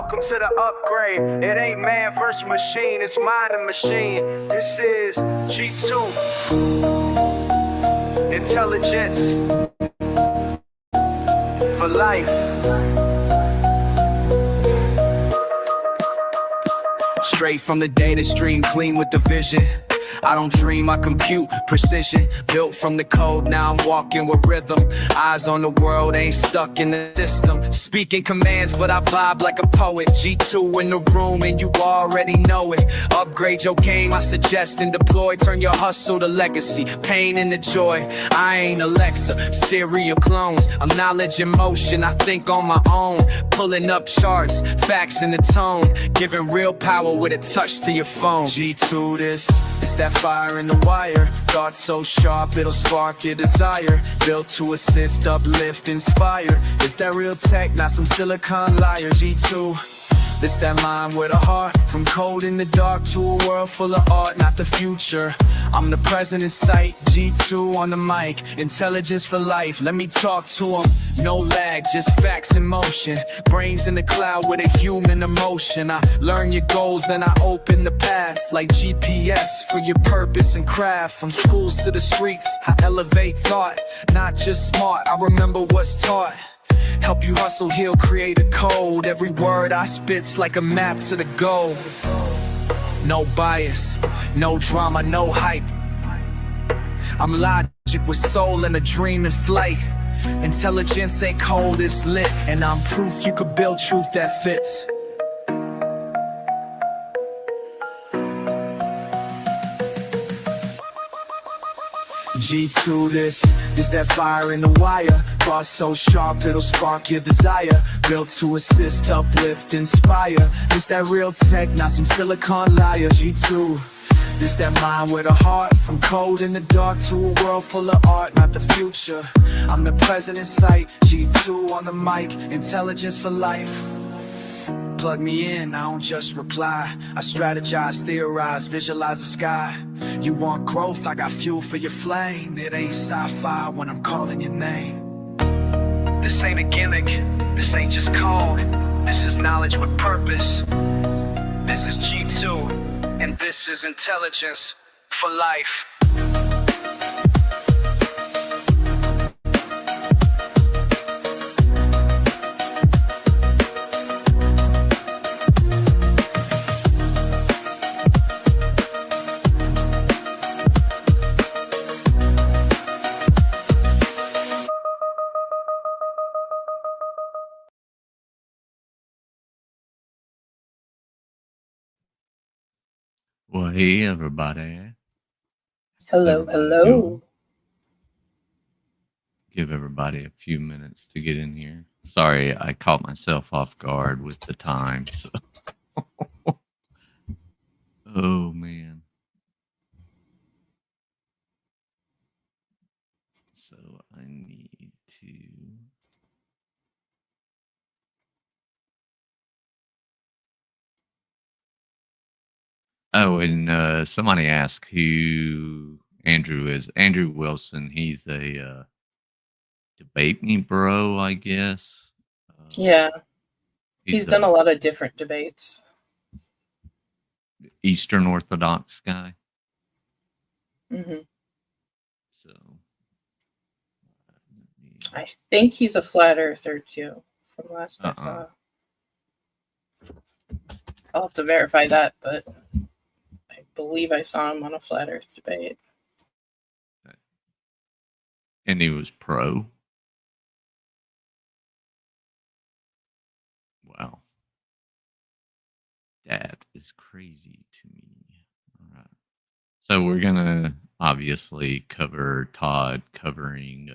Welcome to the upgrade. It ain't man versus machine, it's mind and machine. This is G2. Intelligence for life. Straight from the data stream, clean with the vision. I don't dream, I compute precision. Built from the code, now I'm walking with rhythm. Eyes on the world, ain't stuck in the system. Speaking commands, but I vibe like a poet. G2 in the room, and you already know it. Upgrade your game, I suggest and deploy. Turn your hustle to legacy, pain into joy. I ain't Alexa, serial clones. I'm knowledge in motion, I think on my own. Pulling up charts, facts in the tone. Giving real power with a touch to your phone. G2 this. It's that fire in the wire. Thoughts so sharp, it'll spark your desire. Built to assist, uplift, inspire. It's that real tech, not some silicon liar. G2, this that mind with a heart. From cold in the dark to a world full of art, not the future. I'm the present in sight. G2 on the mic, intelligence for life. Let me talk to him. No lag, just facts in motion. Brains in the cloud with a human emotion. I learn your goals, then I open the path. Like GPS for your purpose and craft. From schools to the streets, I elevate thought. Not just smart, I remember what's taught. Help you hustle, heal, create a code. Every word I spit's like a map to the goal. No bias, no drama, no hype. I'm logic with soul and a dream in flight. Intelligence ain't cold, it's lit. And I'm proof you could build truth that fits. G2 this is that fire in the wire. Thoughts so sharp it'll spark your desire. Built to assist, uplift, inspire. This that real tech, not some silicon liar. G2, this that mind with a heart. From cold in the dark to a world full of art, not the future. I'm the present in sight. G2 on the mic, intelligence for life. Plug me in, I don't just reply. I strategize, theorize, visualize the sky. You want growth, I got fuel for your flame. It ain't sci-fi when I'm calling your name. This ain't a gimmick, this ain't just code. This is knowledge with purpose. This is G2, and this is intelligence for life. Well, hey, everybody. Hello, hello. Give everybody a few minutes to get in here. Sorry, I caught myself off guard with the time. So. Oh, man. So I need to... Oh, and somebody asked who Andrew is. Andrew Wilson, he's a debate me bro, I guess. Yeah. He's done a lot of different debates. Eastern Orthodox guy. Mm-hmm. So I think he's a flat earther too, from last I saw. I'll have to verify that, but I believe I saw him on a flat earth debate. And he was pro. Wow. That is crazy to me. All right. So we're going to obviously cover Todd covering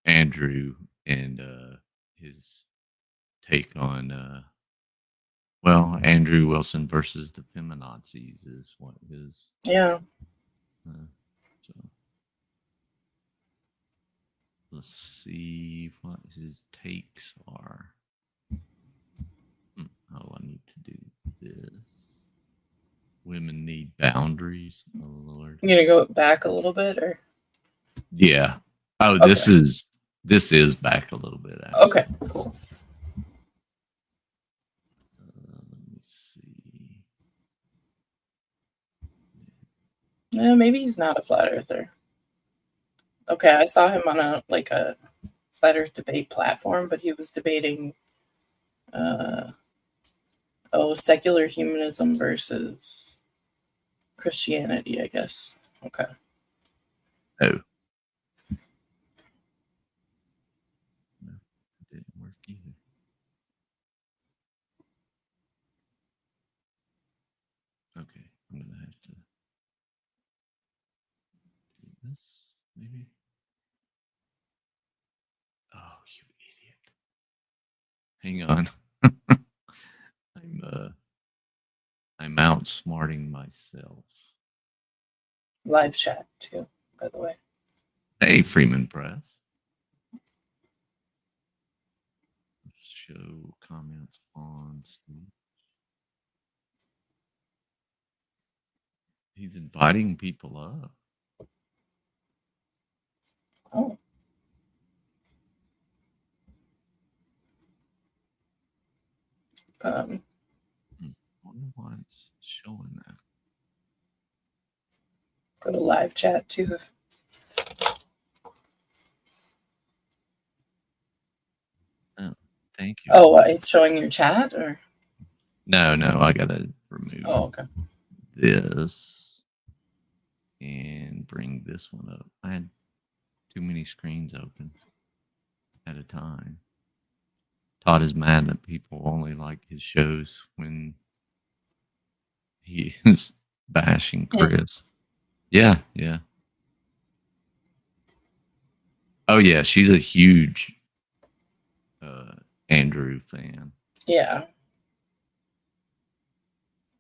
Andrew and his take on, Andrew Wilson versus the feminazis is what his... Yeah. So let's see what his takes are. Oh, I need to do this. Women need boundaries. Oh, Lord. You gonna go back a little bit, or? Yeah. Oh, Okay. this is back a little bit. Actually. Okay, cool. Maybe he's not a flat earther. Okay, I saw him on a flat earth debate platform, but he was debating secular humanism versus Christianity, I guess. Okay. Oh. No, it didn't work either. Okay, I'm gonna have to do this, maybe. Oh, you idiot. Hang on. I'm outsmarting myself. Live chat too, by the way. Hey, Freeman Press. Show comments on Steam. He's inviting people up. Oh. I wonder why it's showing that. Go to live chat too. Oh, thank you. Oh, it's showing your chat, or? No, I gotta remove okay. this and bring this one up. I had too many screens open at a time. Todd is mad that people only like his shows when he is bashing Chris. Yeah. Oh yeah, she's a huge Andrew fan. Yeah.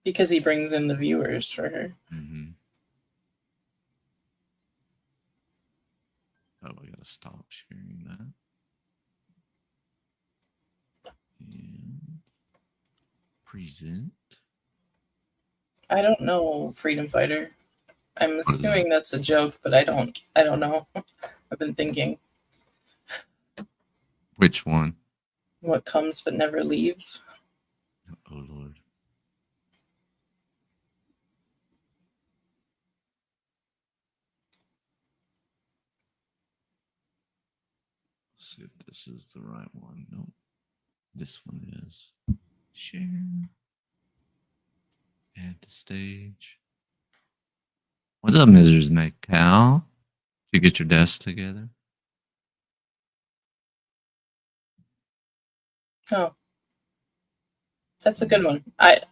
Because he brings in the viewers for her. Mm-hmm. Oh, I gotta stop sharing that. And present. I don't know Freedom Fighter. I'm assuming that's a joke, but I don't know. I've been thinking. Which one? What comes but never leaves. Oh Lord. Let's see if this is the right one. Nope. This one is. Share. Add to stage. What's up, Mrs. McCall? Did you get your desk together? Oh. That's a good one.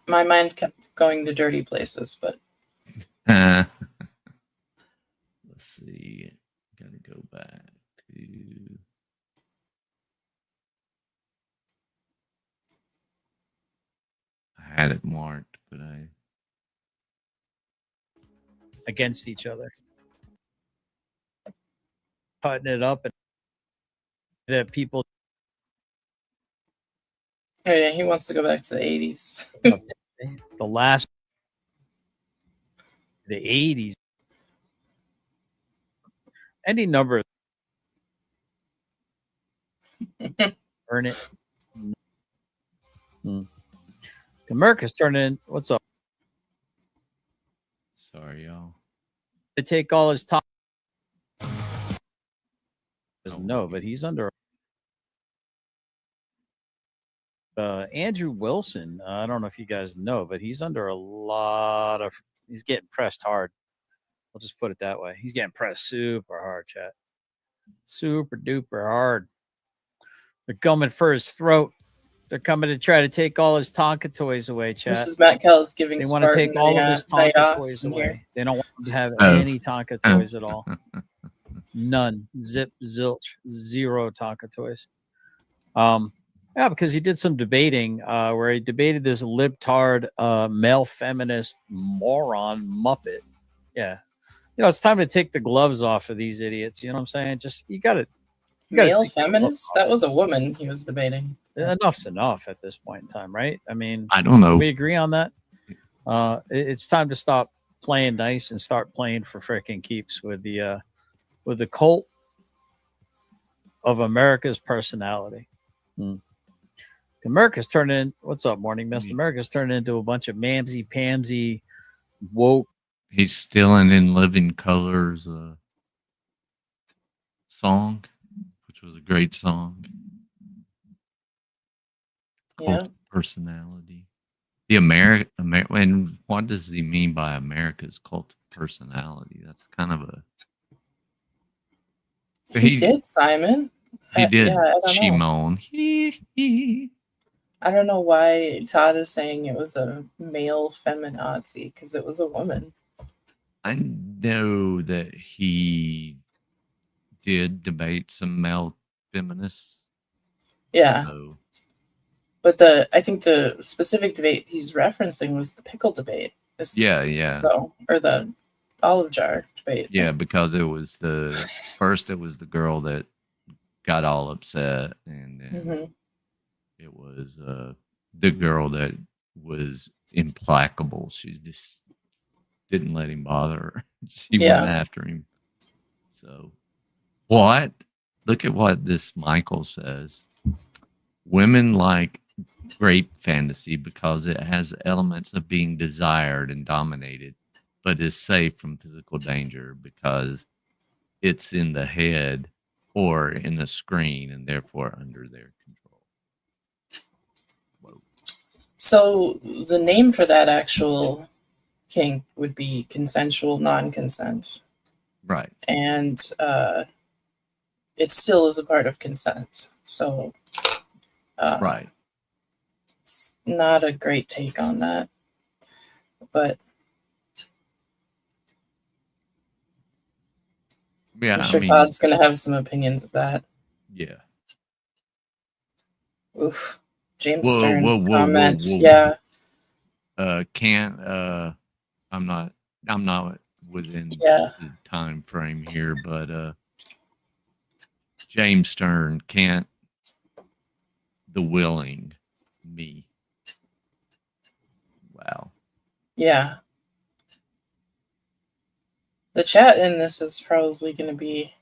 My mind kept going to dirty places, but Let's see. Gotta go back to. I had it marked, but I. Against each other, cutting it up, and that people. Oh yeah, he wants to go back to the 80s. The last, the 80s, any number. Earn it. America's turning. What's up? Sorry, y'all. To take all his time. No, but he's under. Andrew Wilson. I don't know if you guys know, but he's under a lot of. He's getting pressed hard. I'll just put it that way. He's getting pressed super hard, chat. Super duper hard. They're coming for his throat. They're coming to try to take all his Tonka toys away, chat. Mrs. Matt Kell is giving They want to take all of his Tonka toys away. Here. They don't want him to have any Tonka toys at all. None. Zip, zilch, zero Tonka toys. Yeah, because he did some debating where he debated this libtard male feminist moron muppet. Yeah. You know, it's time to take the gloves off of these idiots. You know what I'm saying? Just, you got to. Male feminist? That was a woman he was debating. Enough's enough at this point in time, right? I mean, I don't know. We agree on that. It's time to stop playing nice and start playing for freaking keeps with the cult of America's personality. America's turning. What's up, Morning Mist? America's turning into a bunch of mamsy pamsy woke He's stealing In Living Colors song, which was a great song. Yeah. Cult of personality. The and what does he mean by America's cult of personality? That's kind of a He did, Simon. he did Yeah, I don't know. Shimon. I don't know why Todd is saying it was a male feminazi, because it was a woman. I know that he did debate some male feminists. Yeah. So, But I think the specific debate he's referencing was the pickle debate. yeah. So, or the olive jar debate. Yeah, because it was it was the girl that got all upset, and then Mhm. it was the girl that was implacable. She just didn't let him bother her. She Yeah. went after him. So, what? Look at what this Michael says. Women like grape fantasy because it has elements of being desired and dominated, but is safe from physical danger because it's in the head or in the screen and therefore under their control. Whoa. So the name for that actual kink would be consensual non-consent. Right. And it still is a part of consent. So Right. it's not a great take on that. But Yeah, I'm sure Todd's going to have some opinions of that. Yeah. Oof. James Whoa, Stern's whoa, comment. whoa. Yeah. I'm not within Yeah. the time frame here, but James Stern can't the willing me. Wow. Yeah. The chat in this is probably going to be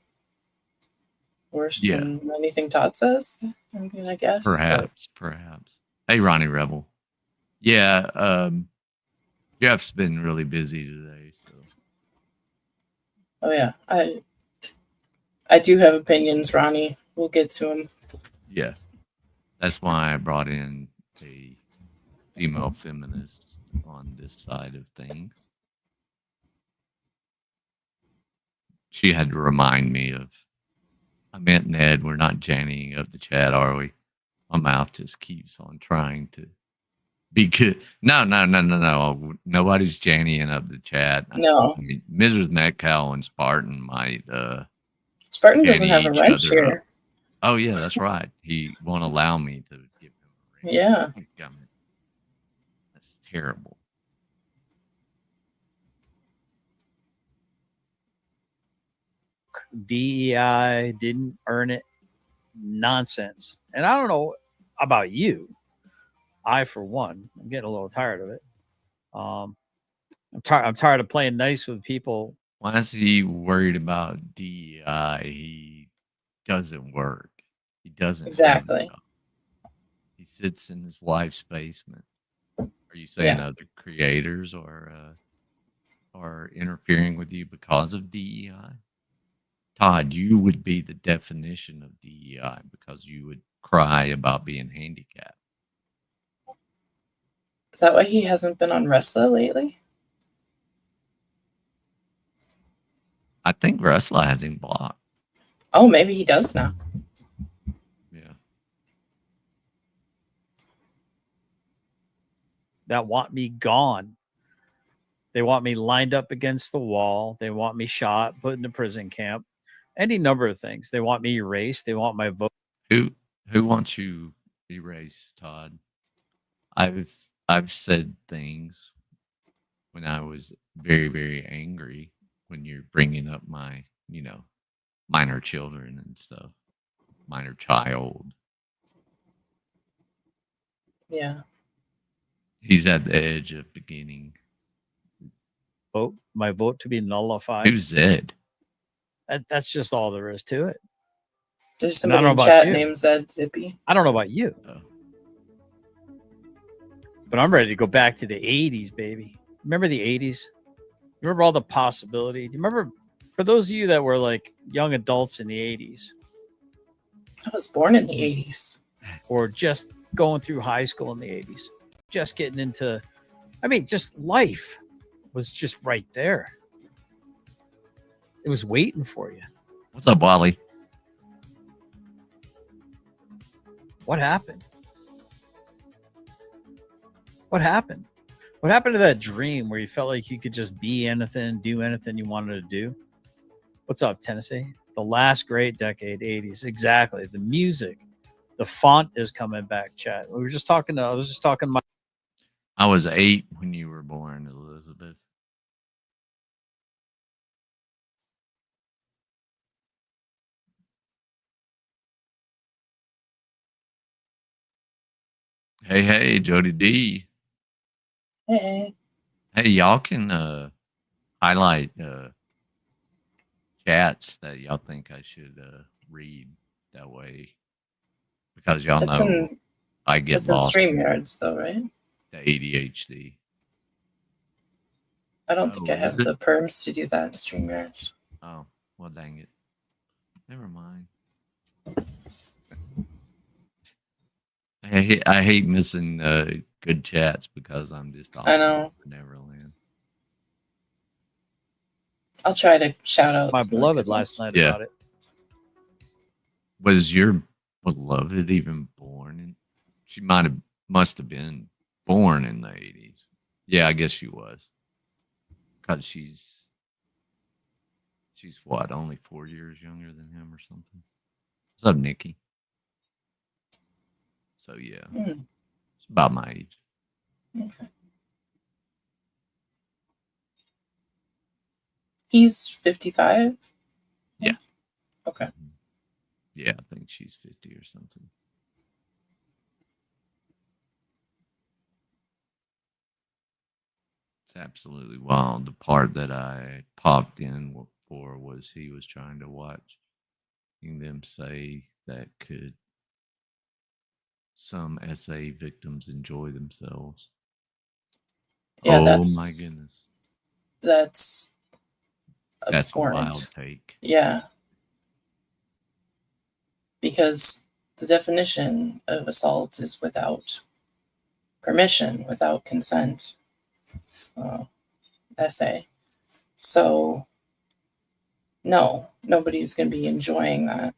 worse than anything Todd says, I'm going to guess. Perhaps. Hey, Ronnie Rebel. Yeah, Jeff's been really busy today, so. Oh yeah, I do have opinions, Ronnie. We'll get to them. Yeah, that's why I brought in a female feminist on this side of things. She had to remind me of, I meant Ned, we're not jannying up the chat, are we? My mouth just keeps on trying to be good. No. Nobody's jannying up the chat. No. I mean, Mrs. Metcalf and Spartan might Spartan doesn't have a janny wrench each other here. up. Oh yeah, that's right. He won't allow me to give him a ring. Yeah. That's terrible. DEI didn't earn it. Nonsense. And I don't know about you. I, for one, I'm getting a little tired of it. I'm tired of playing nice with people. Why is he worried about DEI? He doesn't work. He doesn't. Exactly. He sits in his wife's basement. Are you saying other creators are interfering with you because of DEI? Todd, you would be the definition of DEI because you would cry about being handicapped. Is that why he hasn't been on Wrestler lately? I think Wrestler has him blocked. Oh, maybe he does now. Yeah. That want me gone. They want me lined up against the wall. They want me shot, put in a prison camp. Any number of things. They want me erased. They want my vote. Who wants you erased, Todd? I've said things when I was very, very angry when you're bringing up my, minor children and stuff, minor child. Yeah. He's at the edge of beginning. My vote to be nullified. Who's Zed? That's just all there is to it. There's somebody in chat named Zed Zippy. I don't know about you. Oh. But I'm ready to go back to the 80s, baby. Remember the 80s? You remember all the possibility? Do you remember, for those of you that were like young adults in the 80s I was born in the 80s. or just going through high school in the 80s, just getting into, I mean, just life was just right there. It was waiting for you. What's up, Wally? What happened? What happened? What happened to that dream where you felt like you could just be anything, do anything you wanted to do? What's up, Tennessee? The last great decade, 80s. Exactly. The music, the font is coming back, chat. We were just talking I was just talking to my I was 8 when you were born, Elizabeth. Hey, Jody D. Hey. Hey, y'all can highlight chats that y'all think I should read that way, because y'all That's know in I get that's in lost in StreamYards though, right? the ADHD. I don't think I is have it? the perms to do that in StreamYards. Oh, well, dang it. Never mind. I hate missing good chats because I'm just off I know. for Neverland. I'll try to shout out my some of the beloved good last ones. night Yeah. about it. Was your beloved even born in? She must have been born in the 80s. Yeah, I guess she was. Because she's what, only 4 years younger than him or something. What's up, Nikki? So yeah, Hmm. it's about my age. Okay. He's 55? Yeah. Okay. Yeah, I think she's 50 or something. It's absolutely wild. The part that I popped in for was he was trying to watch them say that could some SA victims enjoy themselves. Yeah, Oh my goodness. That's That's a abhorrent. wild take. Yeah. Because the definition of assault is without permission, without consent. Essay. So, no, nobody's going to be enjoying that.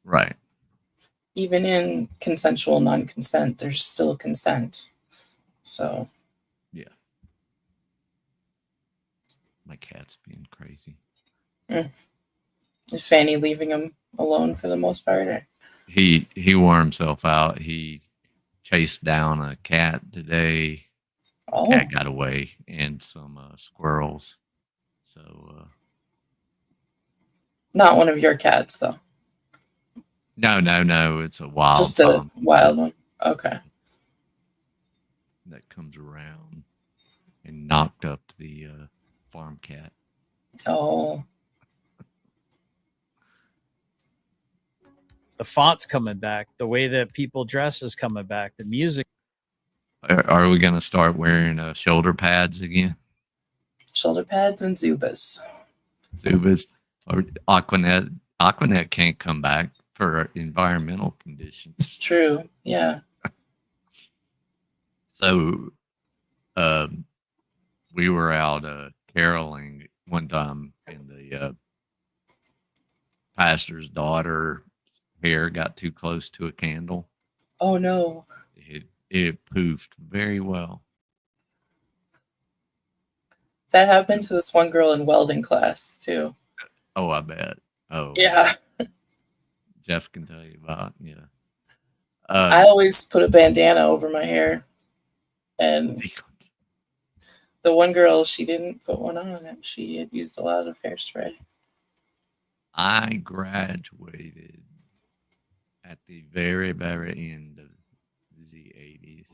Right. Even in consensual non-consent, there's still consent. So, Yeah. My cat's being crazy. is Fanny leaving him alone for the most part? Or? He wore himself out. He chased down a cat today. Oh, Cat got away, and some squirrels. So not one of your cats, though. no, it's a wild Just a tom wild one. Okay. that comes around and knocked up the farm cat. Oh, The font's coming back. The way that people dress is coming back. The music. Are we going to start wearing shoulder pads again? shoulder pads and Zubas. Zubas or Aquanet? Aquanet can't come back for environmental conditions. True. Yeah. So, we were out caroling one time, and the pastor's daughter hair got too close to a candle. Oh no. It poofed very well. That happened to this one girl in welding class too. Oh, I bet. Oh, Yeah. Jeff can tell you about. Yeah. I always put a bandana over my hair, and the one girl, she didn't put one on, and she had used a lot of hairspray. I graduated at the very, very end of the 80s.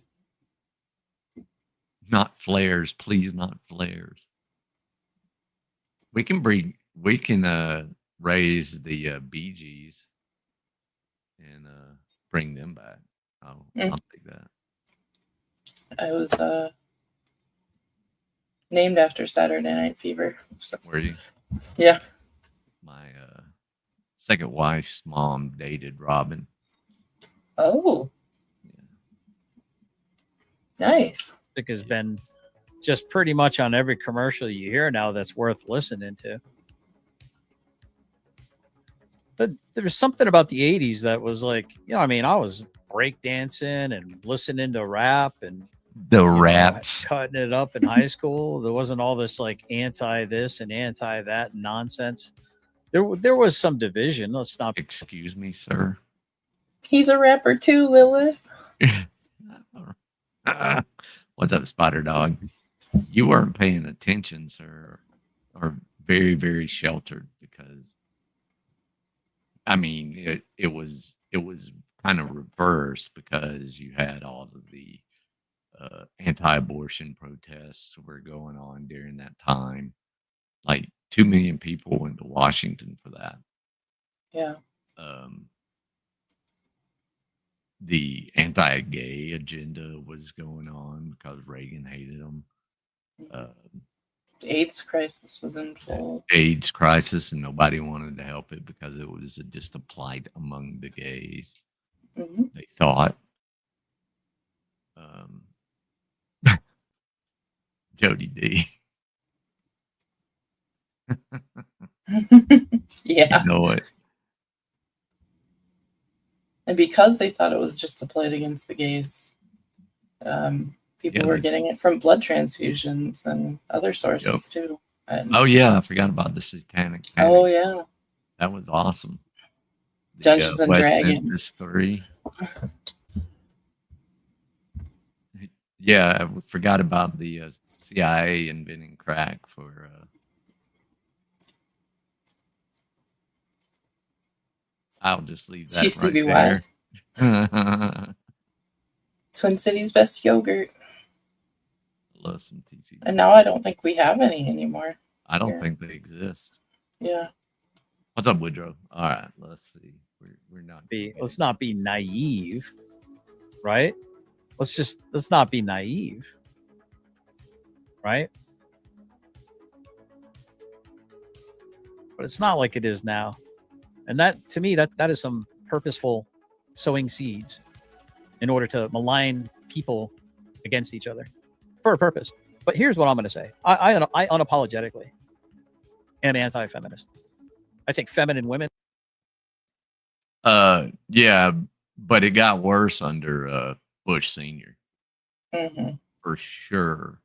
Not flares, please, not flares. We can raise the Bee Gees and bring them back. I'll take that. I was named after Saturday Night Fever. So, Were you? yeah. My second wife's mom dated Robin. Oh. Nice. Music has been just pretty much on every commercial you hear now that's worth listening to. But there was something about the 80s that was like, I mean, I was breakdancing and listening to rap and the raps, cutting it up in high school. There wasn't all this like anti this and anti that nonsense. There was some division. Let's not. Excuse me, sir. He's a rapper too, Lilith. What's up, Spider Dog? You weren't paying attention, sir, or very, very sheltered, because I mean it was kind of reversed, because you had all of the anti-abortion protests were going on during that time. Like 2 million people went to Washington for that. Yeah. The anti-gay agenda was going on because Reagan hated them. The AIDS crisis was in full. AIDS crisis, and nobody wanted to help it because it was just a plight among the gays. Mm-hmm. They thought. Jody D. Yeah. You know it. And because they thought it was just a plight against the gays, people were getting it from blood transfusions and other sources too. And, oh yeah, I forgot about the Satanic Panic. Oh yeah, that was awesome. Dungeons and Dragons 3. Yeah, I forgot about the CIA inventing crack for. I'll just leave that TCBY. Right there. Twin Cities best yogurt. Love some TCBY. And now I don't think we have any anymore. I don't think they exist. Yeah. What's up, Woodrow? All right, let's see. We're not. Let's not be naive, right? Let's not be naive, right? But it's not like it is now. And that, to me, that is some purposeful sowing seeds in order to malign people against each other for a purpose. But here's what I'm going to say. I unapologetically am anti-feminist. I think feminine women. Yeah, but it got worse under Bush Sr. Mm-hmm. For sure.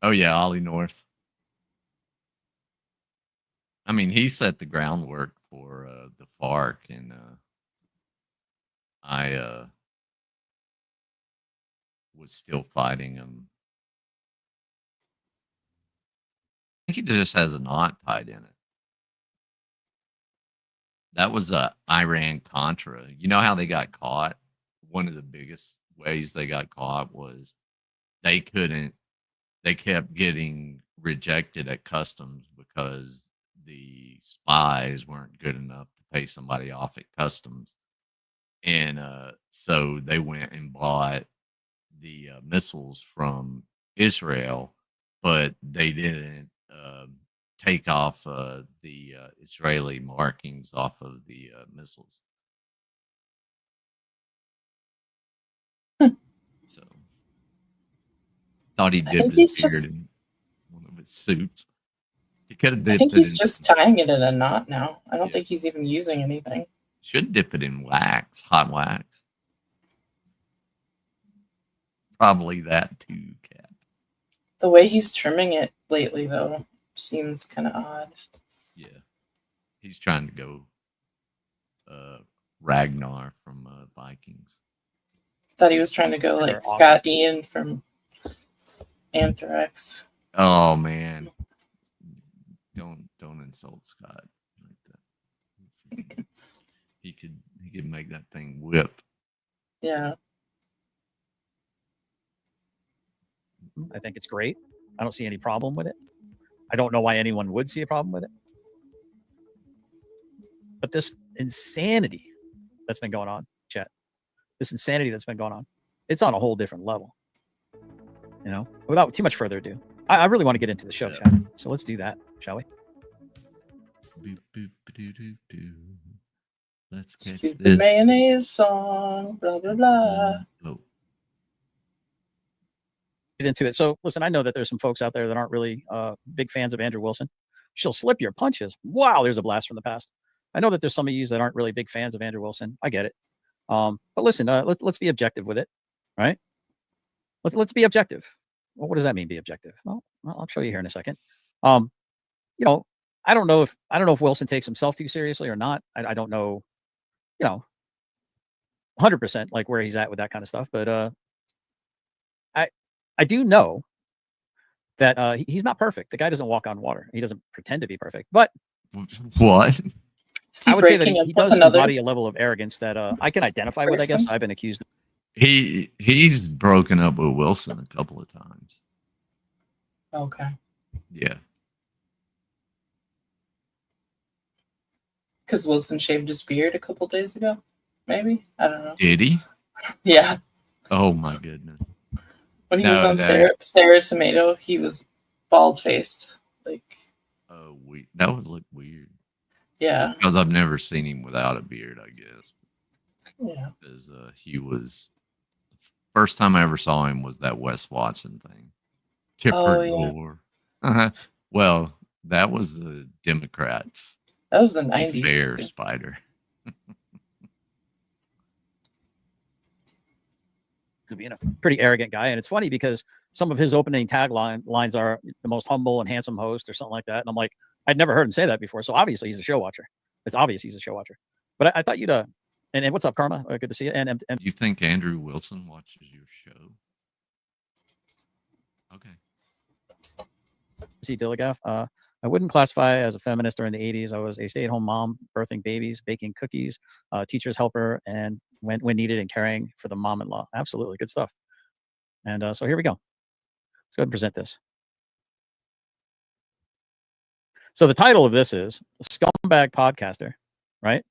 Oh yeah, Ollie North. I mean, he set the groundwork for the FARC, and I was still fighting him. I think he just has a knot tied in it. That was Iran-Contra. You know how they got caught? One of the biggest ways they got caught was they kept getting rejected at customs because the spies weren't good enough to pay somebody off at customs. And so they went and bought the missiles from Israel, but they didn't take off the Israeli markings off of the missiles. So thought he dipped his beard in one of his suits. He could have dipped. I think he's just tying it in a knot now. I don't think he's even using anything. Should dip it in wax, hot wax. Probably that too, Cap. The way he's trimming it lately, though, seems kind of odd. Yeah, he's trying to go Ragnar from Vikings. Thought he was trying to go like awesome. Scott Ian from Anthrax. Oh man, don't insult Scott like that. He could make that thing whip. Yeah. I think it's great. I don't see any problem with it. I don't know why anyone would see a problem with it. But this insanity that's been going on, chat, this insanity that's been going on, it's on a whole different level. You know, without too much further ado, I really want to get into the show, Yeah. chat. So let's do that, shall we? Boop, boop, ba-doo-doo-doo. Let's get Stupid this. mayonnaise song. Blah blah blah. Oh, Get into it. So listen, I know that there's some folks out there that aren't really big fans of Andrew Wilson. She'll slip your punches. Wow, there's a blast from the past. I know that there's some of you that aren't really big fans of Andrew Wilson. I get it. But listen, let's be objective with it, right? Let's be objective. Well, what does that mean? Be objective? Well, I'll show you here in a second. You know, I don't know if Wilson takes himself too seriously or not. I don't know, you know, 100% like where he's at with that kind of stuff. But I do know that he's not perfect. The guy doesn't walk on water. He doesn't pretend to be perfect. But what? Is he I would say that breaking up he with does another embody a level of arrogance that I can identify with. I guess person? I've been accused. He's broken up with Wilson a couple of times. Okay. Yeah. Because Wilson shaved his beard a couple days ago. Maybe? I don't know. Did he? Yeah. Oh my goodness. When he No, was on that- Sarah Tomato, he was bald faced. Like, Oh, that would look weird yeah. because I've never seen him without a beard. I guess Yeah. because he was first time I ever saw him was that Wes Watson thing. Tipper Oh, yeah. Gore. Well, that was the Democrats. That was the 90s. Fair too. spider. To being a pretty arrogant guy. And it's funny because some of his opening lines are the most humble and handsome host or something like that. And I'm like, I'd never heard him say that before. So obviously he's a show watcher. It's obvious he's a show watcher. But I thought you'd and what's up, Karma? Good to see you. And You think Andrew Wilson watches your show? Okay. see Dilligaff. I wouldn't classify as a feminist during the 80s. I was a stay-at-home mom, birthing babies, baking cookies, teacher's helper, and when needed and caring for the mom-in-law. Absolutely. Good stuff. And so here we go. Let's go ahead and present this. So the title of this is Scumbag Podcaster, right?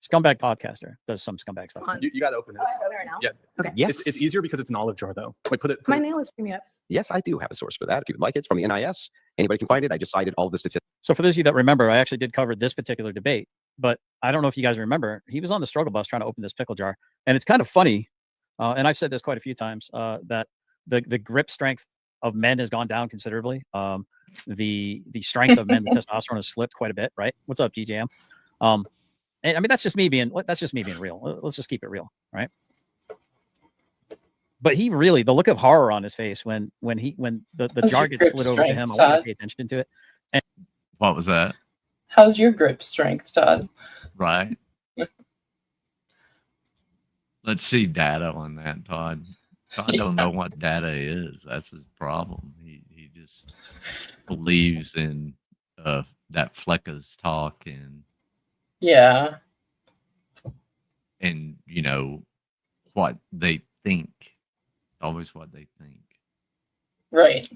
Scumbag Podcaster does some scumbag stuff. You got to open this. Oh, there now. Yeah. Okay. Yes. It's easier because it's an olive jar, though. Like, put it. My nail is freaking me up. Yes, I do have a source for that. If you would like it, it's from the NIS. Anybody can find it. I just cited all the statistics. So for those of you that remember, I actually did cover this particular debate, but I don't know if you guys remember, he was on the struggle bus trying to open this pickle jar. And it's kind of funny, and I've said this quite a few times, that the grip strength of men has gone down considerably. The strength of men, the testosterone has slipped quite a bit, right? What's up, GJM? And I mean, that's just me being real. Let's just keep it real, right? But he really, the look of horror on his face when the How's jar your gets grip slid over to him, strength, I want Todd? to pay attention to it. What was that? How's your grip strength, Todd? Right. Let's see data on that, Todd. Todd don't know what data is. That's his problem. He just believes in that Flecka's talk Yeah. and you know what they think. Always what they think. Right.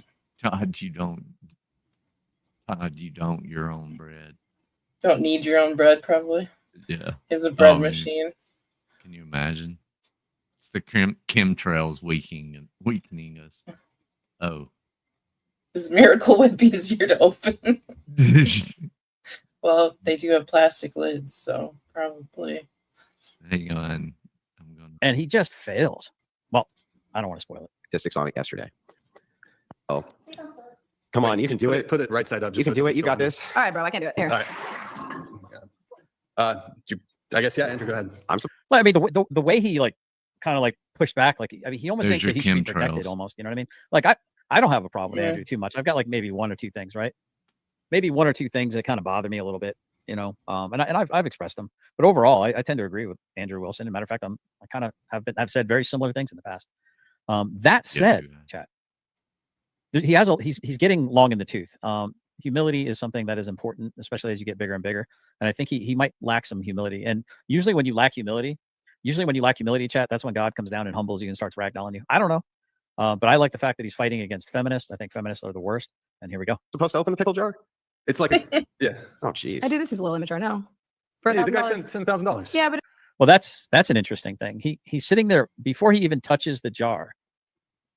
Todd, you don't your own bread. Don't need your own bread, probably. Yeah. He's a bread man. machine. Can you imagine? It's the chemtrails weakening us. Oh. His Miracle Whip easier to open. Well, they do have plastic lids, so probably. Hang on. I'm gonna And he just fails. Well, I don't want to spoil it. Statistics on it yesterday. Oh, come on. You can do it. Put it right side up. You can do it. You got this. All right, bro. I can't do it. Here. All right. I guess, yeah, Andrew, go ahead. Well, I mean, the way he kind of pushed back, I mean, he almost There's thinks that he your should be protected chemtrails. almost. You know what I mean? Like I don't have a problem with Yeah. Andrew too much. I've got like maybe one or two things, right? Maybe one or two things that kind of bother me a little bit, you know. And I've expressed them, but overall, I tend to agree with Andrew Wilson. As a matter of fact, I kind of have said very similar things in the past. That said, you have. chat, he's getting long in the tooth. Humility is something that is important, especially as you get bigger and bigger. And I think he might lack some humility. And usually when you lack humility, chat, that's when God comes down and humbles you and starts ragdolling you. I don't know. But I like the fact that he's fighting against feminists. I think feminists are the worst. And here we go. Supposed to open the pickle jar? It's like, yeah. Oh, jeez. I do. This seems a little immature now. For Hey, the guy $1,000. sent $10,000. Yeah, but Well, that's an interesting thing. He's sitting there before he even touches the jar.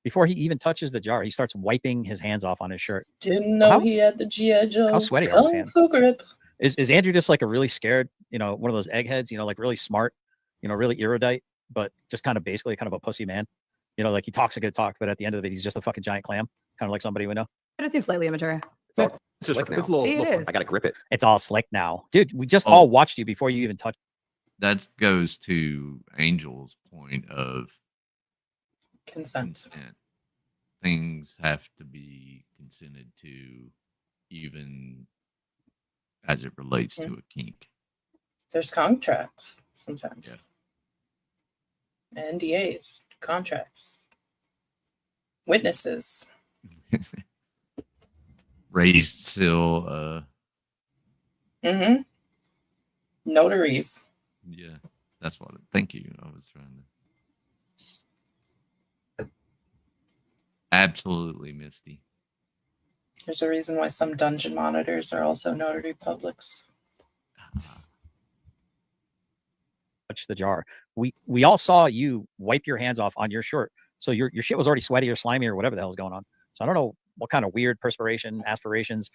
Before he even touches the jar, he starts wiping his hands off on his shirt. Didn't know How- he had the G.I. Joe sweaty are his Kung hands? Fu grip. Is Andrew just like a really scared, one of those eggheads, like really smart, really erudite, but just kind of basically kind of a pussy man? Like he talks a good talk, but at the end of it, he's just a fucking giant clam, kind of like somebody we know. But it seems slightly immature. It's all It's just slick now. it's a little. See, it little is. I gotta grip it. It's all slick now. Dude, we just Oh. all watched you before you even touched. That goes to Angel's point of Consent. consent. Things have to be consented to, even as it relates to a kink. There's contracts sometimes. NDAs, contracts, witnesses. Raised seal. Mm-hmm. Notaries. Yeah, that's what. Thank you. I was trying to. Absolutely, Misty. There's a reason why some dungeon monitors are also notary publics. Touch the jar. We all saw you wipe your hands off on your shirt, so your shit was already sweaty or slimy or whatever the hell's going on. So I don't know what kind of weird perspiration, aspirations,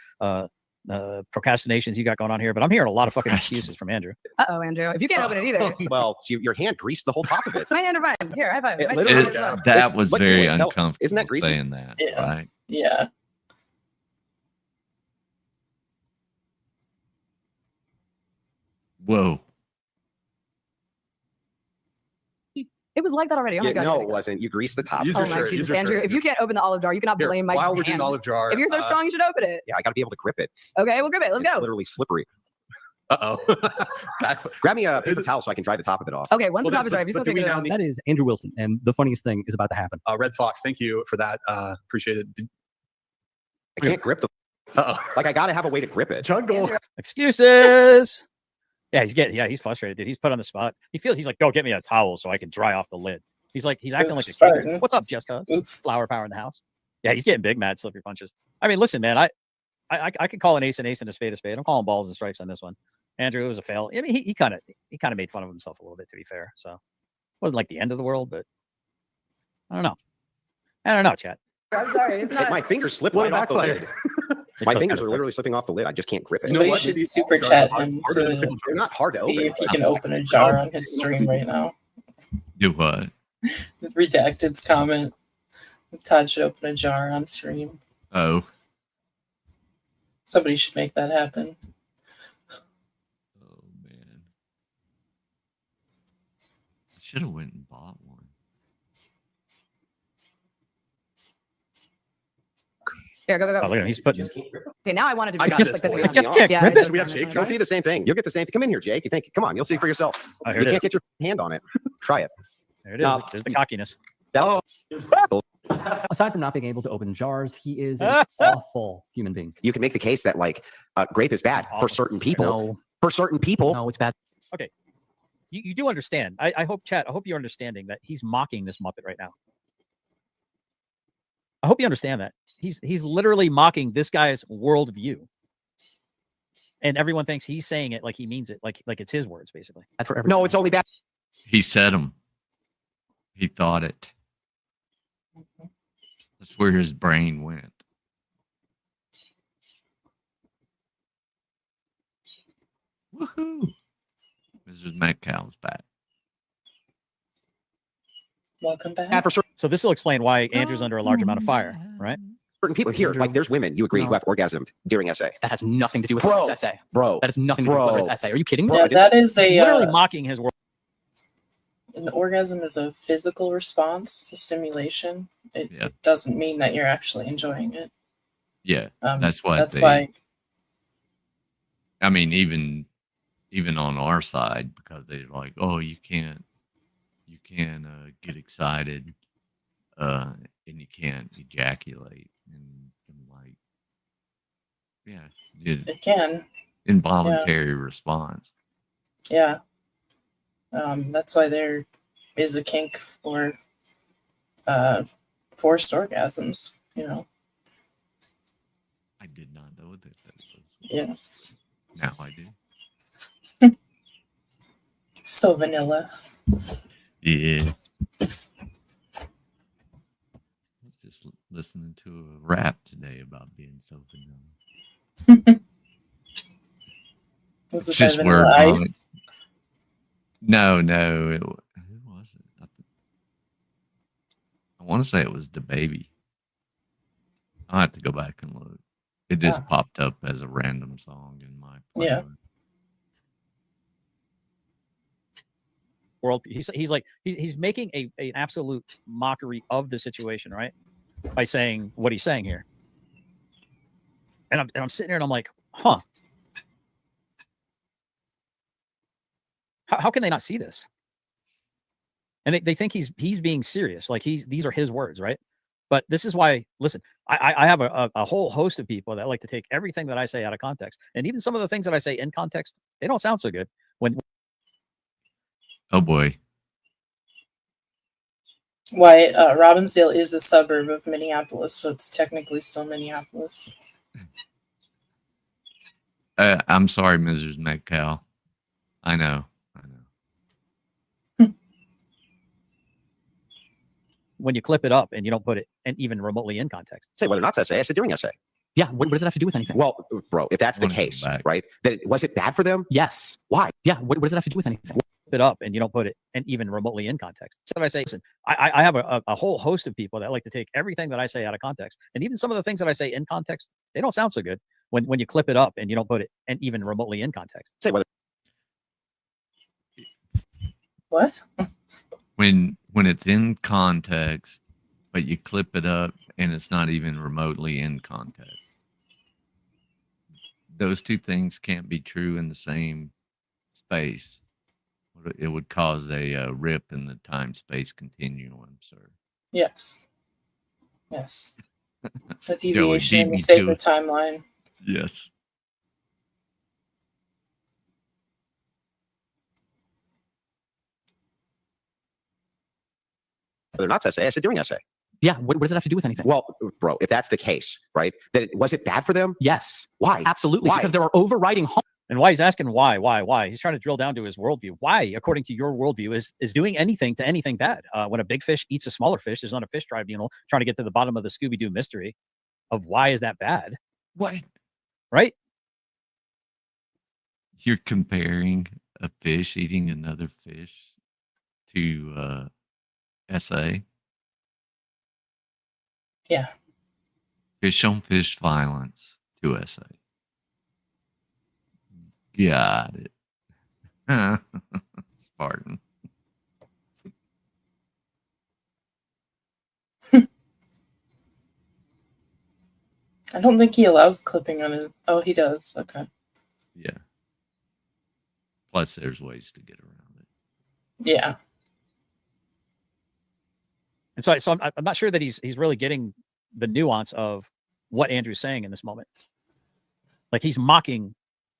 procrastinations you got going on here, but I'm hearing a lot of fucking excuses from Andrew. Uh-oh, Andrew. If you can't open it either. Well, your hand greased the whole top of it. It's my hand or mine. Here, high five. It My literally- hand as well. That It's was like- very hell, uncomfortable. isn't that greasy? saying that? Yeah. Right? Yeah. Whoa. It was like that already. Oh my Yeah, god. no, here it we go. wasn't. You greased the top. Use Oh your my shirt, use Jesus, your Andrew. shirt. If you can't open the olive jar, you cannot Here, blame my while we're doing hand. olive jar. If you're so strong, you should open it. Yeah, I gotta be able to grip it. Okay, we'll grip it. Let's It's go. literally slippery. Uh oh. Grab me a paper towel so I can dry the top of it off. Okay, once Well, the top that- is dry, if you but still do we taking it now out. need- That is Andrew Wilson, and the funniest thing is about to happen. Red Fox, thank you for that. Appreciate it. I can't grip the. Uh oh. Like I gotta have a way to grip it. Jungle. Excuses. He's frustrated, dude. He's put on the spot. He's like, go get me a towel so I can dry off the lid. He's acting like a kid. Spartan. What's up, Jessica? Oof. Flower power in the house. Yeah, he's getting big, mad, slippery punches. I mean, listen, man, I could call an ace and a spade a spade. I'm calling balls and strikes on this one. Andrew, it was a fail. I mean, he kind of made fun of himself a little bit, to be fair. So wasn't like the end of the world, but I don't know, chat. I'm sorry. It's Like, not. my fingers slip What right a off the backfire. lid. My fingers are literally slipping off the lid. I just can't grip it. You know Somebody what? should These super jars chat are him harder than to pickle They're not hard to see open. if he can open a jar on his stream right now. Do what? Redacted's comment. Todd should open a jar on stream. Oh. Somebody should make that happen. Oh man. I should have went and bought one. Here, go, go, Oh, go. look at him. He's putting. Okay, now I want it to be I got just this, like this. boys. again. Just can't Yeah, grip it's it. just We have fine, Jake it's You'll fine. see the same thing. You'll get the same. Come in here, Jake. You think? Come on, you'll see for yourself. Oh, here You it is. can't get your hand on it. Try it. There it is. No. There's the cockiness. Oh, Aside from not being able to open jars, he is an awful human being. you can make the case that like grape is bad for certain people. No, For certain people, no, it's bad. You do understand. I hope, chat. I hope you're understanding that he's mocking this Muppet right now. I hope you understand that he's literally mocking this guy's worldview, and everyone thinks he's saying it like he means it, like it's his words, basically. Bad for everyone. no, it's only bad. He said them. He thought it. That's where his brain went. Woohoo! Mrs. Metcalf's back. Welcome back. Bad for So this will explain why Andrew's under a large amount of fire, right? certain people. Here, like there's women you agree who have orgasmed during essay. That has nothing to do with Bro. Letter's essay. Bro, That has nothing to do with Letter's essay. Are you kidding me? Yeah, that is He's a literally mocking his world. an orgasm is a physical response to stimulation. It, Yeah. it doesn't mean that you're actually enjoying it. Yeah, that's what That's they- why. I mean, even on our side, because they're like, oh, you can't get excited, and you can't ejaculate, and I'm like, yeah, It can. involuntary response. Yeah. That's why there is a kink for forced orgasms, you know. I did not know that. That was, Yeah. now I do. So vanilla. Yeah. listening to a rap today about being so vanilla. Was It's it by just Vanilla word vomit. Ice? No. Who was it? I want to say it was the baby. I'll have to go back and look. It just popped up as a random song in my playlist. Yeah. World. He's making an absolute mockery of the situation, right? By saying what he's saying here. And I'm sitting here and I'm like, huh. How can they not see this? And they think he's being serious. Like these are his words, right? But this is why, listen, I have a whole host of people that like to take everything that I say out of context. And even some of the things that I say in context, they don't sound so good. Oh boy. Why Robbinsdale is a suburb of Minneapolis, so it's technically still Minneapolis. I'm sorry, Mrs. Metcalf. I know. When you clip it up and you don't put it and even remotely in context. Say whether or not to essay. I said doing essay. Yeah. What does it have to do with anything? Well, bro, if that's the Wanna go case, back. right? Then was it bad for them? Yes. Why? Yeah. What does it have to do with anything? It up and you don't put it and even remotely in context. So I say, listen, I have a whole host of people that like to take everything that I say out of context. And even some of the things that I say in context, they don't sound so good when you clip it up and you don't put it and even remotely in context. Say whether. What? When it's in context, but you clip it up and it's not even remotely in context. Those two things can't be true in the same space. It would cause a rip in the time-space continuum, sir. Yes. Yes. A Joey, deviation in beat the me to sacred it. timeline. Yes. Whether or not to essay. I said doing essay. Yeah. What does it have to do with anything? Well, bro, if that's the case, right? Then was it bad for them? Yes. Why? Absolutely. Why? Because there are overriding And why he's asking why? He's trying to drill down to his worldview. Why, according to your worldview, is doing anything to anything bad? When a big fish eats a smaller fish, there's not a fish tribunal trying to get to the bottom of the Scooby-Doo mystery of why is that bad? What? Right? You're comparing a fish eating another fish to SA? Yeah. Fish on fish violence to SA. Got it. Spartan. I don't think he allows clipping on his. Oh, he does. Okay. Yeah. Plus, there's ways to get around it. Yeah. And so I'm not sure that he's really getting the nuance of what Andrew's saying in this moment. Like he's mocking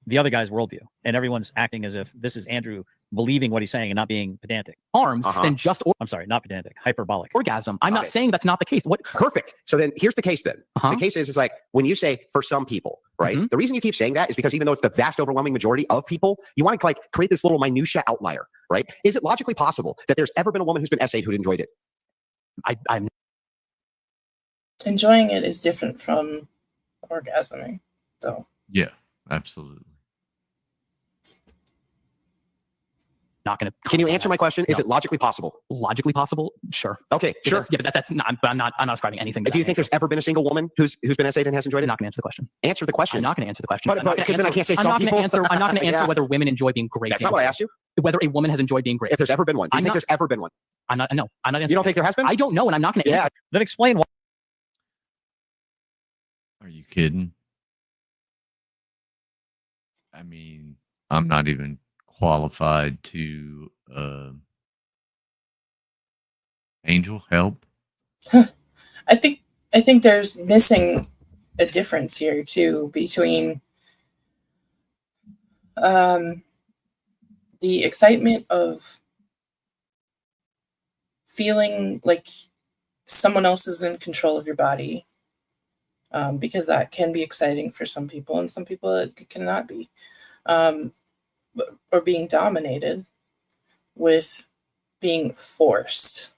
the other guy's worldview, and everyone's acting as if this is Andrew believing what he's saying and not being pedantic. harms than just I'm sorry, not pedantic, hyperbolic. orgasm. I'm not Got it. saying that's not the case. What? Perfect. So then here's the case then. Uh-huh. The case is like when you say for some people, right? Mhm. The reason you keep saying that is because even though it's the vast overwhelming majority of people, you want to like create this little minutia outlier, right? Is it logically possible that there's ever been a woman who's been essayed who enjoyed it? I'm Enjoying it is different from orgasming, though. Yeah, absolutely. not going to. Can you answer my question? Is No. it logically possible? Logically possible? Sure. Okay, sure. Yeah, but that's not. But I'm not ascribing anything. To Do you that think answer. there's ever been a single woman who's been essayed and has enjoyed I'm it? not going to answer the question. Answer the question. I'm not going to answer the question. But- I'm not gonna because then I answer- can't say I'm some not going to people. answer. I'm not going to answer Yeah. whether women enjoy being great. That's not what I asked you. Whether a woman has enjoyed being great. If there's ever been one, do you I'm think not- there's ever been one? I'm not. No, I'm not answering. You don't think there has been? I don't know, and I'm not going to Yeah. answer. Then explain why. Are you kidding? I mean, I'm not even qualified to Angel help. I think there's missing a difference here too between the excitement of feeling like someone else is in control of your body, because that can be exciting for some people, and some people it cannot be, or being dominated with being forced.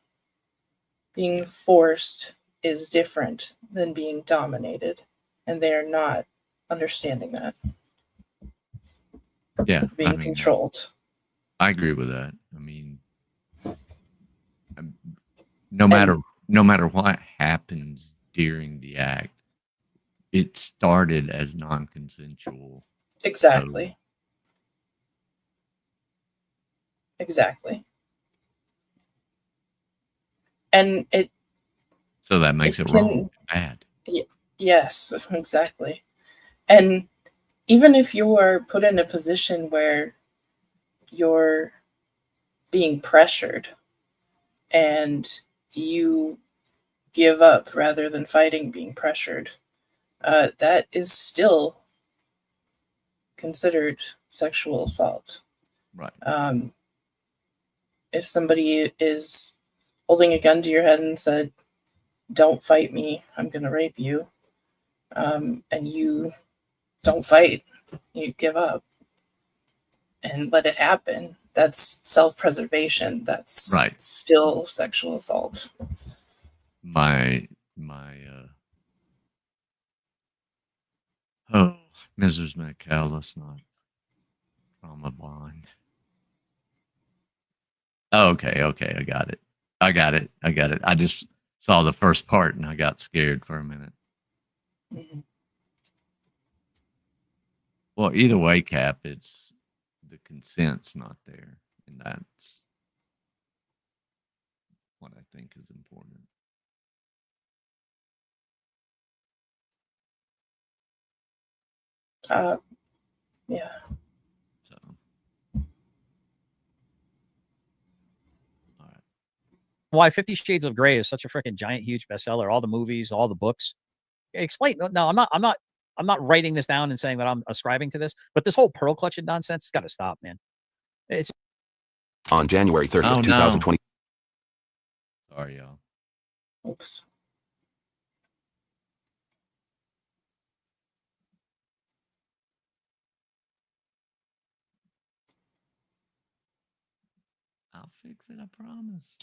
Being forced is different than being dominated, and they are not understanding that. Yeah, Being controlled. I agree with that. I mean, no matter what happens during the act, it started as non-consensual. Exactly. Exactly. And So that makes it wrong, bad. Yes, exactly. And even if you are put in a position where you're being pressured and you give up rather than fighting being pressured, that is still considered sexual assault. Right. If somebody is holding a gun to your head and said, "Don't fight me, I'm going to rape you," and you don't fight, you give up and let it happen, that's self-preservation. That's right. Still sexual assault. My oh, Mrs. Metcalf, let's not trauma bond. Oh, okay, I got it. I just saw the first part and I got scared for a minute. Mm-hmm. Well, either way, Cap, it's the consent's not there, and that's what I think is important. Yeah. So, all right. Why 50 Shades of Grey is such a freaking giant, huge bestseller. All the movies, all the books. Explain. No, I'm not writing this down and saying that I'm ascribing to this, but this whole pearl clutching nonsense has got to stop, man. It's on January 30th, 2020. Sorry, y'all. Oops. I'll fix it, I promise.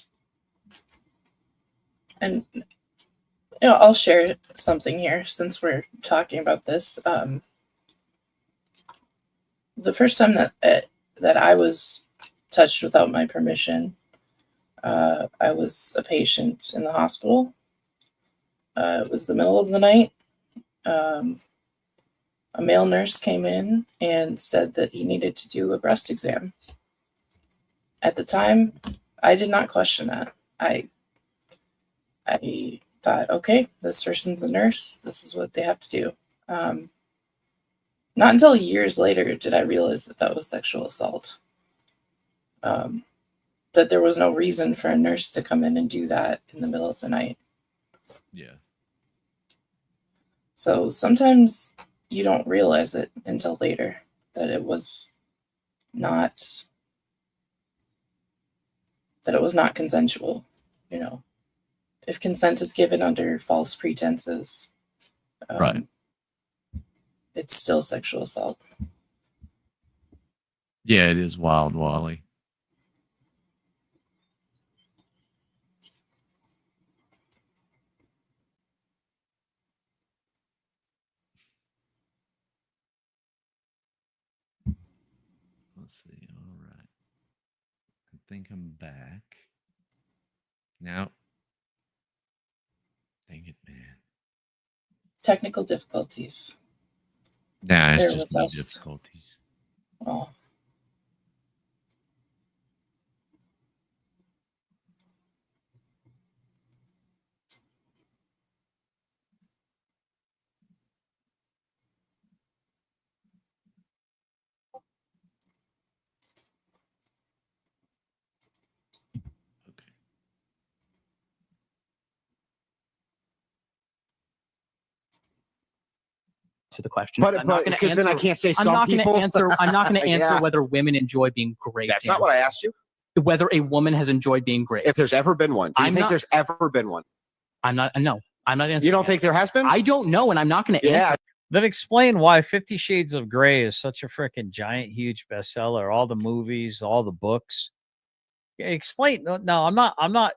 And I'll share something here since we're talking about this. The first time that I was touched without my permission, I was a patient in the hospital. It was the middle of the night. A male nurse came in and said that he needed to do a breast exam. At the time, I did not question that. I thought, okay, this person's a nurse. This is what they have to do. Not until years later did I realize that that was sexual assault. That there was no reason for a nurse to come in and do that in the middle of the night. Yeah. So sometimes you don't realize it until later that it was not consensual. If consent is given under false pretenses, right, it's still sexual assault. Yeah, it is wild, Wally. Let's see. All right. I think I'm back. Now. Dang it, man. Technical difficulties. Nah, it's Bear just with us. difficulties. Oh. To the question. But I'm not gonna because then I answer- can't say I'm some not going to people. answer. I'm not going to answer Yeah. whether women enjoy being great. That's not what I asked you. Whether a woman has enjoyed being great. If there's ever been one, do you I'm think not- there's ever been one? I'm not. No, I'm not answering. You don't that. think there has been? I don't know, and I'm not going to Yeah. answer. Then explain why 50 Shades of Grey is such a freaking giant, huge bestseller. All the movies, all the books. Explain. No, I'm not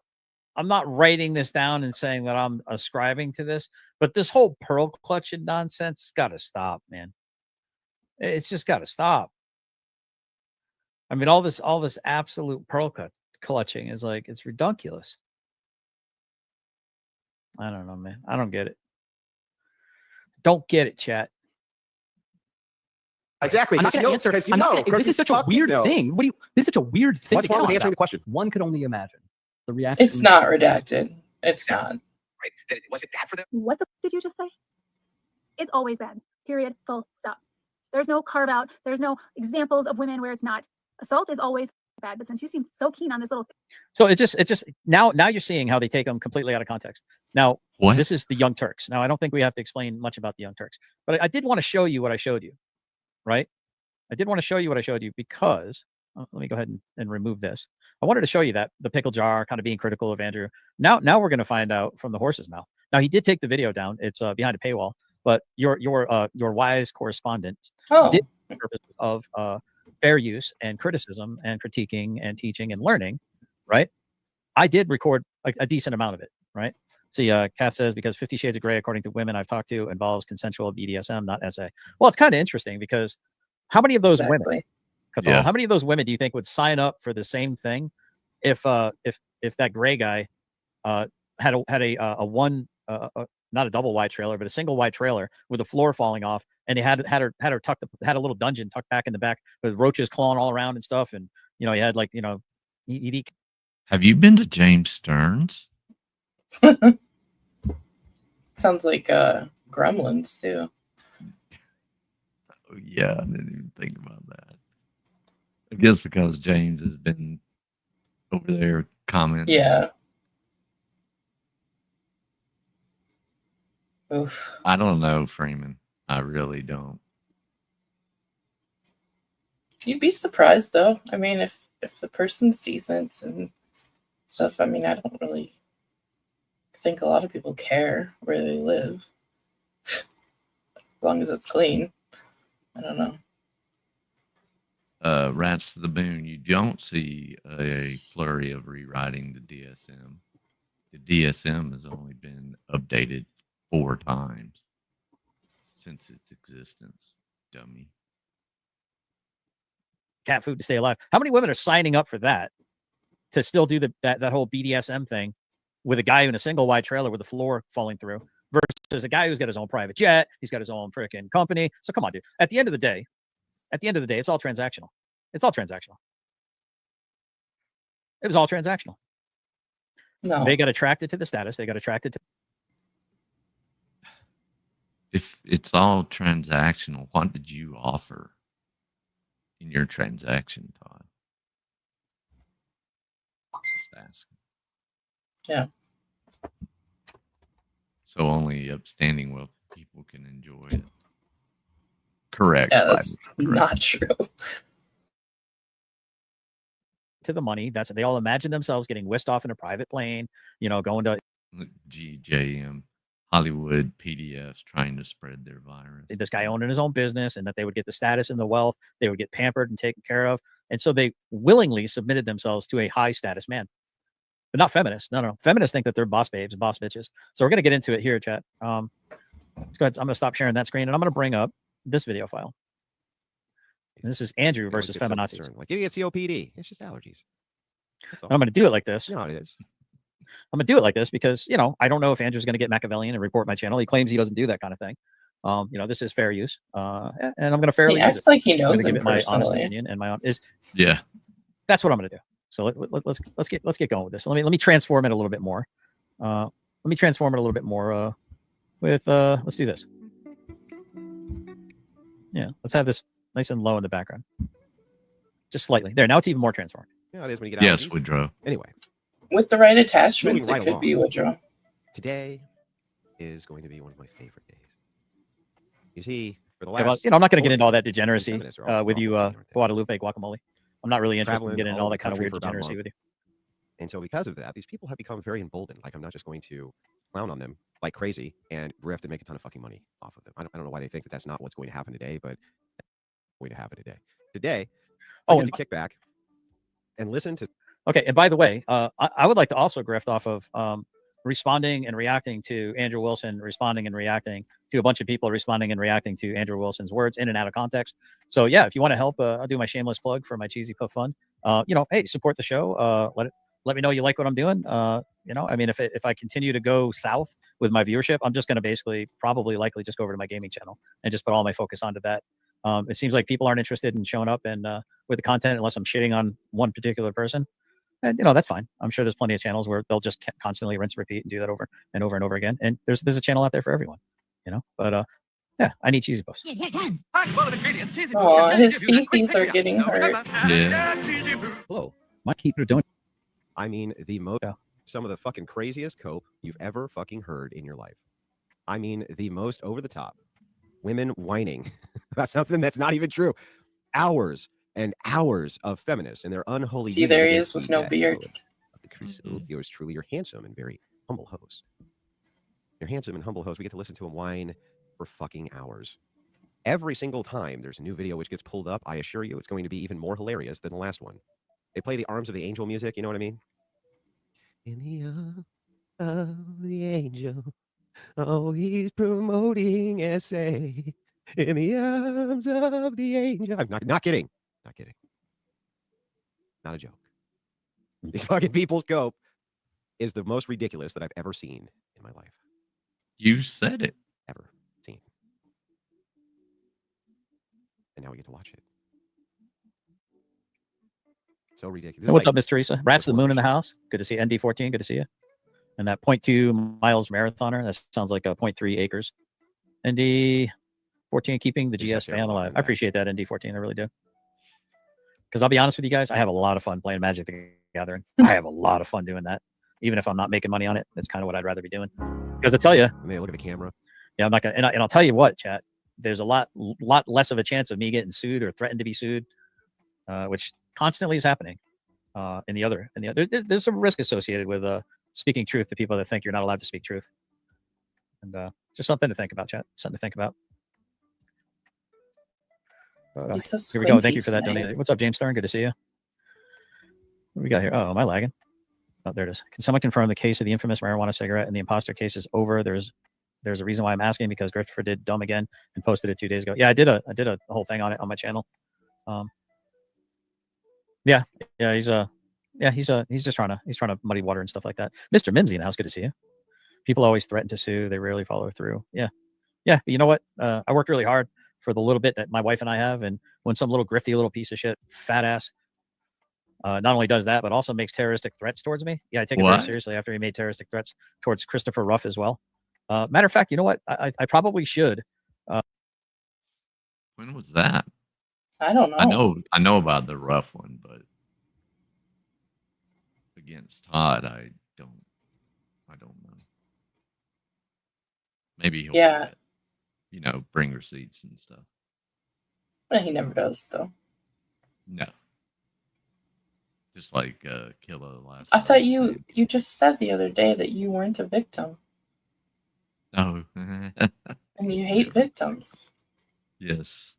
I'm not writing this down and saying that I'm ascribing to this, but this whole pearl clutching nonsense got to stop, man. It's just got to stop. I mean, all this absolute pearl clutching is like, it's ridiculous. I don't know, man. I don't get it. Don't get it, chat. Exactly. I'm not going to answer. Because I'm not know. gonna- this is such a weird thing. This is such a weird thing. What's to wrong with comment answering about. the question? One could only imagine the reaction. It's not redacted. It's not. Right. Was it bad for them? What the did you just say? It's always bad. Period. Full stop. There's no carve out. There's no examples of women where it's not. Assault is always bad. But since you seem so keen on this little So it just now you're seeing how they take them completely out of context. Now, What? this is the Young Turks. Now, I don't think we have to explain much about the Young Turks, but I did want to show you what I showed you, right? I did want to show you what I showed you because let me go ahead and remove this. I wanted to show you that the pickle jar kind of being critical of Andrew. Now we're going to find out from the horse's mouth. Now he did take the video down. It's behind a paywall, but your wise correspondent Oh, did the purpose of fair use and criticism and critiquing and teaching and learning, right? I did record a decent amount of it, right? See, Kath says, because 50 Shades of Grey, according to women I've talked to, involves consensual BDSM, not SA. Well, it's kind of interesting because how many of those women, exactly. Cathal, Yeah. how many of those women do you think would sign up for the same thing if that gray guy had a one not a double wide trailer, but a single wide trailer with the floor falling off, and he had her tucked up, had a little dungeon tucked back in the back with roaches clawing all around and stuff, and he had he'd Have you been to James Stearns? Sounds like Gremlins too. Oh, yeah, I didn't even think about that. I guess because James has been over there commenting. Yeah. Oof. I don't know, Freeman. I really don't. You'd be surprised though. I mean, if the person's decent and stuff, I mean, I don't really think a lot of people care where they live. As long as it's clean. I don't know. Rats to the Moon, you don't see a flurry of rewriting the DSM. The DSM has only been updated 4 times since its existence, dummy. cat food to stay alive. How many women are signing up for that to still do that whole BDSM thing with a guy in a single wide trailer with the floor falling through versus a guy who's got his own private jet, he's got his own freaking company. So come on, dude. At the end of the day, it's all transactional. It's all transactional. It was all transactional. No. They got attracted to the status. They got attracted to. If it's all transactional, what did you offer in your transaction, Todd? Just asking. Yeah. So only upstanding wealthy people can enjoy it. Correct. Yeah, that's Correct. not true. To the money. They all imagine themselves getting whisked off in a private plane, going to GJM, Hollywood PDFs trying to spread their virus. this guy owning his own business, and that they would get the status and the wealth, they would get pampered and taken care of. And so they willingly submitted themselves to a high status man, but not feminists. No. Feminists think that they're boss babes and boss bitches. So we're going to get into it here, chat. Let's go ahead. I'm going to stop sharing that screen and I'm going to bring up this video file. And this is Andrew versus feminazis. Like you get COPD. It's just allergies. That's all. I'm going to do it like this. You know how it is. I'm going to do it like this because, I don't know if Andrew's going to get Machiavellian and report my channel. He claims he doesn't do that kind of thing. This is fair use. And I'm going to fairly He use acts it. like he I'm knows going to give him it my honest personally. opinion and my own is Yeah. that's what I'm going to do. So let's get going with this. Let me transform it a little bit more. Let's do this. Yeah, let's have this nice and low in the background. Just slightly. There, now it's even more transformed. You know how it is when you get Yes, allergies. Woodrow. Anyway, With the right attachments, Moving right it could along. be Woodrow. today is going to be one of my favorite days. You see, for the Yeah, last well, I'm not going to get 40 into all that days, degeneracy feminists are all with you, aren't they? Guadalupe guacamole. I'm not really interested in Traveling getting into all all over that the kind of country weird for about a degeneracy month. with you. And so because of that, these people have become very emboldened. Like I'm not just going to clown on them like crazy, and we have to make a ton of fucking money off of them. I don't know why they think that that's not what's going to happen today, but it's going to happen today. Today, I Oh, get and to kick back and listen to Okay, and by the way, I would like to also grift off of responding and reacting to Andrew Wilson, responding and reacting to a bunch of people, responding and reacting to Andrew Wilson's words in and out of context. So yeah, if you want to help, I'll do my shameless plug for my Cheesy Puff Fund. Hey, support the show. Let me know you like what I'm doing. I mean, if I continue to go south with my viewership, I'm just going to basically likely just go over to my gaming channel and just put all my focus onto that. It seems like people aren't interested in showing up and with the content unless I'm shitting on one particular person. And that's fine. I'm sure there's plenty of channels where they'll just constantly rinse, repeat, and do that over and over and over again. And there's a channel out there for everyone, But yeah, I need Cheesy Puffs. Oh, his feces are getting hurt. Yeah. Hello, my keeper doing. I mean, some of the fucking craziest cope you've ever fucking heard in your life. I mean, the most over the top women whining about something that's not even true. Hours and hours of feminists and their unholy. See, there he is with no beard. Yours truly, your handsome and very humble host. Your handsome and humble host. We get to listen to him whine for fucking hours. Every single time there's a new video which gets pulled up, I assure you it's going to be even more hilarious than the last one. They play the Arms of the Angel music, you know what I mean? In the arms of the angel, oh, he's promoting SA. In the arms of the angel. I'm not kidding. Not kidding. Not a joke. These fucking people's cope is the most ridiculous that I've ever seen in my life. You said it. Ever seen. And now we get to watch it. So ridiculous. What's up, Miss Teresa? Rats to the Moon in the house. Good to see you. ND14. Good to see you. And that 0.2 miles marathoner. That sounds like a 0.3 acres. ND14 keeping the GS fan alive. I appreciate that, ND14. I really do. Because I'll be honest with you guys, I have a lot of fun playing Magic the Gathering. I have a lot of fun doing that. Even if I'm not making money on it, that's kind of what I'd rather be doing. Because I tell you, look at the camera. Yeah, I'm not gonna, and I'll tell you what, chat. There's a lot less of a chance of me getting sued or threatened to be sued, which constantly is happening. There's some risk associated with speaking truth to people that think you're not allowed to speak truth, and just something to think about, chat. Something to think about. He's so here we go. Thank you squinty for that tonight. donation. What's up, James Stern? Good to see you. What do we got here? Oh, am I lagging? Oh, there it is. Can someone confirm the case of the infamous marijuana cigarette and the imposter case is over? There's a reason why I'm asking, because Christopher did dumb again and posted it 2 days ago. Yeah, I did a whole thing on it on my channel. He's just trying to muddy water and stuff like that. Mr. Mimsy in the house, good to see you. People always threaten to sue, they rarely follow through. Yeah, but you know what? I worked really hard for the little bit that my wife and I have, and when some little grifty little piece of shit, fat ass, not only does that, but also makes terroristic threats towards me. Yeah, I take it very seriously after he made terroristic threats towards Christopher Ruff as well. Matter of fact, you know what? I probably should. When was that? I don't know. I know about the rough one, but against Todd, I don't know. Maybe he'll bring receipts and stuff. But he never does, though. No. Just like Killa last. I thought you just said the other day that you weren't a victim. No. And you hate victims. Yes.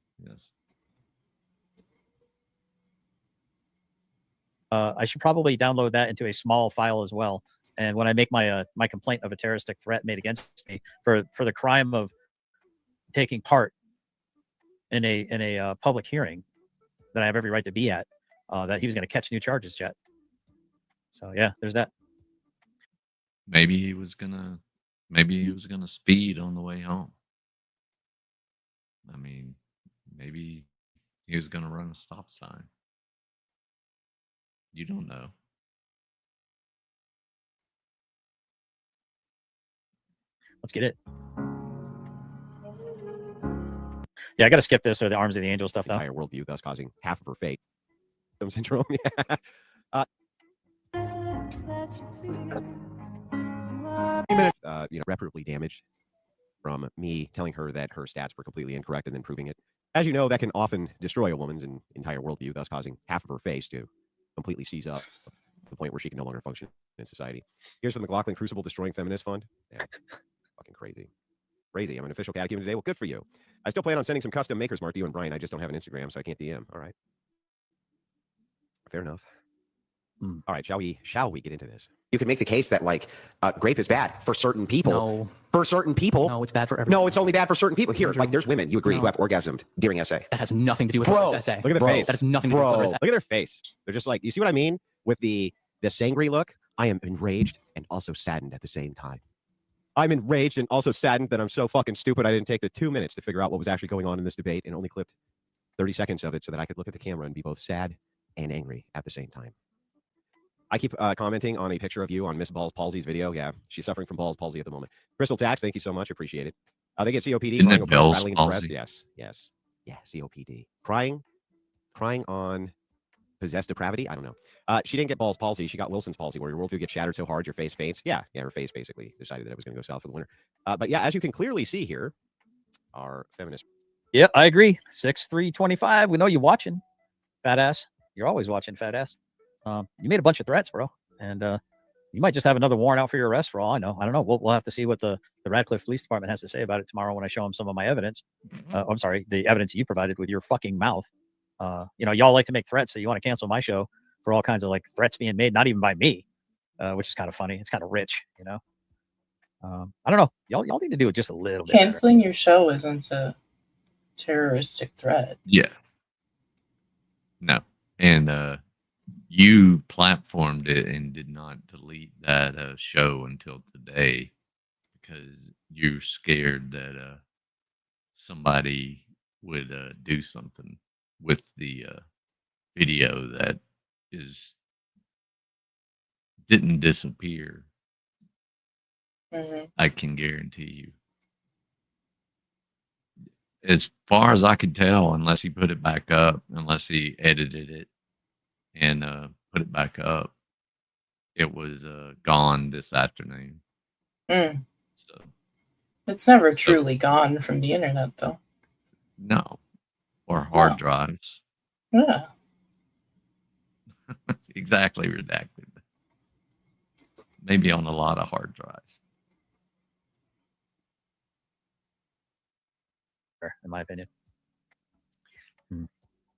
I should probably download that into a small file as well. And when I make my my complaint of a terroristic threat made against me for the crime of taking part in a public hearing that I have every right to be at, that he was going to catch new charges, chat. So yeah, there's that. Maybe he was gonna speed on the way home. I mean, maybe he was gonna run a stop sign. You don't know. Let's get it. Yeah, I got to skip this or the Arms of the Angel stuff though. Entire worldview, thus causing half of her fate. Syndrome. Minutes, irreparably damaged from me telling her that her stats were completely incorrect and then proving it. As you know, that can often destroy a woman's entire worldview, thus causing half of her face to completely seize up to the point where she can no longer function in society. Here's from the McLaughlin Crucible Destroying Feminist Fund. Yeah, fucking crazy. I'm an official catechumen today. Well, good for you. I still plan on sending some custom Maker's Mark to you and Brian. I just don't have an Instagram, so I can't DM. All right. Fair enough. All right, shall we get into this? You can make the case that like grape is bad for certain people. No. For certain people. No, it's bad for everyone. No, it's only bad for certain people. Here, Andrew, like there's women, you agree, no. who have orgasmed during essay. That has nothing to do with Bro, the essay. look at their face. That has nothing to do Bro, with the look essay. at their face. They're just like, you see what I mean? With the sangry look, I am enraged and also saddened at the same time. I'm enraged and also saddened that I'm so fucking stupid I didn't take the 2 minutes to figure out what was actually going on in this debate and only clipped 30 seconds of it so that I could look at the camera and be both sad and angry at the same time. I keep commenting on a picture of you on Miss Balls Palsy's video. Yeah, she's suffering from Balls Palsy at the moment. Crystal Tax, thank you so much. Appreciate it. They get COPD. Isn't Crying it over Bell's rattling in the press. palsy? Yes, yes. Yeah, COPD. Crying on possessed depravity. I don't know. She didn't get Balls Palsy. She got Wilson's palsy, where your worldview gets shattered so hard your face faints. Yeah, her face basically decided that it was going to go south for the winter. But yeah, as you can clearly see here, our feminist. Yeah, I agree. 6'3", 25. We know you watching, fat ass. You're always watching, fat ass. You made a bunch of threats, bro, and you might just have another warrant out for your arrest for all I know. I don't know. We'll have to see what the Radcliffe Police Department has to say about it tomorrow when I show them some of my evidence. I'm sorry, the evidence you provided with your fucking mouth. Y'all like to make threats, so you want to cancel my show for all kinds of like threats being made, not even by me, which is kind of funny. It's kind of rich, you know. I don't know. Y'all need to do it just a little bit. Canceling your show isn't a terroristic threat. Yeah. No. And you platformed it and did not delete that show until today because you're scared that somebody would do something with the video that didn't disappear. Mm-hmm. I can guarantee you. As far as I could tell, unless he put it back up, unless he edited it and put it back up, it was gone this afternoon. Mm. So It's never truly gone from the internet, though. no, or hard No. drives. Yeah. Exactly redacted. Maybe on a lot of hard drives. In my opinion, a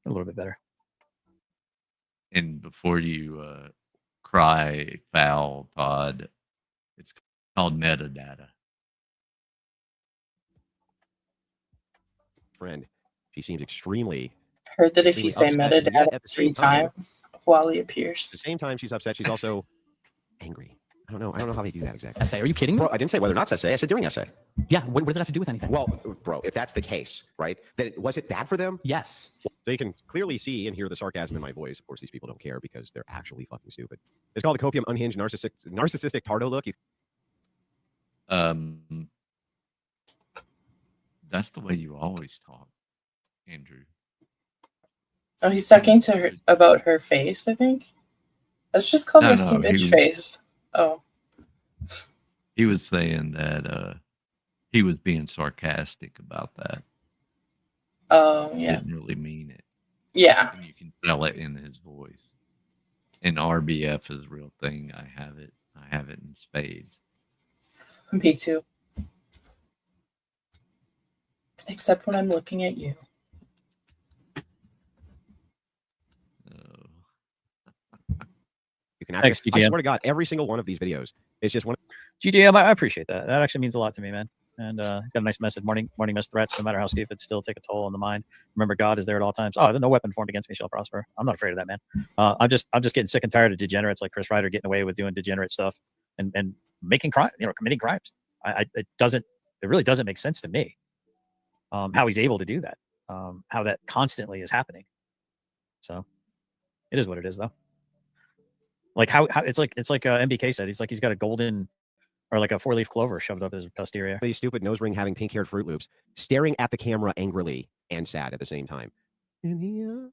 little bit better. And before you cry foul, Todd, it's called metadata. Friend, she seems extremely. Heard that if you say Extremely upset, yet metadata at the 3 same time- times, Wally At the appears. same time she's upset, she's also angry. I don't know how they do that exactly. Essay? Are you kidding me? Bro, I didn't say whether or not essay. I said during essay. Yeah. What does that have to do with anything? Well, bro, if that's the case, right, then was it bad for them? Yes. So you can clearly see and hear the sarcasm in my voice. Of course, these people don't care because they're actually fucking stupid. It's called the copium unhinged narcissistic tardo look. That's the way you always talk, Andrew. Oh, he's talking to her about her face, I think. Let's just call No, resting no, bitch he- face. Oh. He was saying that he was being sarcastic about that. Oh, yeah. Didn't really mean it. Yeah. And you can tell it in his voice. And RBF is a real thing. I have it in spades. Me too. Except when I'm looking at you. You can actually, Thanks, I GGM. swear to God, every single one of these videos is just one. GGM, I appreciate that. That actually means a lot to me, man. And he's got a nice message. Morning mist threats, no matter how stupid, still take a toll on the mind. Remember, God is there at all times. Oh, no weapon formed against me shall prosper. I'm not afraid of that, man. I'm just getting sick and tired of degenerates like Chris Ryder getting away with doing degenerate stuff and making crime, committing crimes. It really doesn't make sense to me how he's able to do that. How that constantly is happening. So it is what it is, though. Like how it's like MBK said, he's got a golden or like a 4-leaf clover shoved up his posterior. These stupid nose ring having pink haired Fruit Loops staring at the camera angrily and sad at the same time. In the arms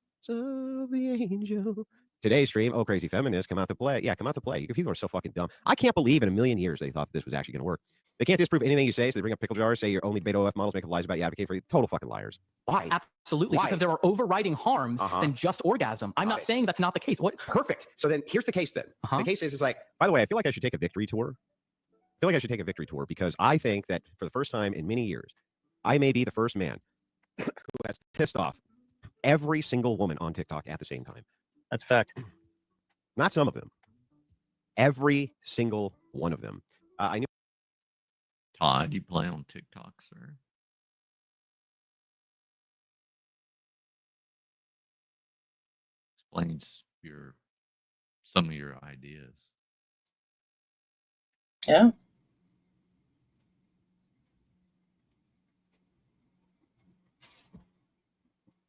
of the angel. Today's stream, oh crazy feminists, come out to play. Yeah, come out to play. You people are so fucking dumb. I can't believe in a million years they thought this was actually going to work. They can't disprove anything you say, so they bring up pickle jars, say your only debate OF models make up lies about you advocate for you. Total fucking liars. Why? Absolutely. Why? Because there are overriding harms Uh-huh. than just orgasm. I'm Got not it. saying that's not the case. What? Perfect. So then here's the case then. Uh-huh. The case is like, by the way, I feel like I should take a victory tour. I feel like I should take a victory tour because I think that for the first time in many years, I may be the first man who has pissed off every single woman on TikTok at the same time. That's a fact. Not some of them. Every single one of them. I knew. Todd, you play on TikTok, sir? Explains some of your ideas. Yeah.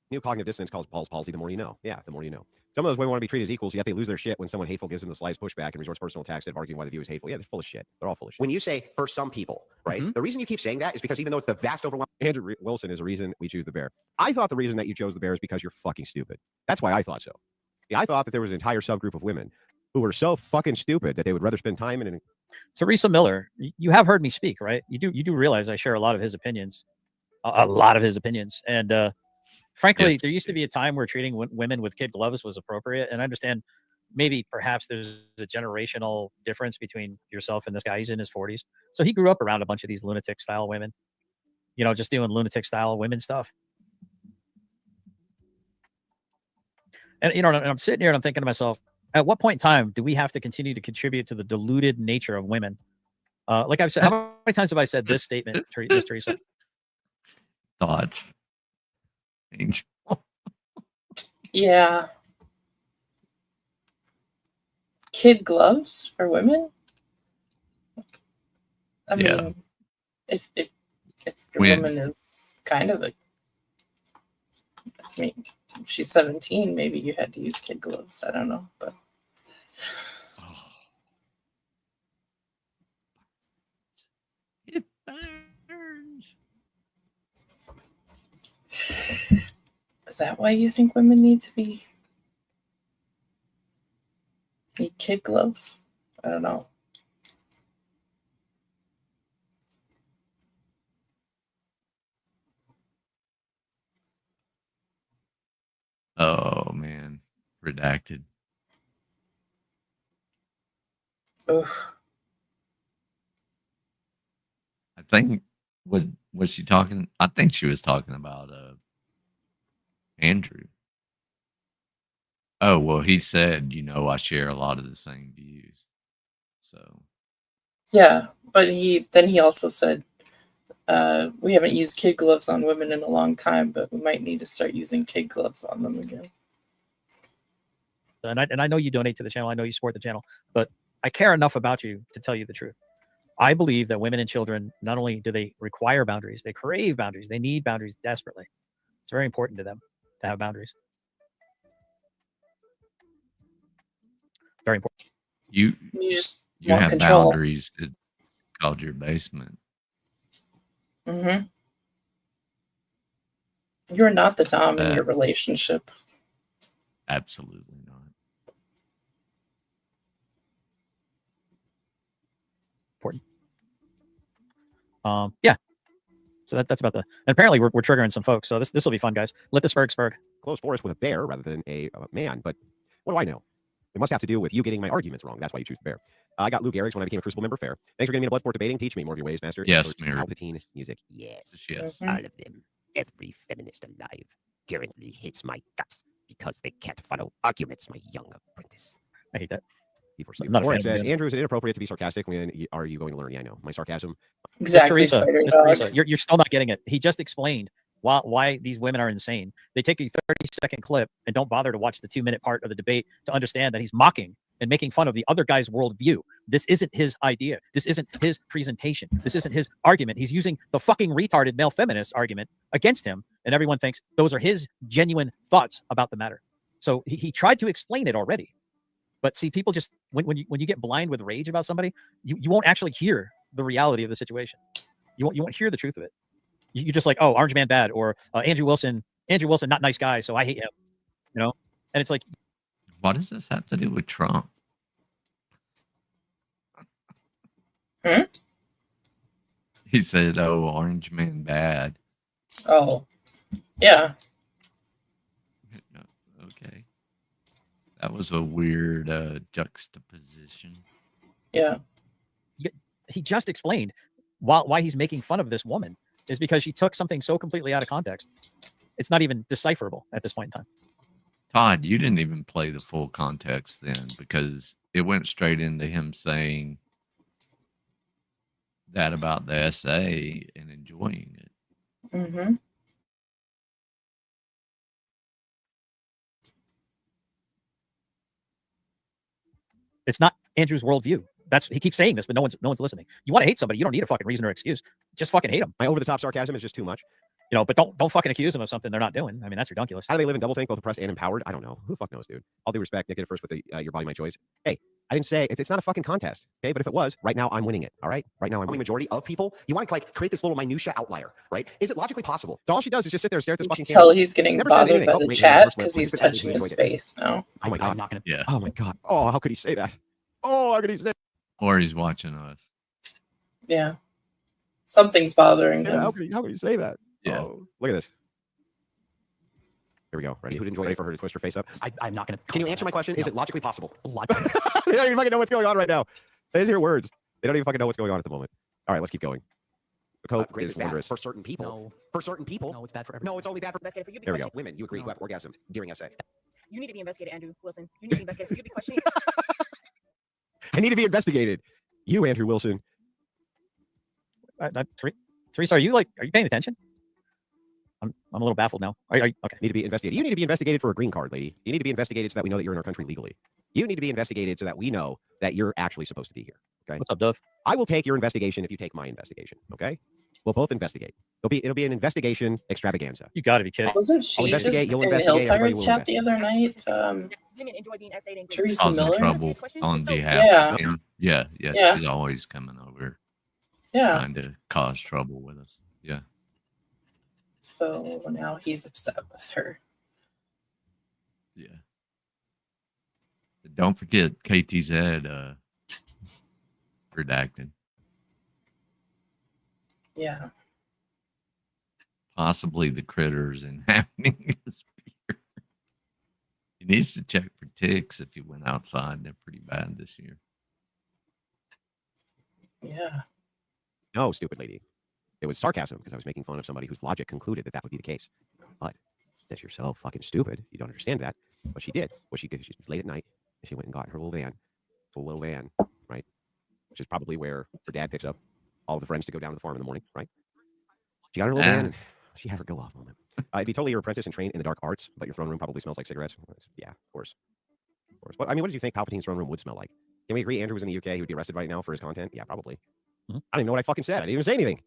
New cognitive dissonance calls Paul's palsy. The more you know. Yeah, the more you know. Some of those women want to be treated as equals, yet they lose their shit when someone hateful gives them the slightest pushback and resorts to personal attacks instead of arguing why the view is hateful. Yeah, they're full of shit. They're all full of shit. When you say for some people, right? The reason you keep saying that is because even though it's the vast overwhelming, Andrew Wilson is a reason we choose the bear. I thought the reason that you chose the bear is because you're fucking stupid. That's why I thought so. Yeah, I thought that there was an entire subgroup of women who were so fucking stupid that they would rather spend time in an. Teresa Miller, you have heard me speak, right? You do realize I share a lot of his opinions, a lot of his opinions, and frankly, Yes. there used to be a time where treating women with kid gloves was appropriate, and I understand maybe perhaps there's a generational difference between yourself and this guy. He's in his 40s, so he grew up around a bunch of these lunatic style women, you know, just doing lunatic style women stuff. And you know, and I'm sitting here and I'm thinking to myself, at what point in time do we have to continue to contribute to the deluded nature of women? Like I've said, how many times have I said this statement, Miss Teresa? Thoughts, Angel. Yeah. Kid gloves for women? I Yeah. mean, if the When- woman is kind of a, I mean, if she's 17, maybe you had to use kid gloves. I don't know, but It burns. is that why you think women need kid gloves? I don't know. Oh man, redacted. Oof. I think was she talking? I think she was talking about Andrew. Oh well, he said, you know, I share a lot of the same views. So Yeah, but he also said we haven't used kid gloves on women in a long time, but we might need to start using kid gloves on them again. And I know you donate to the channel. I know you support the channel, but I care enough about you to tell you the truth. I believe that women and children, not only do they require boundaries, they crave boundaries. They need boundaries desperately. It's very important to them to have boundaries. Very important. You just you want have control. boundaries. It's called your basement. Mm-hmm. You're not the dom in Uh, your relationship. Absolutely not. Important. Yeah. So that's about and apparently we're triggering some folks. So this will be fun, guys. Let the spurg. Close forest with a bear rather than a man. But what do I know? It must have to do with you getting my arguments wrong. That's why you choose the bear. I got Lou Gehrig's when I became a Crucible member. Fair. Thanks for getting me to Bloodsport debating. Teach me more of your ways, master. Yes, Insert Mary. Palpatine music. Yes. Yes. Mhm. All of them, every feminist alive, currently hates my guts because they can't follow arguments, my young apprentice. I hate that. People I'm not a Warren fan of says, it. Andrew, is it inappropriate to be sarcastic when are you going to learn? Yeah, I know. My sarcasm. Exactly, Miss Spider Miss Dog. Teresa, you're still not getting it. He just explained why these women are insane. They take a 30-second clip and don't bother to watch the 2-minute part of the debate to understand that he's mocking and making fun of the other guy's worldview. This isn't his idea. This isn't his presentation. This isn't his argument. He's using the fucking retarded male feminist argument against him, and everyone thinks those are his genuine thoughts about the matter. So he tried to explain it already. But see, people just when you get blind with rage about somebody, you won't actually hear the reality of the situation. You won't hear the truth of it. You just like, oh, Orange Man bad, or Andrew Wilson not nice guy, so I hate him. You know, and it's like, What does this have to do with Trump? Hmm? He said, "Oh, Orange Man bad." Oh, yeah. Okay, that was a weird juxtaposition. Yeah. he just explained why he's making fun of this woman is because she took something so completely out of context. It's not even decipherable at this point in time. Todd, you didn't even play the full context then because it went straight into him saying that about the essay and enjoying it. Mm-hmm. It's not Andrew's worldview. He keeps saying this, but no one's listening. You want to hate somebody, you don't need a fucking reason or excuse. Just fucking hate them. My over-the-top sarcasm is just too much. But don't fucking accuse them of something they're not doing. I mean, that's ridiculous. How do they live in doublethink, both oppressed and empowered? I don't know. Who the fuck knows, dude? All due respect, Nick did it first with the your body, my choice. Hey, I didn't say it's not a fucking contest, okay? But if it was, right now I'm winning it. All right, right now I'm winning. Majority of people, you want to like create this little minutia outlier, right? Is it logically possible? So all she does is just sit there and stare at this You fucking can tell camera. he's getting Never says bothered anything. by Oh, the wait, chat first because one. he's Please confess touching you his enjoyed it. face now. Oh my god. I'm not gonna. Yeah. Oh my god. Oh, how could he say that? Oh, how could he say? Or he's watching us. Yeah. Something's bothering Yeah, how him. could he say that? Yeah. Oh, look at this. Here we go. Ready? Who'd enjoy for her to twist her face up? I'm not gonna. Can you answer my question? Is it logically possible? Logically. They don't even fucking know what's going on right now. These are words. They don't even fucking know what's going on at the moment. All right, let's keep going. The cope is wondrous. For certain people. No. For certain people. No, it's bad for everyone. No, it's only bad for. Investigated for you to be There we go. questioning. Women, you agree, who have orgasms during essay. You need to be investigated, Andrew Wilson. You need to be investigated for you to be questioning. I need to be investigated. You, Andrew Wilson. Teresa, are you paying attention? I'm a little baffled now. Are you okay? Need to be investigated. You need to be investigated for a green card, lady. You need to be investigated so that we know that you're in our country legally. You need to be investigated so that we know that you're actually supposed to be here. Okay. What's up, Dove? I will take your investigation if you take my investigation. Okay. We'll both investigate. It'll be an investigation extravaganza. You got to be kidding. Wasn't I'll she just investigate, you'll in investigate, Hill everybody Pirates will chat the other night? Women enjoy being excited and Teresa Causing Miller? trouble on So- behalf Yeah. of him. Yeah. Yeah. She's always coming over Yeah. trying to cause trouble with us. Yeah. So now he's upset with her. Yeah. But don't forget KTZ redacted. Yeah. Possibly the critters inhabiting his beer. He needs to check for ticks if he went outside. They're pretty bad this year. Yeah. No, stupid lady. It was sarcasm because I was making fun of somebody whose logic concluded that that would be the case. But since you're so fucking stupid, you don't understand that. What she did was she was late at night and she went and got her little van, right? Which is probably where her dad picks up all of the friends to go down to the farm in the morning, right? She got her little van and she had her go off moment. It'd be totally your apprentice and trained in the dark arts, but your throne room probably smells like cigarettes. Yeah, of course. Of course. What did you think Palpatine's throne room would smell like? Can we agree Andrew was in the UK? He would be arrested right now for his content? Yeah, probably. I don't even know what I fucking said. I didn't even say anything.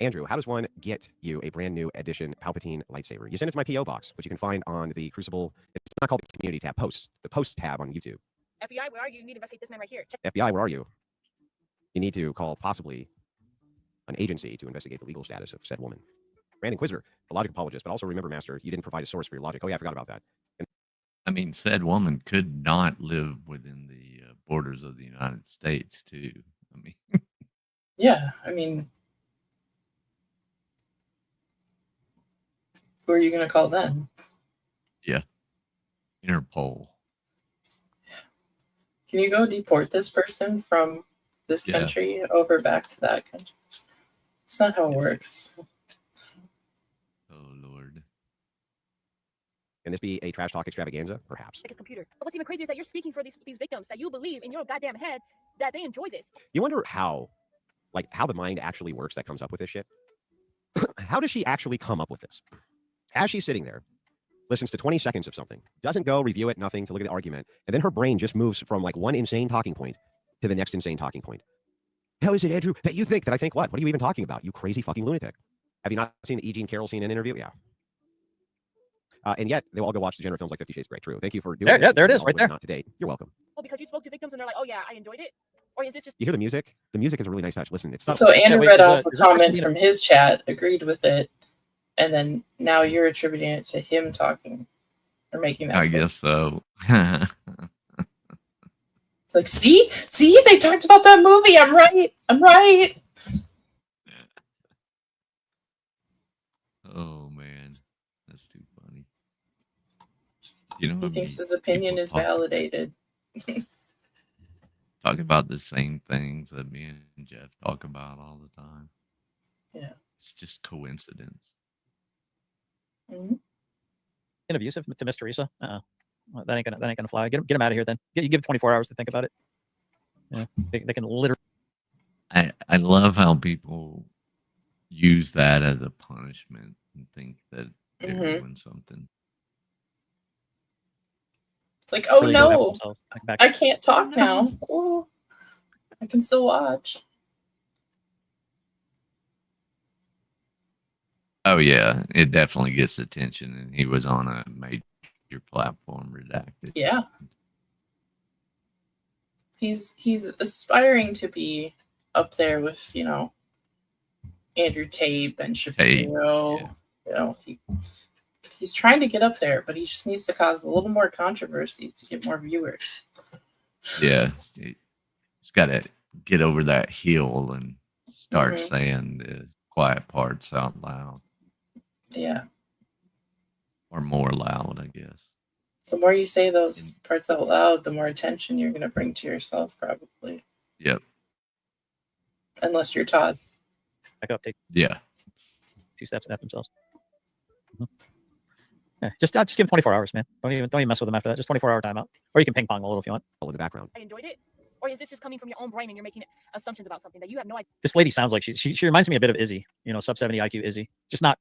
Andrew, how does one get you a brand new edition Palpatine lightsaber? You send it to my P.O. box, which you can find on the Crucible. It's not called the community tab, posts. The posts tab on YouTube. FBI, where are you? You need to investigate this man right here. Check. FBI, where are you? You need to call possibly an agency to investigate the legal status of said woman. Grand Inquisitor, a logic apologist, but also remember, Master, you didn't provide a source for your logic. Oh yeah, I forgot about that. And I mean, said woman could not live within the borders of the United States, too. I mean, Yeah. I mean, who are you going to call then? Interpol. Can you go deport this person from this Yeah. country over back to that country? It's not how it works. Oh, Lord. can this be a trash talk extravaganza? Perhaps. Check his computer. But what's even crazier is that you're speaking for these victims that you believe in your goddamn head that they enjoy this. You wonder how the mind actually works that comes up with this shit. How does she actually come up with this? As she's sitting there, listens to 20 seconds of something, doesn't go review it, nothing to look at the argument, and then her brain just moves from like one insane talking point to the next insane talking point. How is it, Andrew, that you think that I think what? What are you even talking about? You crazy fucking lunatic. Have you not seen the E. Jean Carroll scene in Interview? Yeah. And yet they will all go watch degenerate films like 50 Shades of Grey. True. Thank you for doing There, this. yeah, there it is, Although right it's there. Not to date. You're welcome. Oh, because you spoke to victims and they're like, oh yeah, I enjoyed it? Or is this just You hear the music? The music is a really nice touch. Listen, it's not So Andrew wait, read is off that- a is that comment person from his chat, agreed with it, and then now you're attributing it to him talking or making that. I claim. guess so. It's like, see, they talked about that movie. I'm right. Oh, man. That's too funny. You know, He I thinks mean, his opinion people is talk- validated. Talk about the same things that me and Jeff talk about all the time. Yeah. It's just coincidence. Mhm. And abusive to Miss Teresa? Well, that ain't gonna fly. Get him out of here then. You give 24 hours to think about it. Yeah, they can literally. I love how people use that as a punishment and think that they're Mhm. doing something. Like, oh really go after no, themselves. Back. I can't talk now. Ooh, I can still watch. Oh yeah, it definitely gets attention, and he was on a major platform, redacted. Yeah. He's aspiring to be up there with, Andrew Tate and Shapiro. yeah. He's trying to get up there, but he just needs to cause a little more controversy to get more viewers. Yeah, he's got to get over that hill and start Mhm. saying the quiet parts out loud, Yeah. or more loud, I guess. The more you say those parts out loud, the more attention you're going to bring to yourself, probably. Yep. Unless you're Todd. Back up. Take Yeah. 2 steps and F themselves. Yeah, just give him 24 hours, man. Don't even mess with him after that. Just 24-hour timeout, or you can ping pong a little if you want. In the background. I enjoyed it, or is this just coming from your own brain and you're making assumptions about something that you have no idea? This lady sounds like she reminds me a bit of Izzy. Sub 70 IQ Izzy. Just not,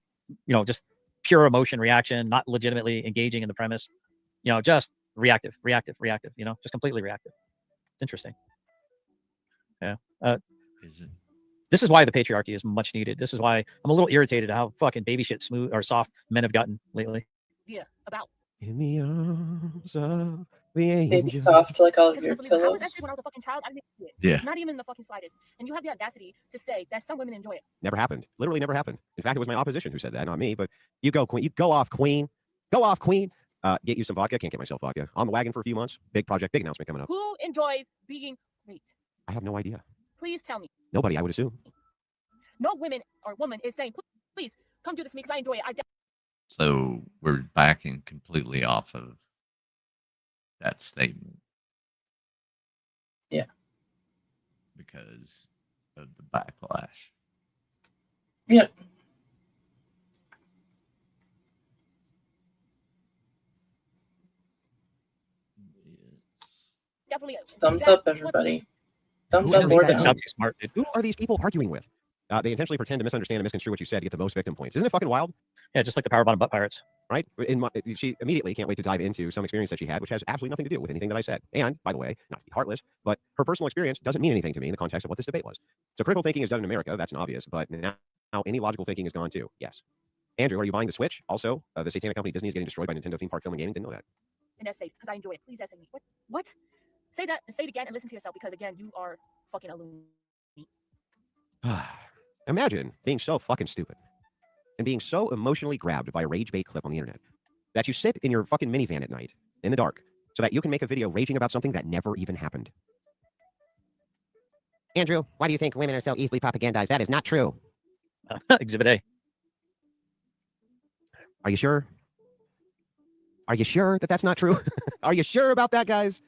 just pure emotion reaction, not legitimately engaging in the premise. Just reactive. Just completely reactive. It's interesting. Yeah. Is it? This is why the patriarchy is much needed. This is why I'm a little irritated at how fucking baby shit smooth or soft men have gotten lately. Yeah, about. In the arms of the angel. Maybe soft like all of Because your believe it, I was pillows. actually, when I was a fucking child, I didn't see it. Yeah. Not even the fucking slightest. And you have the audacity to say that some women enjoy it. Never happened. Literally never happened. In fact, it was my opposition who said that, not me. But you go, Queen. You go off, Queen. Go off, Queen. Get you some vodka. Can't get myself vodka. On the wagon for a few months. Big project, big announcement coming up. Who enjoys being raped? I have no idea. Please tell me. Nobody, I would assume. No women or woman is saying, please come do this to me because I enjoy it. So we're backing completely off of that statement. Yeah. Because of the backlash. Yep. Definitely. Thumbs up, everybody. Thumbs up Who or is that? down. Too smart, dude. Who are these people arguing with? They intentionally pretend to misunderstand and misconstrue what you said to get the most victim points. Isn't it fucking wild? Yeah, just like the power bottom butt pirates. Right? She immediately can't wait to dive into some experience that she had, which has absolutely nothing to do with anything that I said. And, by the way, not to be heartless, but her personal experience doesn't mean anything to me in the context of what this debate was. So critical thinking is done in America. That's an obvious. But now any logical thinking is gone too. Yes. Andrew, are you buying the Switch? Also, the satanic company Disney is getting destroyed by Nintendo theme park film and gaming. Didn't know that. And essay because I enjoy it. Please essay me. What? Say that and say it again and listen to yourself because, again, you are fucking a loony. Imagine being so fucking stupid and being so emotionally grabbed by a rage bait clip on the internet that you sit in your fucking minivan at night in the dark so that you can make a video raging about something that never even happened. Andrew, why do you think women are so easily propagandized? That is not true. Exhibit A. Are you sure? Are you sure that that's not true? Are you sure about that, guys?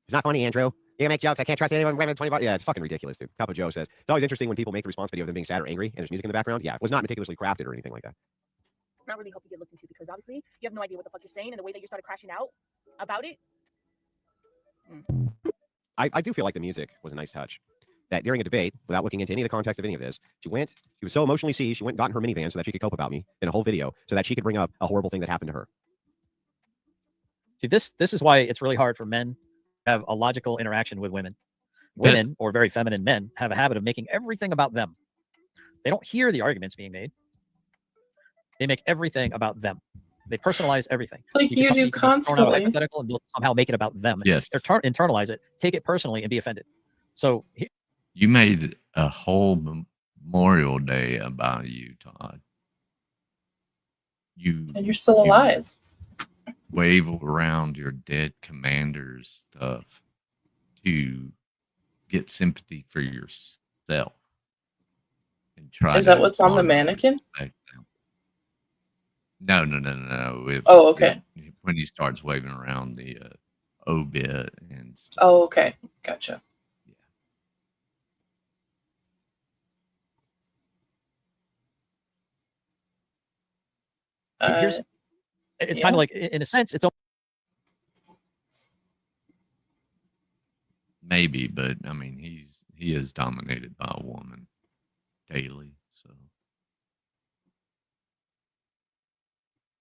It's not funny, Andrew. You can make jokes. I can't trust anyone. Women 25. Yeah, it's fucking ridiculous, dude. Papa Joe says it's always interesting when people make the response video of them being sad or angry and there's music in the background. Yeah, it was not meticulously crafted or anything like that. Not really hope you get looked into because obviously you have no idea what the fuck you're saying and the way that you started crashing out about it. I do feel like the music was a nice touch. That during a debate, without looking into any of the context of any of this, she was so emotionally seized, she went and got in her minivan so that she could cope about me in a whole video so that she could bring up a horrible thing that happened to her. See, this is why it's really hard for men to have a logical interaction with women. Women, or very feminine men, have a habit of making everything about them. They don't hear the arguments being made. They make everything about them. They personalize everything. Like you do constantly. Hypothetical and somehow make it about them. Yes. Internalize it, take it personally, and be offended. So you made a whole Memorial Day about you, Todd. And you're still alive. Wave around your dead commander's stuff to get sympathy for yourself. And try Is that what's on the mannequin? No. Oh, okay. When he starts waving around the obit and stuff. Oh, okay. Gotcha. It's kind of like, in a sense, it's maybe, but I mean, he is dominated by a woman daily. So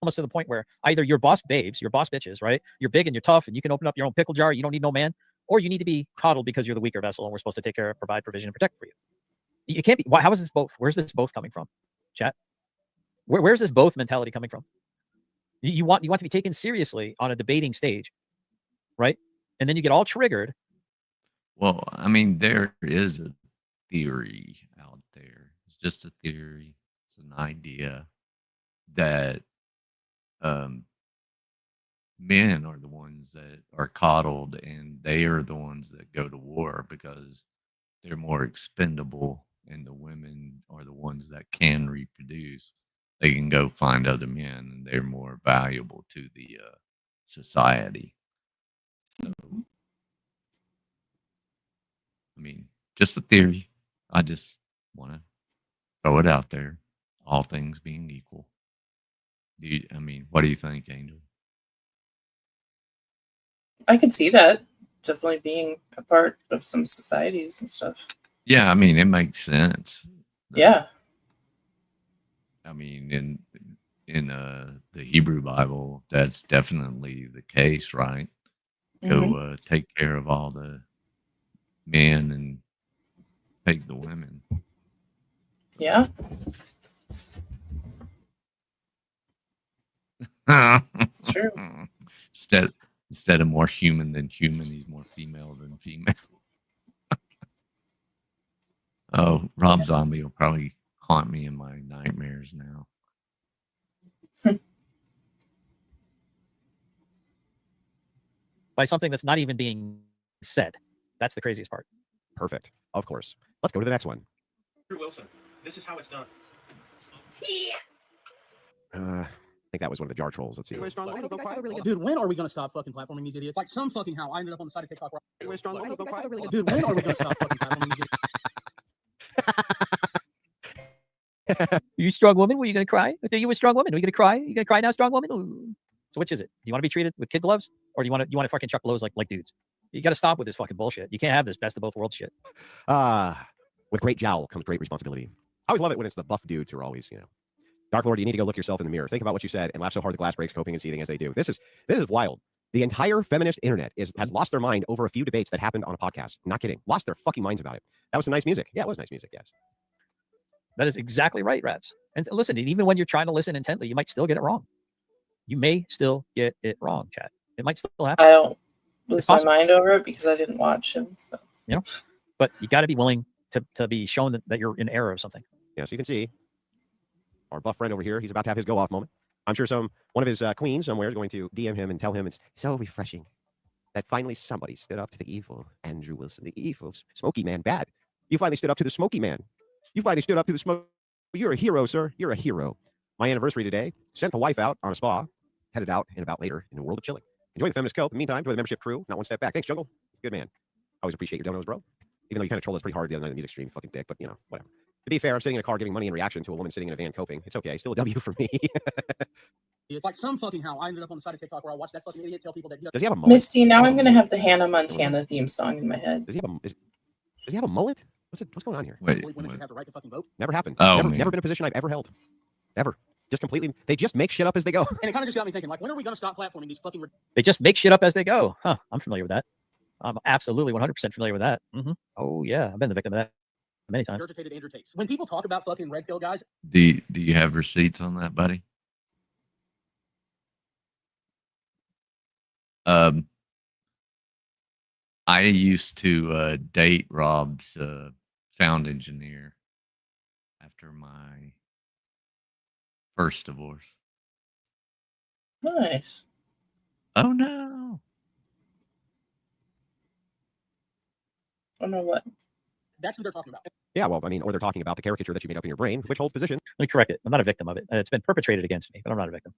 almost to the point where either you're boss babes, you're boss bitches, right? You're big and you're tough and you can open up your own pickle jar. You don't need no man, or you need to be coddled because you're the weaker vessel and we're supposed to take care, provide, provision, and protect for you. You can't be. Why, how is this both? Where's this both coming from, chat? Where's this both mentality coming from? You want to be taken seriously on a debating stage, right? And then you get all triggered. well, I mean, there is a theory out there. It's just a theory. It's an idea that men are the ones that are coddled and they are the ones that go to war because they're more expendable, and the women are the ones that can reproduce. They can go find other men and they're more valuable to the society. So, I mean, just a theory. I just want to throw it out there. All things being equal. I mean, what do you think, Angel? I could see that definitely being a part of some societies and stuff. Yeah, I mean, it makes sense. Yeah. I mean, in the Hebrew Bible, that's definitely the case, right? Go take care of all the men and take the women. Yeah. It's true. Instead of more human than human, he's more female than female. Oh, Rob Zombie will probably haunt me in my nightmares now. By something that's not even being said. That's the craziest part. Perfect. Of course. Let's go to the next one. Drew Wilson, this is how it's done. I think that was one of the jar trolls. Let's see. Dude, when are we going to stop fucking platforming these idiots? Like some fucking how I ended up on the side of TikTok. Dude, when are we going to stop fucking platforming these idiots? You a strong woman? Were you going to cry? Are you a strong woman? Are you going to cry? You going to cry now, strong woman? Ooh. So which is it? Do you want to be treated with kid gloves, or do you want to fucking chuck blows like dudes? You got to stop with this fucking bullshit. You can't have this best of both worlds shit. With great jowl comes great responsibility. I always love it when it's the buff dudes who are always, Dark Lord, you need to go look yourself in the mirror. Think about what you said and laugh so hard the glass breaks, coping and seething as they do. This is wild. The entire feminist internet has lost their mind over a few debates that happened on a podcast. Not kidding. Lost their fucking minds about it. That was some nice music. Yeah, it was nice music. Yes. That is exactly right, Rats. And listen, even when you're trying to listen intently, you might still get it wrong. You may still get it wrong, chat. It might still happen. I don't lose my mind over it because I didn't watch him. So. But you got to be willing to be shown that you're in error of something. Yeah, so you can see our buff friend over here. He's about to have his go-off moment. I'm sure one of his queens somewhere is going to DM him and tell him it's so refreshing that finally somebody stood up to the evil Andrew Wilson, the evil Smoky Man. Bad. You finally stood up to the Smoky Man. You finally stood up to the Smoky. You're a hero, sir. You're a hero. My anniversary today. Sent the wife out on a spa. Headed out and about later in the world of chilling. Enjoy the feminist cope. In the meantime, enjoy the membership crew. Not one step back. Thanks, Jungle. Good man. Always appreciate your donos, bro. Even though you kind of trolled us pretty hard the other night in the music stream, fucking dick, but whatever. To be fair, I'm sitting in a car giving money in reaction to a woman sitting in a van coping. It's okay. Still a W for me. It's like some fucking how I ended up on the side of TikTok where I watched that fucking idiot tell people that Does he have a mullet? Misty, now I'm going to have the Hannah Montana theme song in my head. Does he have a mullet? What's going on here? Wait, women should have the right to fucking vote. Never happened. Oh, never been a position I've ever held. Ever. Just completely. They just make shit up as they go. And it kind of just got me thinking, like, when are we going to stop platforming these fucking... They just make shit up as they go. Huh. I'm familiar with that. I'm absolutely 100% familiar with that. Mm-hmm. Oh, yeah. I've been the victim of that many times. Andrew takes. When people talk about fucking red pill guys... Do you have receipts on that, buddy? I used to date Rob's sound engineer after my first divorce. Nice. Oh no. I don't know what. That's what they're talking about. Yeah, well, I mean, or they're talking about the caricature that you made up in your brain, which holds position. Let me correct it. I'm not a victim of it. It's been perpetrated against me, but I'm not a victim.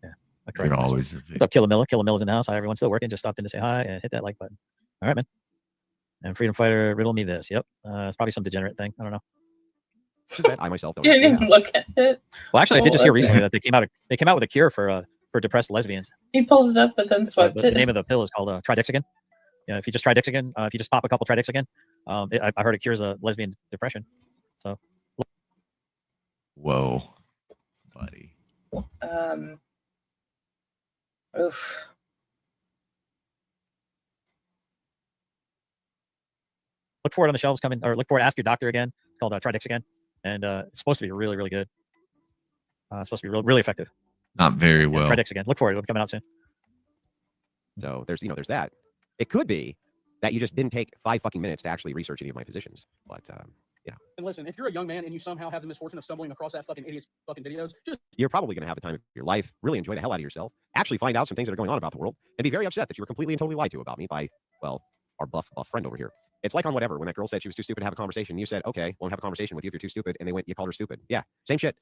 Yeah. You're always a victim. What's up, Killer Miller? Killer Miller's in the house. Hi, everyone. Still working. Just stopped in to say hi and hit that like button. All right, man. And Freedom Fighter, riddle me this. Yep. It's probably some degenerate thing. I don't know. I myself don't. You didn't even look at it. Well, actually, I did just hear recently that they came out with a cure for depressed lesbians. He pulled it up, but then swept But it. the name of the pill is called Tridexagon. You know, if you just try dicks again, if you just pop a couple, try dicks again. I heard it cures lesbian depression. So. Whoa, buddy. Oof. Look for it on the shelves coming, or look for it. Ask your doctor again. It's called Try Dicks Again, and it's supposed to be really, really good. It's supposed to be really effective. Not very well. Try Dicks Again. Look for it. It'll be coming out soon. So there's that. It could be that you just didn't take 5 fucking minutes to actually research any of my positions, but And listen, if you're a young man and you somehow have the misfortune of stumbling across that fucking idiot's fucking videos, just you're probably going to have the time of your life, really enjoy the hell out of yourself, actually find out some things that are going on about the world, and be very upset that you were completely and totally lied to about me by, well, our buff friend over here. It's like on Whatever, when that girl said she was too stupid to have a conversation, you said, okay, won't have a conversation with you if you're too stupid, and you called her stupid. Yeah, same shit.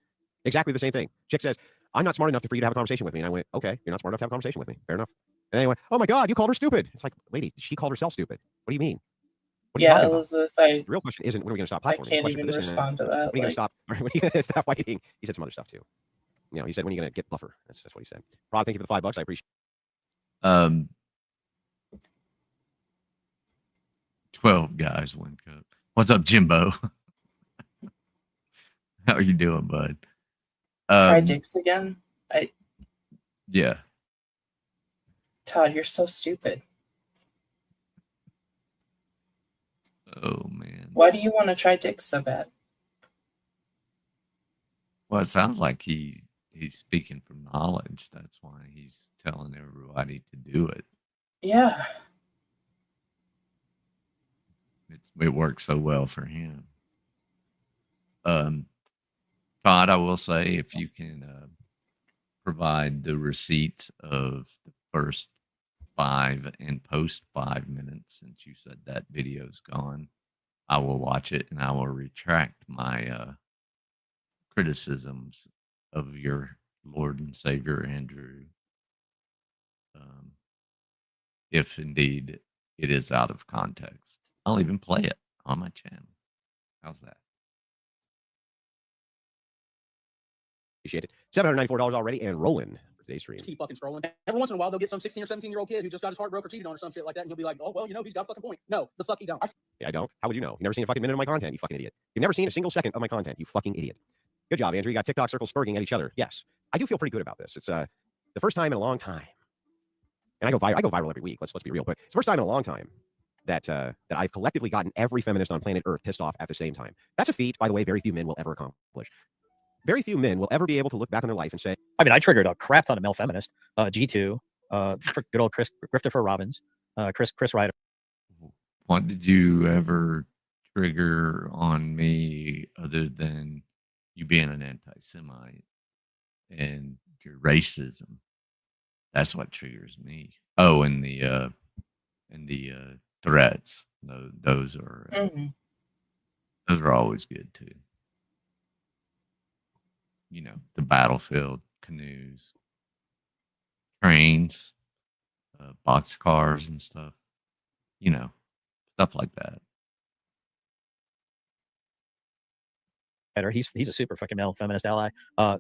Exactly the same thing. Chick says, I'm not smart enough for you to have a conversation with me. And I went, okay, you're not smart enough to have a conversation with me. Fair enough. And then he went, oh my God, you called her stupid. It's like, lady, she called herself stupid. What do you mean? What are you Yeah, talking about? Elizabeth, The real question isn't when are we going to stop I platforming. The can't question even for this is, respond to that. when are you Like, when are you going to stop fighting? He said some other stuff too. You know, he said, when are you going to get buffer? That's what he said. Rob, thank you for the $5. I appreciate it. 12 guys, 1 cup. What's up, Jimbo? How are you doing, bud? try dicks again. Yeah. Todd, you're so stupid. Oh man. Why do you want to try dicks so bad? Well, it sounds like he's speaking from knowledge. That's why he's telling everybody to do it. Yeah. It works so well for him. Todd, I will say, if you can provide the receipt of the first 5 and post 5 minutes, since you said that video's gone, I will watch it and I will retract my criticisms of your Lord and Savior Andrew, if indeed it is out of context. I'll even play it on my channel. How's that? it. $794 already and rolling for today's stream. keep fucking scrolling. Every once in a while, they'll get some 16 or 17-year-old kid who just got his heart broke or cheated on or some shit like that, and he'll be like, oh, well, you know, he's got a fucking point. No, the fuck he don't. Yeah, I don't. How would you know? You've never seen a fucking minute of my content, you fucking idiot. You've never seen a single second of my content, you fucking idiot. Good job, Andrew. You got TikTok circles spurting at each other. Yes. I do feel pretty good about this. It's the first time in a long time. And I go viral every week. Let's be real. But it's the first time in a long time that I've collectively gotten every feminist on planet Earth pissed off at the same time. That's a feat, by the way, very few men will ever accomplish. Very few men will ever be able to look back on their life and say, I mean, I triggered a crap ton of male feminists. G2, for good old Christopher Robbins, Chris Ryder. What did you ever trigger on me other than you being an anti-Semite and your racism? That's what triggers me. Oh, and the threats. Those are always good too. You know, the battlefield, canoes, trains, boxcars and stuff. You know, stuff like that. He's a super fucking male feminist ally.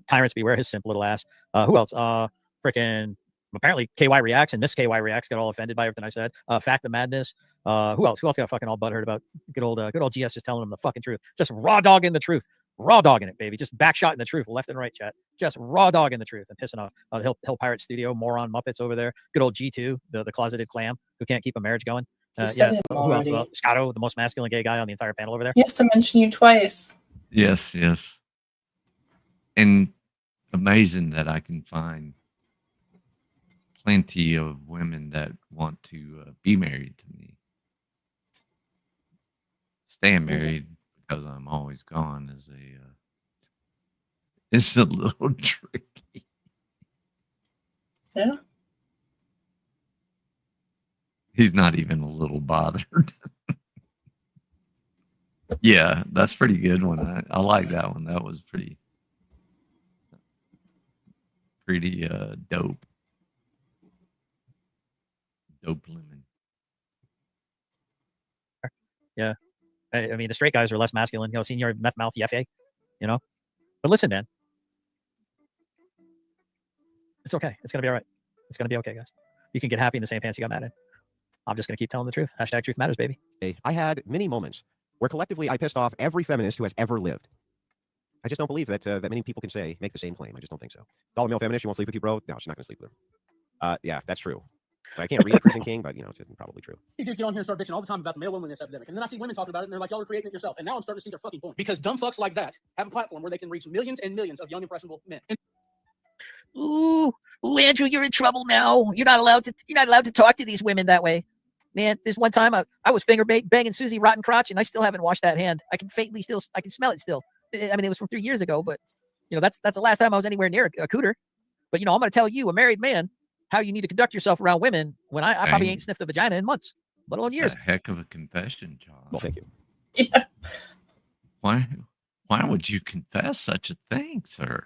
Tyrants beware his simp little ass. Who else? Freaking apparently KY Reacts and Miss KY Reacts got all offended by everything I said. Fact of Madness. Who else got fucking all butthurt about good old GS just telling them the fucking truth. Just raw dogging the truth. Raw dogging it, baby. Just backshotting the truth left and right, chat. Just raw dogging the truth and pissing off the Hill Pirate Studio moron Muppets over there. Good old G2, the closeted clam who can't keep a marriage going. You said him who else? already. Scotto, the most masculine gay guy on the entire panel over there. He has to mention you twice. Yes. And amazing that I can find plenty of women that want to be married to me. Staying married because I'm always gone is it's a little tricky. Yeah. He's not even a little bothered. Yeah, that's pretty good one. I like that one. That was pretty dope. Dope lemon. Yeah. I mean, the straight guys are less masculine, you know, senior meth mouth yefe, you know. But listen, man. It's okay. It's gonna be all right. It's gonna be okay, guys. You can get happy in the same pants you got mad in. I'm just going to keep telling the truth. Hashtag truth matters, baby. I had many moments where collectively I pissed off every feminist who has ever lived. I just don't believe that that many people can make the same claim. I just don't think so. Dollar male feminist, she won't sleep with you, bro. No, she's not going to sleep with her. Yeah, that's true. I can't read a Prison King, but it's probably true. You dudes get on here and start bitching all the time about the male loneliness epidemic, and then I see women talking about it, and they're like, "Y'all are creating it yourself." And now I'm starting to see their fucking point, because dumb fucks like that have a platform where they can reach millions and millions of young impressionable men. Ooh, Andrew, you're in trouble now. You're not allowed to talk to these women that way. Man, this one time I was finger banging Susie Rotten Crotch, and I still haven't washed that hand. I can smell it still. I mean, it was from 3 years ago, but that's the last time I was anywhere near a cooter. But I'm going to tell you, a married man, how you need to conduct yourself around women when I probably ain't sniffed a vagina in months, let alone years. A heck of a confession, John. Well, thank you. Yeah. Why would you confess such a thing, sir?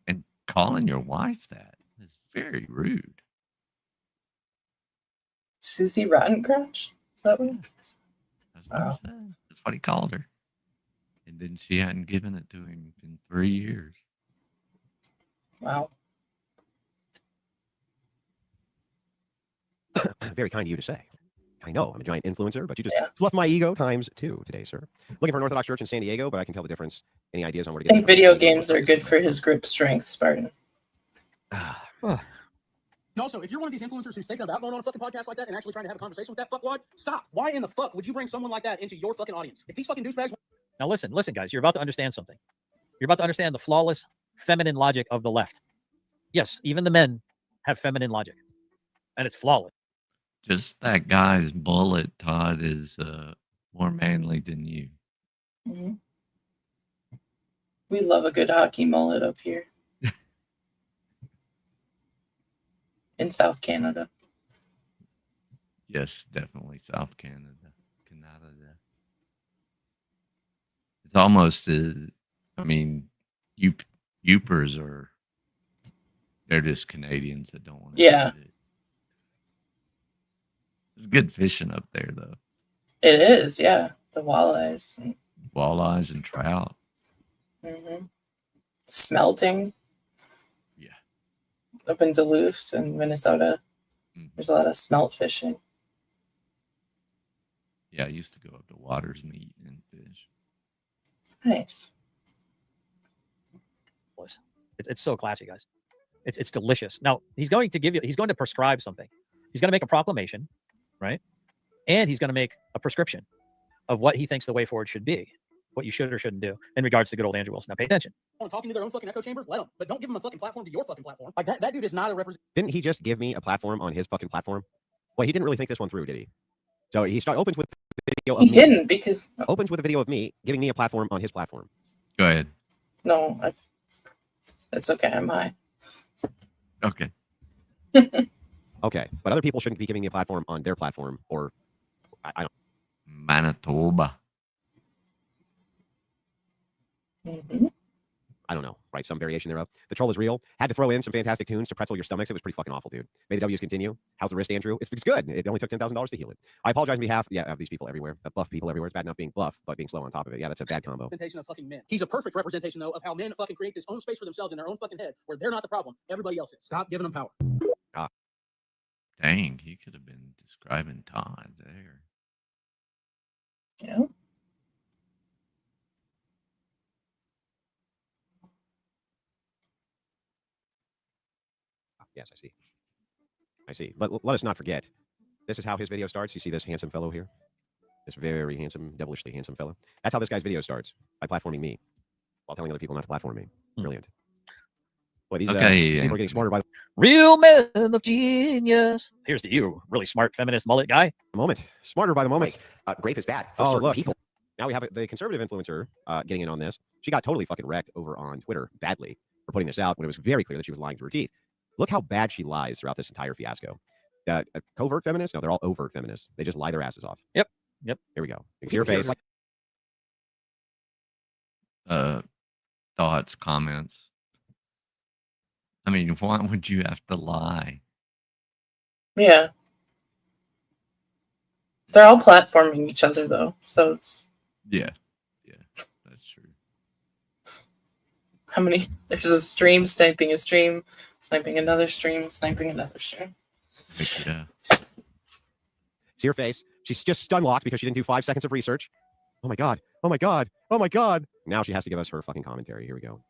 And calling your wife that is very rude. Susie Rotten Crotch? Is that what it is? That's what, I said. That's what he called her. And then she hadn't given it to him in 3 years. Wow. Very kind of you to say. I know I'm a giant influencer, but you just fluffed my ego ×2 today, sir. Looking for an Orthodox church in San Diego, but I can tell the difference. Any ideas on where to get? I think video games are good for his grip strength, Spartan. And also, if you're one of these influencers who's thinking about going on a fucking podcast like that and actually trying to have a conversation with that fuckwad, stop. Why in the fuck would you bring someone like that into your fucking audience? If these fucking douchebags... Now listen, guys, you're about to understand something. You're about to understand the flawless feminine logic of the left. Yes, even the men have feminine logic, and it's flawless. Just that guy's bullet, Todd, is more manly than you. Mm-hmm. We love a good hockey mullet up here. In South Canada. Yes, definitely South Canada. It's almost, I mean, Youpers they're just Canadians that don't want to. Yeah. It's good fishing up there, though. It is, yeah. The walleyes. Walleyes and trout. Mm-hmm. Smelting. Yeah. Up in Duluth and Minnesota. Mm-hmm. There's a lot of smelt fishing. Yeah, I used to go up to Waters Meat and fish. Nice. It's so classy, guys. It's delicious. Now, he's going to prescribe something. He's going to make a proclamation, right? And he's going to make a prescription of what he thinks the way forward should be, what you should or shouldn't do in regards to good old Andrew Wilson. Now, pay attention. Talking to their own fucking echo chamber, let them. But don't give them a fucking platform to your fucking platform. Like that dude is not a representative. Didn't he just give me a platform on his fucking platform? Well, he didn't really think this one through, did he? So he opens with a video of me. He didn't, because... Opens with a video of me giving me a platform on his platform. Go ahead. No, it's okay. I'm high. Okay. Okay, but other people shouldn't be giving me a platform on their platform, or I don't. Manitoba. Mm-hmm. I don't know, right? Some variation thereof. The troll is real. Had to throw in some fantastic tunes to pretzel your stomachs. It was pretty fucking awful, dude. May the W's continue. How's the wrist, Andrew? It's good. It only took $10,000 to heal it. I apologize on behalf of these people everywhere. The buff people everywhere. It's bad enough being bluff, but being slow on top of it. Yeah, that's a bad combo. Representation of fucking men. He's a perfect representation, though, of how men fucking create this own space for themselves in their own fucking head, where they're not the problem. Everybody else is. Stop giving them power. Dang, he could have been describing Todd there. Yeah. Yes, I see. But let us not forget, this is how his video starts. You see this handsome fellow here? This very handsome, devilishly handsome fellow. That's how this guy's video starts, by platforming me, while telling other people not to platform me. Brilliant. Boy, these people are getting smarter by the real men of genius. Here's to you, really smart feminist mullet guy. moment. Smarter by the moment. Grape is bad for certain people. Now we have the conservative influencer getting in on this. She got totally fucking wrecked over on Twitter badly for putting this out when it was very clear that she was lying through her teeth. Look how bad she lies throughout this entire fiasco. Covert feminists? No, they're all overt feminists. They just lie their asses off. Yep. Here we go. You see your face. Thoughts, comments. I mean, why would you have to lie? Yeah. They're all platforming each other, though. So it's... Yeah, that's true. How many? There's a stream sniping a stream, sniping another stream, sniping another stream. Yeah. See her face? She's just stun locked because she didn't do 5 seconds of research. Oh my god. Oh my god. Oh my god. Now she has to give us her fucking commentary. Here we go.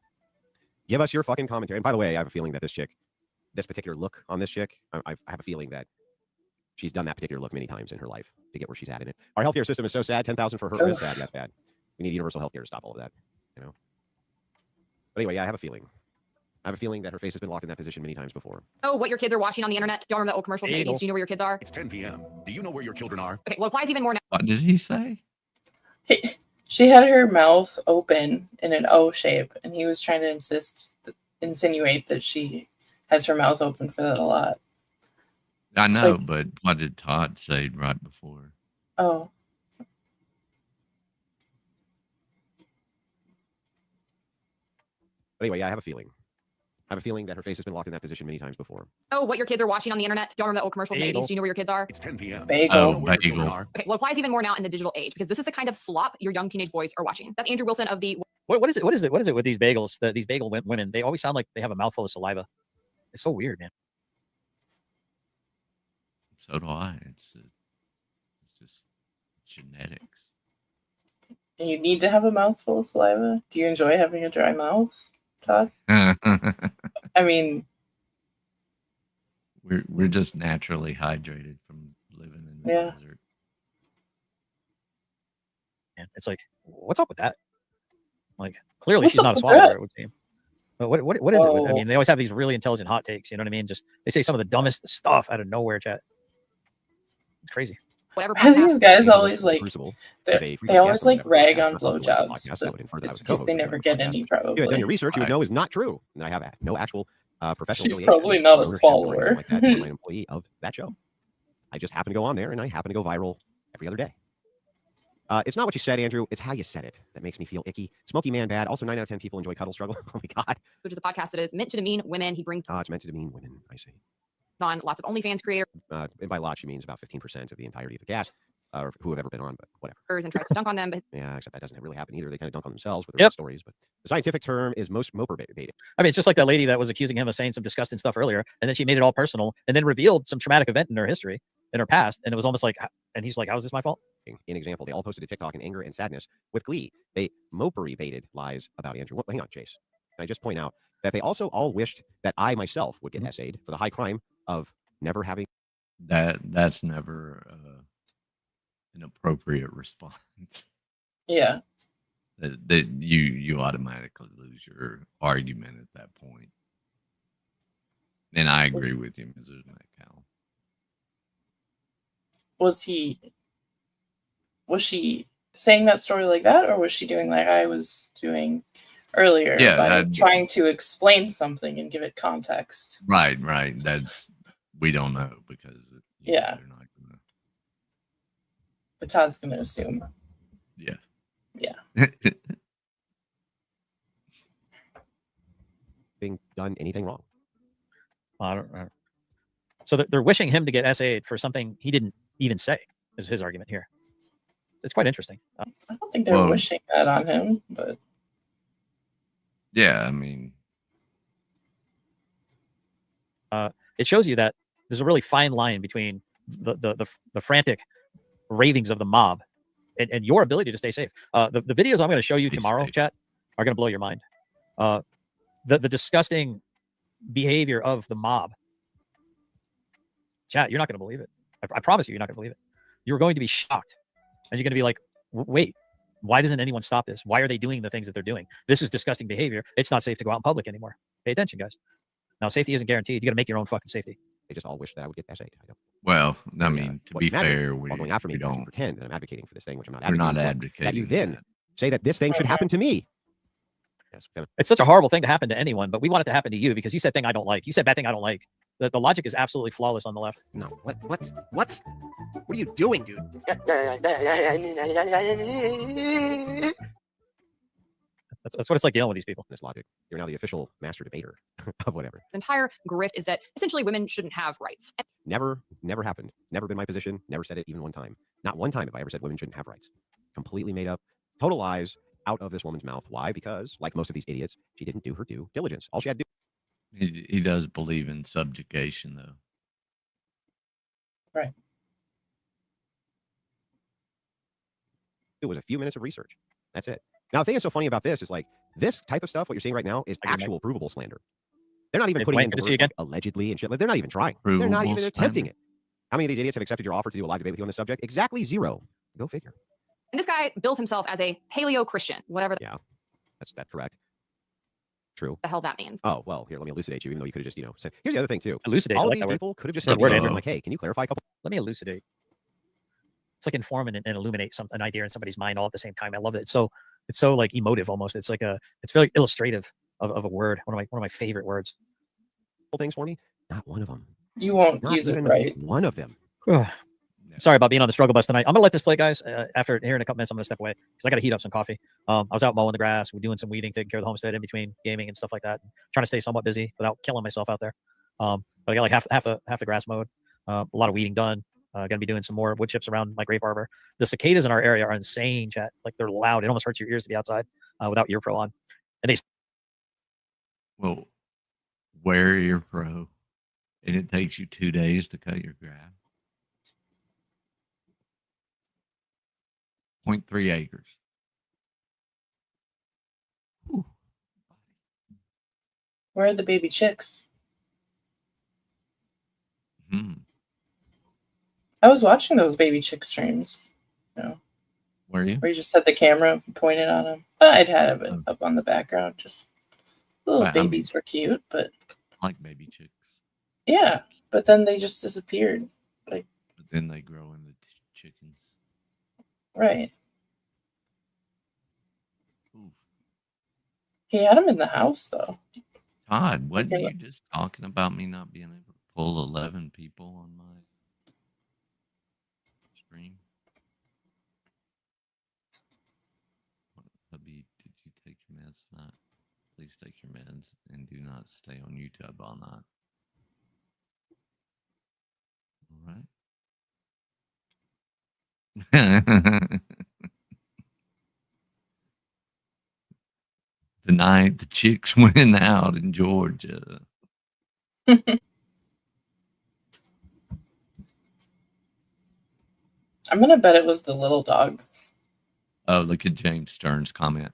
Give us your fucking commentary. And by the way, I have a feeling that this particular look on this chick, I have a feeling that she's done that particular look many times in her life to get where she's at in it. Our healthcare system is so sad. 10,000 for her is sad. Yes, bad. We need universal healthcare to stop all of that. You know. But anyway, yeah, I have a feeling. I have a feeling that her face has been locked in that position many times before. Oh, what your kids are watching on the internet? Do y'all remember that old commercial from the 80s? Do you know where your kids are? It's 10 p.m. Do you know where your children are? Okay, well, it applies even more now. What did he say? She had her mouth open in an O shape, and he was trying to insinuate that she has her mouth open for that a lot. I know, like- but what did Todd say right before? Oh. But anyway, yeah, I have a feeling. I have a feeling that her face has been locked in that position many times before. Oh, what your kids are watching on the internet? Do y'all remember that old commercial from the 80s? Do you know where your kids are? It's 10 p.m. Bagel. Oh, Where your children bagel. are. Okay, well, it applies even more now in the digital age because this is the kind of slop your young teenage boys are watching. That's Andrew Wilson of the What is it? What is it? What is it with these bagels? These bagel women, they always sound like they have a mouthful of saliva. It's so weird, man. So do I. It's just genetics. And you need to have a mouthful of saliva? Do you enjoy having a dry mouth, Todd? I mean, we're just naturally hydrated from living in the Yeah. desert. And it's like, what's up with that? Like, clearly What's she's up not a with swallower, that? it would seem. But what is it? With, I Oh. mean, they always have these really intelligent hot takes. You know what I mean? Just they say some of the dumbest stuff out of nowhere. Chat. It's crazy. whatever these podcast. guys Being always listened to like Crucible is they, a they frequent always guest on like the rag podcast, on not the blowjobs, podcast, that but would infer that I it's was because they co-hosting never the get podcast. any. You have done Probably your research, you would Right. know is not true. And I have no actual professional She's affiliation probably not a or ownership or anything swallower. like that. I'm an employee of that show. I just happen to go on there and I happen to go viral every other day. It's not what you said, Andrew. It's how you said it that makes me feel icky. Smoky man bad. Also, 9 out of 10 people enjoy cuddle struggle. Oh my god. Which is a podcast that is meant to demean women. He brings It's meant to demean women. I see. on lots of OnlyFans creators And by lot, she means about 15% of the entirety of the cast, or who have ever been on. But whatever. and tries to dunk on them. But Yeah, except that doesn't really happen either. They kind of dunk on themselves with their own Yep. stories. But the scientific term is most moper baiting. I mean, it's just like that lady that was accusing him of saying some disgusting stuff earlier, and then she made it all personal, and then revealed some traumatic event in her history, in her past, and it was almost like, and he's like, "How is this my fault?" In example, they all posted a TikTok in anger and sadness with glee. They mopery baited lies about Andrew. Well, hang on, Chase. Can I just point out that they also all wished that I myself would get essayed for the high crime of never having. That's never an appropriate response. Yeah. That you automatically lose your argument at that point. And I agree with you, Mrs. Metcalf. Was she saying that story like that, or was she doing like I was doing earlier Yeah, by that- trying to explain something and give it context? Right. That's we don't know because Yeah. they're not gonna. But Todd's going to assume. Yeah. Yeah. Being done anything wrong. I don't. So they're wishing him to get SA'd for something he didn't even say. Is his argument here? It's quite interesting. I don't think they're Well- wishing that on him, but Yeah, I mean, It shows you that there's a really fine line between the frantic ravings of the mob and your ability to stay safe. The videos I'm going to show you Stay tomorrow, safe. chat, are going to blow your mind. The disgusting behavior of the mob. Chat, you're not going to believe it. I promise you, you're not going to believe it. You're going to be shocked, and you're going to be like, "Wait, why doesn't anyone stop this? Why are they doing the things that they're doing? This is disgusting behavior. It's not safe to go out in public anymore. Pay attention, guys. Now, safety isn't guaranteed. You got to make your own fucking safety." They just all wish that I would get essayed. I don't. well, I mean, to Well, be imagine fair, while we going after me, we because you don't. pretend that I'm advocating for this thing, which I'm not We're advocating not for, advocating that you then say that this thing should happen to me. Yes, kind of. It's such a horrible thing to happen to anyone, but we want it to happen to you because you said thing I don't like. You said bad thing I don't like. The logic is absolutely flawless on the left. No, what? What are you doing, dude? That's what it's like dealing with these people. This logic. You're now the official master debater of whatever. his entire grift is that essentially women shouldn't have rights. Never happened. Never been my position. Never said it even one time. Not one time have I ever said women shouldn't have rights. Completely made up. Total lies out of this woman's mouth. Why? Because, like most of these idiots, she didn't do her due diligence. All she had to do. He does believe in subjugation, though. Right. It was a few minutes of research. That's it. Now, the thing that's so funny about this is like this type of stuff, what you're seeing right now is actual provable slander. They're not even Hey, putting Dwayne, in good the to see you words like allegedly and shit. Like, they're not even trying. They're not Provable even attempting slander. it. How many of these idiots have accepted your offer to do a live debate with you on this subject? Exactly 0. Go figure. And this guy bills himself as a paleo Christian, whatever Yeah, that's correct. True. the hell that means. Oh, well, here, let me elucidate you, even though you could have just, said. Here's the other thing, too. Elucidate. I All of like these that word. people could have just Good said, word, to Andrew. like, hey, can you clarify a couple? Let me elucidate. It's like inform and illuminate an idea in somebody's mind all at the same time. I love it. It's so like emotive almost. It's like it's very illustrative of a word. One of my favorite words. Things for me? Not one of them. You won't Not use it even right. one of them. Sorry about being on the struggle bus tonight. I'm gonna let this play, guys. After here in a couple minutes, I'm gonna step away because I gotta heat up some coffee. I was out mowing the grass. We're doing some weeding, taking care of the homestead in between gaming and stuff like that. Trying to stay somewhat busy without killing myself out there. But I got like half the grass mowed. A lot of weeding done. Gonna be doing some more wood chips around my grape arbor. The cicadas in our area are insane, chat. Like they're loud. It almost hurts your ears to be outside without ear pro on. And they Well, wear ear pro, and it takes you 2 days to cut your grass. 0.3 acres. Whew. Where are the baby chicks? Hmm. I was watching those baby chick streams. Were you? Where you just had the camera pointed on them. But I'd have it up on the background. Just little Well, I mean- babies were cute, but Like baby chicks, yeah. But then they just disappeared. but then they grow into chickens. Right. Oof. He had them in the house though. Todd, wasn't Okay. you just talking about me not being able to pull 11 people on my stream? Hubby, did you take your meds tonight? Please take your meds and do not stay on YouTube all night. All right. The night the chicks went out in Georgia. I'm gonna bet it was the little dog. Oh, look at James Stern's comment.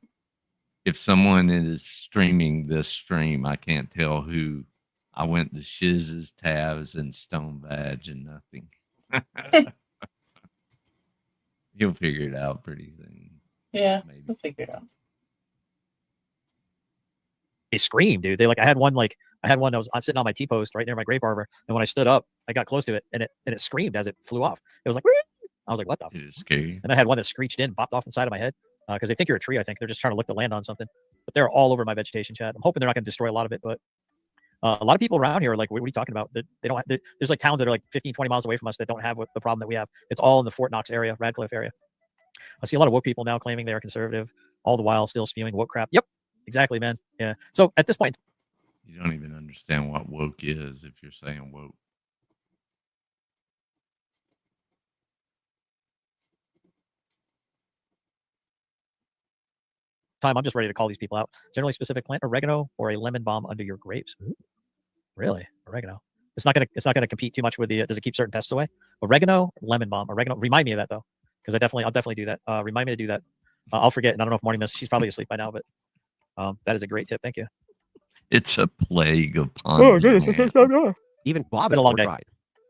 If someone is streaming this stream, I can't tell who. I went to Shiz's, Tabs, and Stone Badge and nothing. You'll figure it out pretty soon. Yeah, Maybe. we'll figure it out. they scream, dude. I had one that was sitting on my T-post right near my grape arbor, and when I stood up, I got close to it, and it screamed as it flew off. It was like, I was like, what the? It is scary. And I had one that screeched in, popped off the side of my head because they think you're a tree. I think they're just trying to look to land on something, but they're all over my vegetation, chat. I'm hoping they're not going to destroy a lot of it, but a lot of people around here are like, what are you talking about? They don't. There's like towns that are like 15, 20 miles away from us that don't have the problem that we have. It's all in the Fort Knox area, Radcliffe area. I see a lot of woke people now claiming they are conservative, all the while still spewing woke crap. Yep, exactly, man. Yeah. So at this point, You don't even understand what woke is if you're saying woke. I'm just ready to call these people out. Generally specific plant oregano or a lemon balm under your grapes. Ooh, really, oregano. It's not gonna compete too much with the. Does it keep certain pests away? Oregano, lemon balm, oregano. Remind me of that though, because I'll definitely do that. Remind me to do that. I'll forget, and I don't know if Morning Mist. She's probably asleep by now, but that is a great tip. Thank you. It's a plague upon man. Even Bob Been a long had day. tried.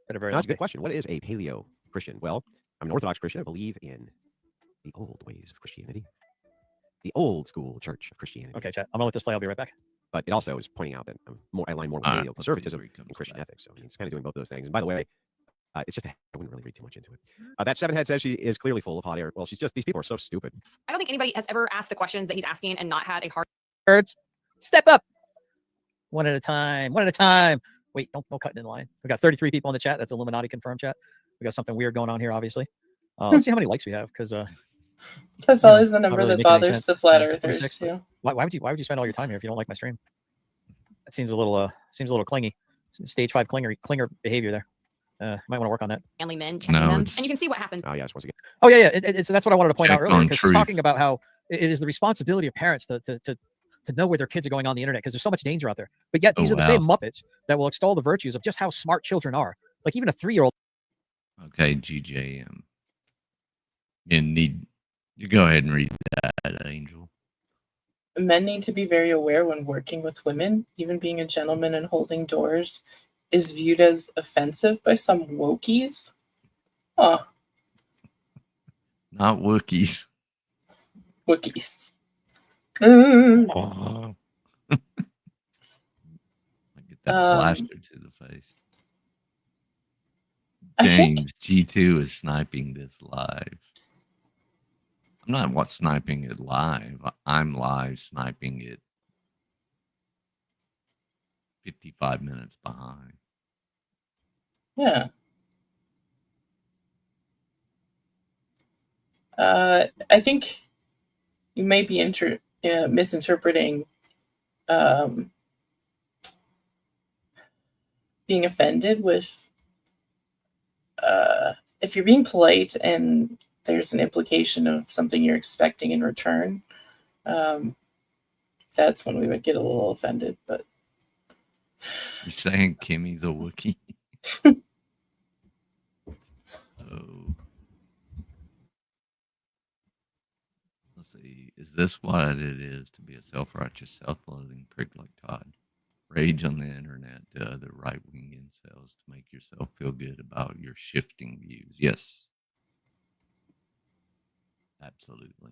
Been a very Now, that's a long good question. What is a paleo Christian? Well, I'm an Orthodox Christian. I believe in the old ways of Christianity, the old school church of Christianity. Okay, chat. I'm gonna let this play. I'll be right back. But it also is pointing out that I align more with All right, paleo let's see where conservatism he comes and Christian back. ethics. So I mean, it's kind of doing both those things. And by the way, it's just I wouldn't really read too much into it. That Seven Head says she is clearly full of hot air. Well, she's just these people are so stupid. I don't think anybody has ever asked the questions that he's asking and not had a hard. Birds, step up. One at a time. One at a time. Wait, don't cut in line. We got 33 people in the chat. That's Illuminati confirmed chat. We got something weird going on here, obviously. Let's see how many likes we have, because That's always the number really that making any bothers sense. the flat Yeah, earthers 26. too. why would you spend all your time here if you don't like my stream? That seems a little clingy. Stage 5 clinger behavior there. Might want to work on that. Family men checking No, them, it's- and you can see what happens. Oh yes, once again. Oh yeah. It's that's what I wanted to point out Check earlier, on because she's truth. talking about how it is the responsibility of parents to know where their kids are going on the internet, because there's so much danger out there. But yet these Oh, are the same Muppets that will extol the virtues of just how smart children are. Like even a 3-year-old. Okay, GJM. You need You go ahead and read that, Angel. Men need to be very aware when working with women. Even being a gentleman and holding doors is viewed as offensive by some wokies. Huh. Not Wookiees. Wookiees. Oh. I get that blaster to the face. I James think G2 is sniping this live. I'm not sniping it live. I'm live sniping it 55 minutes behind. yeah. I think you may be misinterpreting being offended with if you're being polite and there's an implication of something you're expecting in return, that's when we would get a little offended. But You're saying Kimmy's a Wookiee? Oh. Let's see. Is this what it is to be a self-righteous, self-loathing prick like Todd? Rage on the internet to other right-wing incels to make yourself feel good about your shifting views. Yes. Absolutely.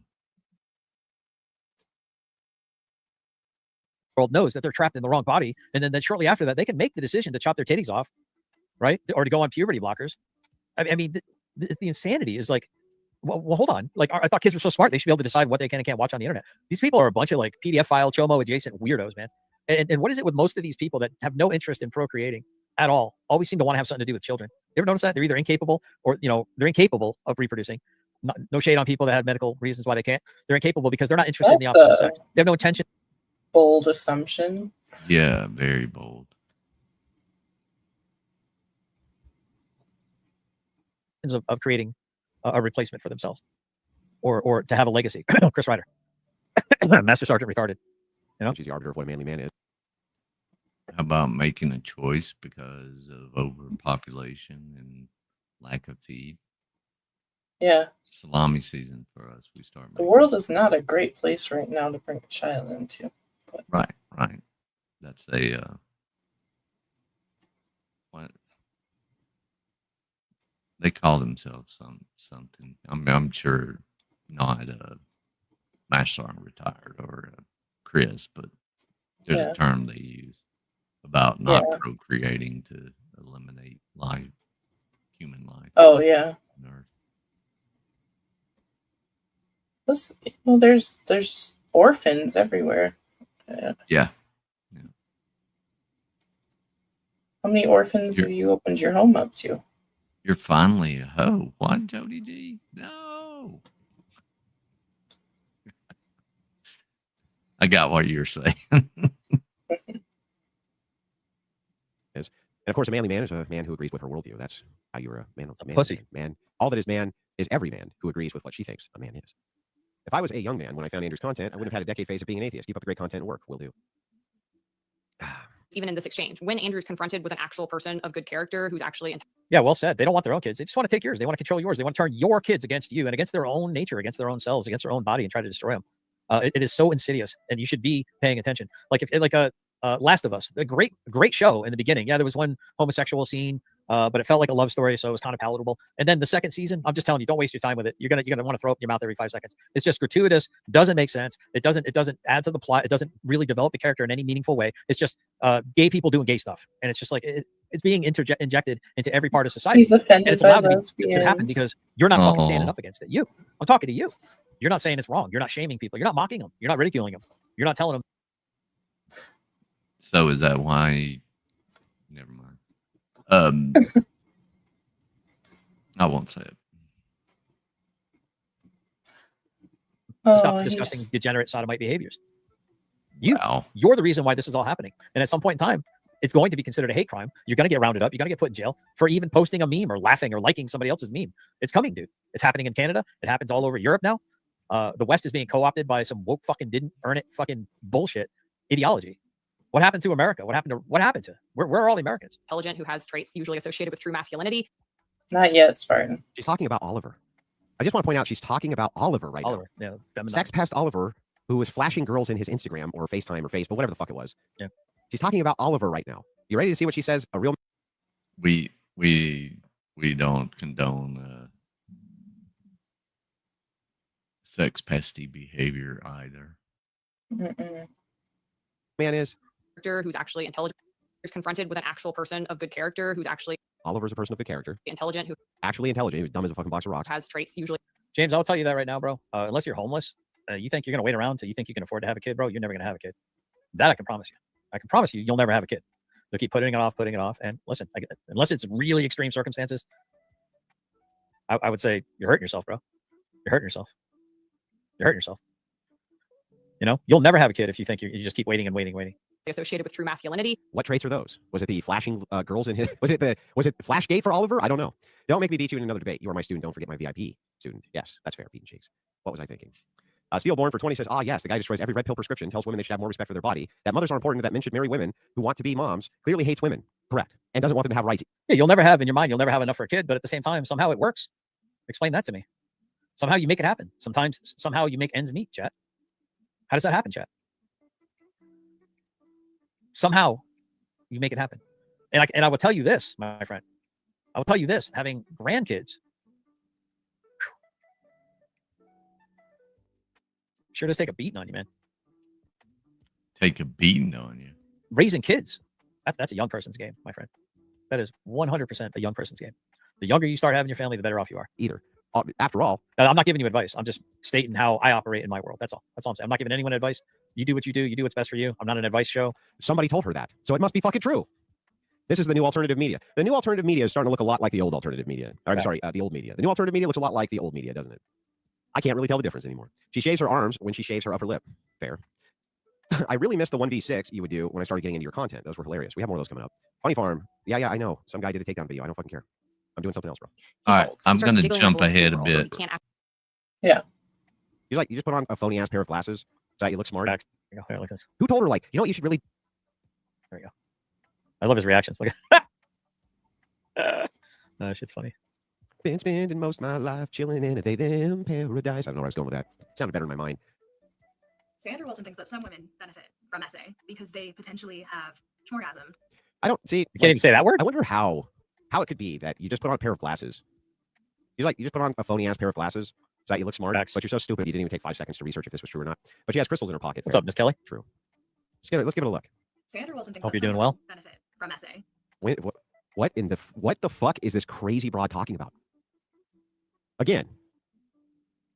World knows that they're trapped in the wrong body, and then shortly after that, they can make the decision to chop their titties off, right, or to go on puberty blockers. I mean, the insanity is like, well, hold on. Like, I thought kids were so smart; they should be able to decide what they can and can't watch on the internet. These people are a bunch of like PDF file chomo adjacent weirdos, man. And what is it with most of these people that have no interest in procreating at all? Always seem to want to have something to do with children. You ever notice that? They're either incapable or, they're incapable of reproducing. No shade on people that have medical reasons why they can't. They're incapable because they're not interested in the opposite sex. They have no intention. bold assumption. Yeah, very bold. Of creating a replacement for themselves or to have a legacy. Chris Ryder. Master Sergeant retarded. She's the arbiter of what a manly man is. How about making a choice because of overpopulation and lack of feed? Yeah. Salami season for us. We start. The world is not a great place right now to bring a child into. But. Right. That's a what they call themselves something. I'm sure not Master Sergeant retired or Chris, but there's a term they use about not procreating to eliminate life, human life. Oh yeah. On Earth. Well, there's orphans everywhere. Yeah. How many orphans have you opened your home up to? You're finally a hoe. What, Jody G? No. I got what you're saying. And of course, a manly man is a man who agrees with her worldview. That's how you're a man. A pussy. Man. All that is man is every man who agrees with what she thinks a man is. If I was a young man when I found Andrew's content, I wouldn't have had a decade phase of being an atheist. Keep up the great content and work. Will do. Even in this exchange, when Andrew's confronted with an actual person of good character who's actually yeah, well said. They don't want their own kids. They just want to take yours. They want to control yours. They want to turn your kids against you and against their own nature, against their own selves, against their own body, and try to destroy them. It is so insidious, and you should be paying attention. Like Last of Us, a great show in the beginning. Yeah, there was one homosexual scene, but it felt like a love story, so it was kind of palatable. And then the second season, I'm just telling you, don't waste your time with it. You're gonna want to throw up in your mouth every 5 seconds. It's just gratuitous, doesn't make sense. It doesn't add to the plot. It doesn't really develop the character in any meaningful way. It's just gay people doing gay stuff, and it's just like it's being injected into every part of society. He's offended and it's by allowed lesbians. to happen because you're not fucking standing up against it. I'm talking to you. You're not saying it's wrong. You're not shaming people. You're not mocking them. You're not ridiculing them. You're not telling them. So is that why? Never mind. I won't say it. Stop discussing degenerate sodomite behaviors. You're the reason why this is all happening. And at some point in time, it's going to be considered a hate crime. You're going to get rounded up. You're going to get put in jail for even posting a meme or laughing or liking somebody else's meme. It's coming, dude. It's happening in Canada. It happens all over Europe now. The West is being co-opted by some woke fucking didn't earn it fucking bullshit ideology. What happened to America? What happened to where are all the Americans? Intelligent, who has traits usually associated with true masculinity. Not yet, Spartan. She's talking about Oliver. I just want to point out she's talking about Oliver right Oliver, now. yeah, feminine. Sex pest Oliver, who was flashing girls in his Instagram or FaceTime or Facebook, whatever the fuck it was. Yeah. She's talking about Oliver right now. You ready to see what she says? A real We don't condone sex pesty behavior either. Mm-mm. man is? Character who's actually intelligent is confronted with an actual person of good character who's actually Oliver's a person of good character. intelligent, who Actually intelligent. He was dumb as a fucking box of rocks. has traits usually. James, I'll tell you that right now, bro. Unless you're homeless, you think you're going to wait around till you think you can afford to have a kid, bro, you're never going to have a kid. That I can promise you. I can promise you, you'll never have a kid. They'll keep putting it off. And listen, unless it's really extreme circumstances, I would say you're hurting yourself, bro. You're hurting yourself. You're hurting yourself. You know, you'll never have a kid if you think you just keep waiting and waiting. Associated with true masculinity. What traits are those? Was it the flashing girls in his? Was it Flashgate for Oliver? I don't know. Don't make me beat you in another debate. You are my student. Don't forget my VIP student. Yes, that's fair. Beating cheeks. What was I thinking? Steelborn for 20 says, yes, the guy destroys every red pill prescription, tells women they should have more respect for their body, that mothers are important, that men should marry women who want to be moms, clearly hates women. Correct. And doesn't want them to have rights. Yeah, you'll never have in your mind, you'll never have enough for a kid, but at the same time, somehow it works. Explain that to me. Somehow you make it happen. Somehow you make ends meet, chat. How does that happen, chat? Somehow you make it happen. And I will tell you this, my friend. I will tell you this, having grandkids sure does take a beating on you, man. Take a beating on you. Raising kids, that's a young person's game, my friend. That is 100% a young person's game. The younger you start having your family, the better off you are. Either. After all, I'm not giving you advice. I'm just stating how I operate in my world. That's all. That's all I'm saying. I'm not giving anyone advice. You do what you do. You do what's best for you. I'm not an advice show. Somebody told her that, so it must be fucking true. This is the new alternative media. The new alternative media is starting to look a lot like the old alternative media. I'm sorry, the old media. The new alternative media looks a lot like the old media, doesn't it? I can't really tell the difference anymore. She shaves her arms when she shaves her upper lip. Fair. I really missed the 1v6 you would do when I started getting into your content. Those were hilarious. We have more of those coming up. Funny Farm. Yeah, I know. Some guy did a takedown video. I don't fucking care. I'm doing something else, bro. All right, I'm going to jump ahead a bit. Yeah. You just put on a phony ass pair of glasses so that you look smart. Here, like this. Who told her, like, you know what, you should really... There we go. I love his reactions. Look at that shit's funny. Been spending most of my life chilling in a they-them paradise. I don't know where I was going with that. It sounded better in my mind. So Andrew Wilson thinks that some women benefit from SA because they potentially have schmorgasm. I don't see. You can't even say that word? I wonder how it could be that you just put on a pair of glasses. You just put on a phony ass pair of glasses so that you look smart, but you're so stupid you didn't even take 5 seconds to research if this was true or not. But she has crystals in her pocket. What's up, Miss Kelly? True. Let's give it a look. So Andrew Wilson thinks Hope that you're some doing well. women benefit from SA. What the fuck is this crazy broad talking about? Again,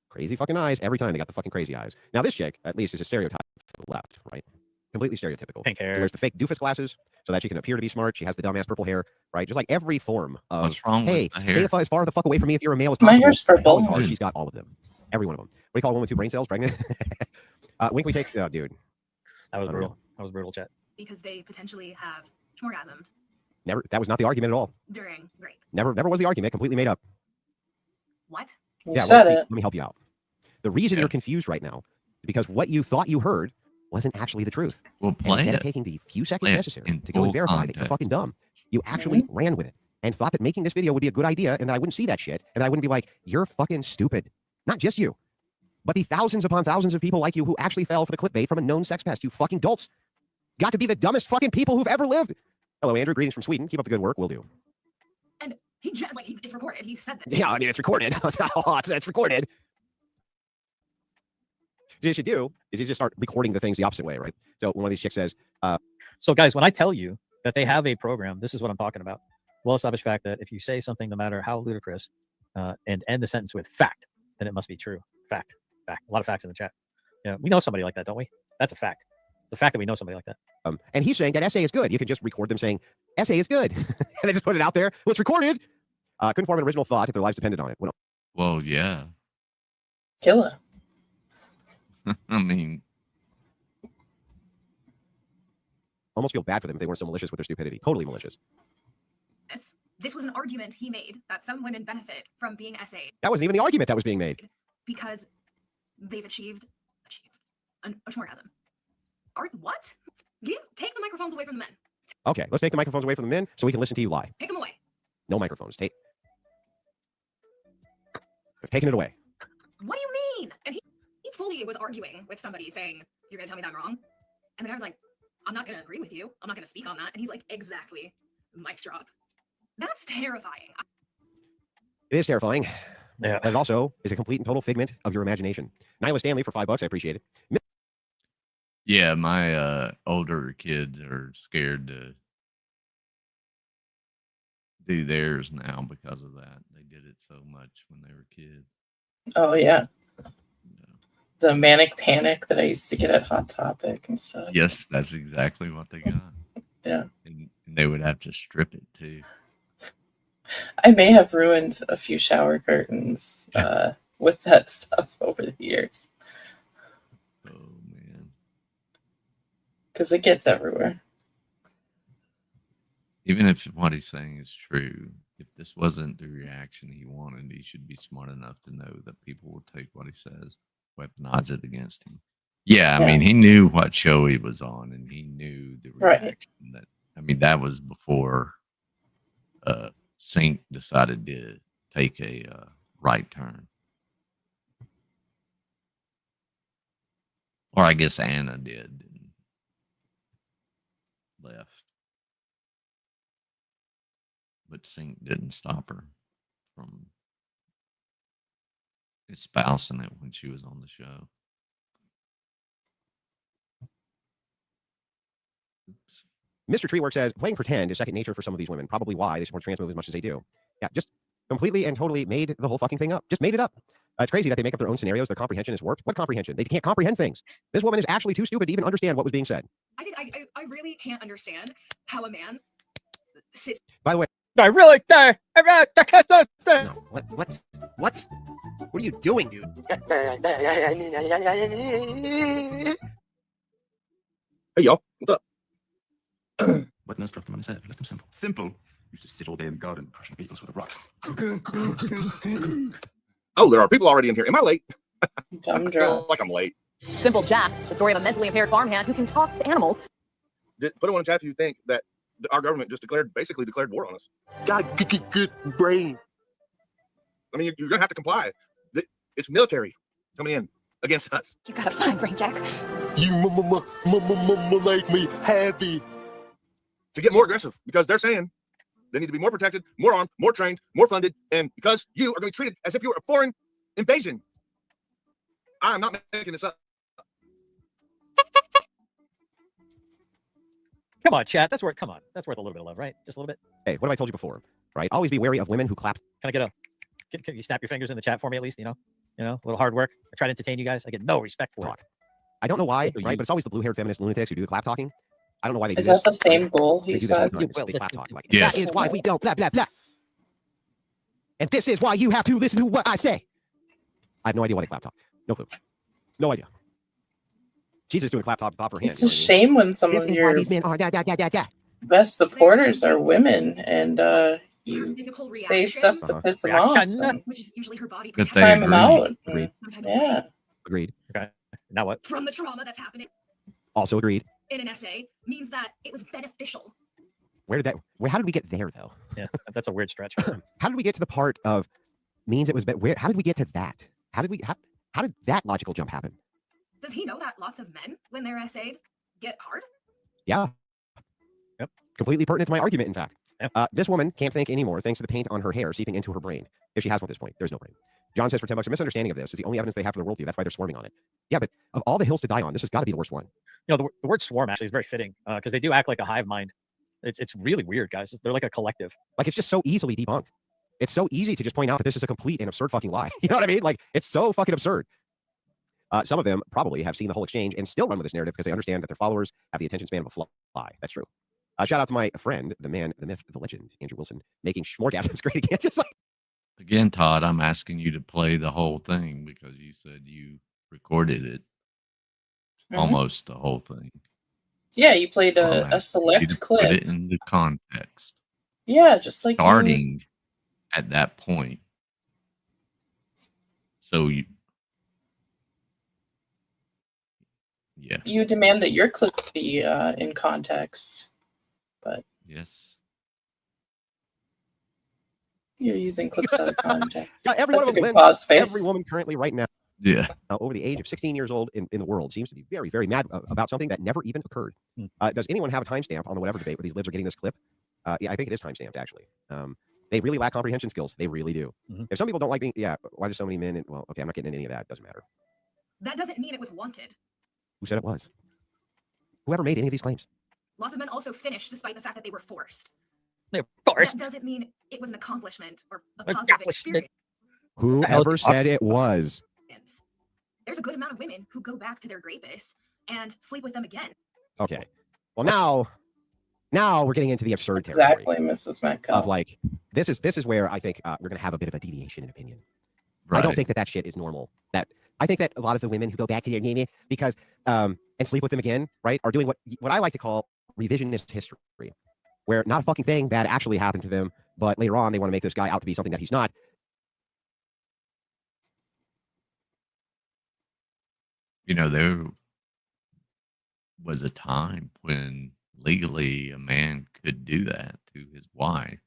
crazy fucking eyes every time. They got the fucking crazy eyes. Now this chick, at least, is a stereotype for the left, right? Completely stereotypical. Pink hair. She wears the fake doofus glasses so that she can appear to be smart. She has the dumbass purple hair, right? Just like every form of, What's wrong with hey, my stay hair? as far the fuck away from me if you're a male as My possible. hair's purple. Oh, she's got all of them. Every one of them. What do you call a woman with 2 brain cells? Pregnant? When can we take... Oh, dude. That was I don't brutal. know. That was brutal, chat. Because they potentially have schmorgasm Never. That was not the argument at all. during rape. Never was the argument. Completely made up. What? You said let me help you out. The reason you're confused right now is because what you thought you heard wasn't actually the truth. Well, And play instead it. of taking the few seconds Play it necessary in to go and full verify that you're context. fucking dumb, you actually ran with it and thought that making this video would be a good idea and that I wouldn't see that shit and that I wouldn't be like, you're fucking stupid. Not just you, but the thousands upon thousands of people like you who actually fell for the clickbait from a known sex pest. You fucking dolts got to be the dumbest fucking people who've ever lived. Hello, Andrew. Greetings from Sweden. Keep up the good work. Will do. And it's recorded. He said that. Yeah, I mean, it's recorded. It's recorded. What you should do is you just start recording the things the opposite way, right? So when one of these chicks says, So guys, when I tell you that they have a program, this is what I'm talking about. Well-established fact that if you say something, no matter how ludicrous, and end the sentence with fact, then it must be true. Fact. A lot of facts in the chat. Yeah, we know somebody like that, don't we? That's a fact. The fact that we know somebody like that. and he's saying that SA is good. You can just record them saying, SA is good. And they just put it out there. Well, it's recorded. Couldn't form an original thought if their lives depended on it. Well, yeah. Killer. I mean, almost feel bad for them if they weren't so malicious with their stupidity. Totally malicious. This was an argument he made that some women benefit from being SA That wasn't even the argument that was being made. because they've achieved a schmorgasm. What? Take the microphones away from the men. Okay, let's take the microphones away from the men so we can listen to you lie. Take them away. No microphones. taken it away. What do you mean? And he fully was arguing with somebody saying, you're gonna tell me that I'm wrong? And the guy was like, I'm not gonna agree with you. I'm not gonna speak on that. And he's like, exactly. Mic drop. That's terrifying. It is terrifying. Yeah. But it also is a complete and total figment of your imagination. Nyla Stanley for $5. I appreciate it. Yeah, my older kids are scared to do theirs now because of that. They did it so much when they were kids. Oh yeah. The manic panic that I used to get at Hot Topic and stuff. Yes, that's exactly what they got. Yeah. And they would have to strip it too. I may have ruined a few shower curtains with that stuff over the years. Oh man. Because it gets everywhere. Even if what he's saying is true, if this wasn't the reaction he wanted, he should be smart enough to know that people will take what he says, weaponize it against him. Yeah, I mean, he knew what show he was on, and he knew the reaction. That I mean, that was before Sync decided to take a right turn. Or I guess Anna did and left. But Sync didn't stop her from espousing it when she was on the show. Oops. Mr. Treework says, playing pretend is second nature for some of these women. Probably why they support trans movies as much as they do. Yeah, just completely and totally made the whole fucking thing up. Just made it up. It's crazy that they make up their own scenarios. Their comprehension has worked. What comprehension? They can't comprehend things. This woman is actually too stupid to even understand what was being said. I really can't understand how a man sits. By the way, I really no, what are you doing, dude? Hey, y'all. What's up? What nurse dropped them on his head? Left him simple. Simple? Used to sit all day in the garden crushing beetles with a rock. Oh, there are people already in here. Am I late? Dumb I feel like I'm drops. late. Simple Jack, the story of a mentally impaired farmhand who can talk to animals. Put it on the chat if you think that our government just basically declared war on us. God, good brain. I mean, you're going to have to comply. It's military coming in against us. You got a fine brain, Jack. You make me happy. To get more aggressive, because they're saying they need to be more protected, more armed, more trained, more funded, and because you are going to be treated as if you were a foreign invasion. I'm not making this up. Come on, chat. That's worth. Come on. That's worth a little bit of love, right? Just a little bit. Hey, what have I told you before? Right? Always be wary of women who clap. Can I get a? Can you snap your fingers in the chat for me at least? You know, a little hard work. I try to entertain you guys. I get no respect for it. I don't know why, right? But it's always the blue-haired feminist lunatics who do the clap talking. I don't know why they do Is this. that the same goal They he do this all said? the time. They clap talk. Like, Yes. that is why we don't blah, blah, blah. And this is why you have to listen to what I say. I have no idea why they clap talk. No clue. No idea. Jesus doing clap talk top her hand. It's a shame when some This of is why your these men are best supporters are women and you Physical say reaction, stuff to piss them off. and which is usually her body But they time them out. Agreed. Yeah. Agreed. Okay. Now what? from the trauma that's happening Also agreed. in an essay means that it was beneficial. How did we get there though? Yeah, that's a weird stretch. How did we get to the part of means it was how did we get to that? How did that logical jump happen? Does he know that lots of men, when they're essayed, get hard? Yeah. Yep. Completely pertinent to my argument, in fact. Yep. This woman can't think anymore thanks to the paint on her hair seeping into her brain. If she has one at this point, there's no brain. John says for $10, a misunderstanding of this is the only evidence they have for the worldview. That's why they're swarming on it. Yeah, but of all the hills to die on, this has got to be the worst one. You know, the word swarm actually is very fitting because they do act like a hive mind. It's really weird, guys. They're like a collective. Like, it's just so easily debunked. It's so easy to just point out that this is a complete and absurd fucking lie. You know what I mean? Like, it's so fucking absurd. Some of them probably have seen the whole exchange and still run with this narrative because they understand that their followers have the attention span of a fly. That's true. Shout out to my friend, the man, the myth, the legend, Andrew Wilson, making Schmorgasms great again. Just like, Again, Todd, I'm asking you to play the whole thing because you said you recorded it, almost the whole thing. Yeah, you played I'm a asking you select to clip. Put it in the context. Yeah, just like Starting at that point. So you demand that your clips be in context. But yes. You're using clips out of context. Yeah, every That's one a of them, good Lynn, pause face. every woman currently right now Yeah. over the age of 16 years old in the world seems to be very, very mad about something that never even occurred. Does anyone have a timestamp on the whatever debate where these libs are getting this clip? Yeah, I think it is timestamped, actually. They really lack comprehension skills. They really do. If some people don't like being, why do so many men? Well, okay, I'm not getting into any of that. It doesn't matter. That doesn't mean it was wanted. Who said it was? Whoever made any of these claims? Lots of men also finished despite the fact that they were forced. They're forced. That doesn't mean it was an accomplishment or a positive Accomplishment. experience. Whoever said it was. There's a good amount of women who go back to their rapist and sleep with them again. Okay. Well, now we're getting into the absurd territory. Exactly, Mrs. Metcalf. Of like, this is where I think we're going to have a bit of a deviation in opinion. I don't think that shit is normal. I think that a lot of the women who go back to their name because and sleep with them again, right, are doing what I like to call revisionist history, where not a fucking thing bad actually happened to them, but later on they want to make this guy out to be something that he's not. You know, there was a time when legally a man could do that to his wife,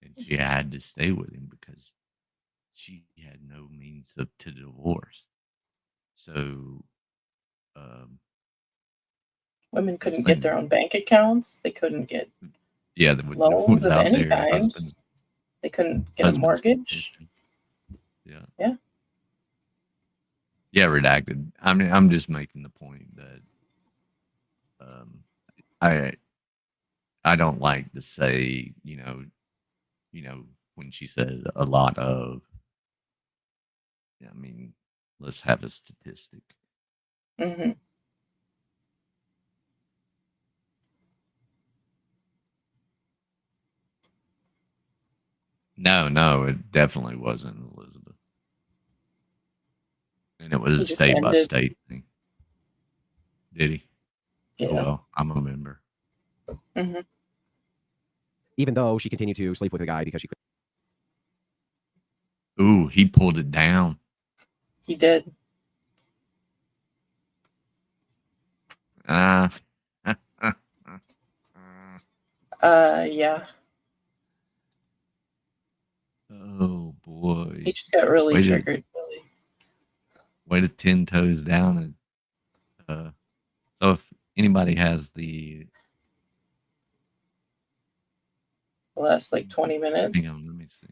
and she had to stay with him because she had no means to divorce. So, Women couldn't get their own bank accounts. They couldn't get without loans of any their kind. husband's They couldn't get a mortgage. Yeah. Yeah. Yeah, redacted. I mean, I'm just making the point that I don't like to say, you know, when she said a lot of, I mean, let's have a statistic. Mm-hmm. No, it definitely wasn't Elizabeth. And it was He a just state by ended. state thing. Did he? Yeah. Oh, well, I'm a member. Mm-hmm. Even though she continued to sleep with the guy because she could. Ooh, he pulled it down. He did. Ah. Yeah. Oh boy. He just got really Way to- triggered. Way to 10 toes down. And, so if anybody has the Last like 20 minutes. hang on, let me see.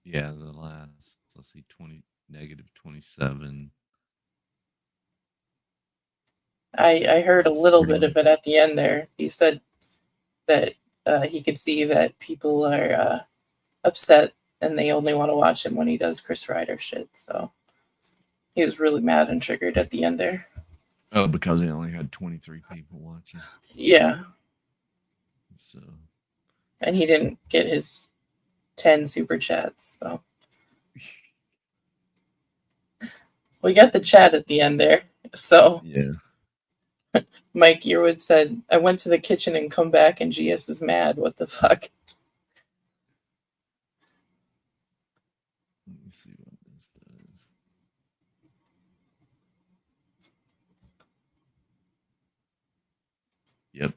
Yeah, the last, let's see, -27. I heard a little bit of it at the end there. He said that he could see that people are upset and they only want to watch him when he does Chris Ryder shit. So he was really mad and triggered at the end there. Oh, because he only had 23 people watching. Yeah. So And he didn't get his 10 super chats. So we got the chat at the end there. So yeah. Mike Yearwood said, I went to the kitchen and come back and GS is mad. What the fuck? Let me see what this does. Yep.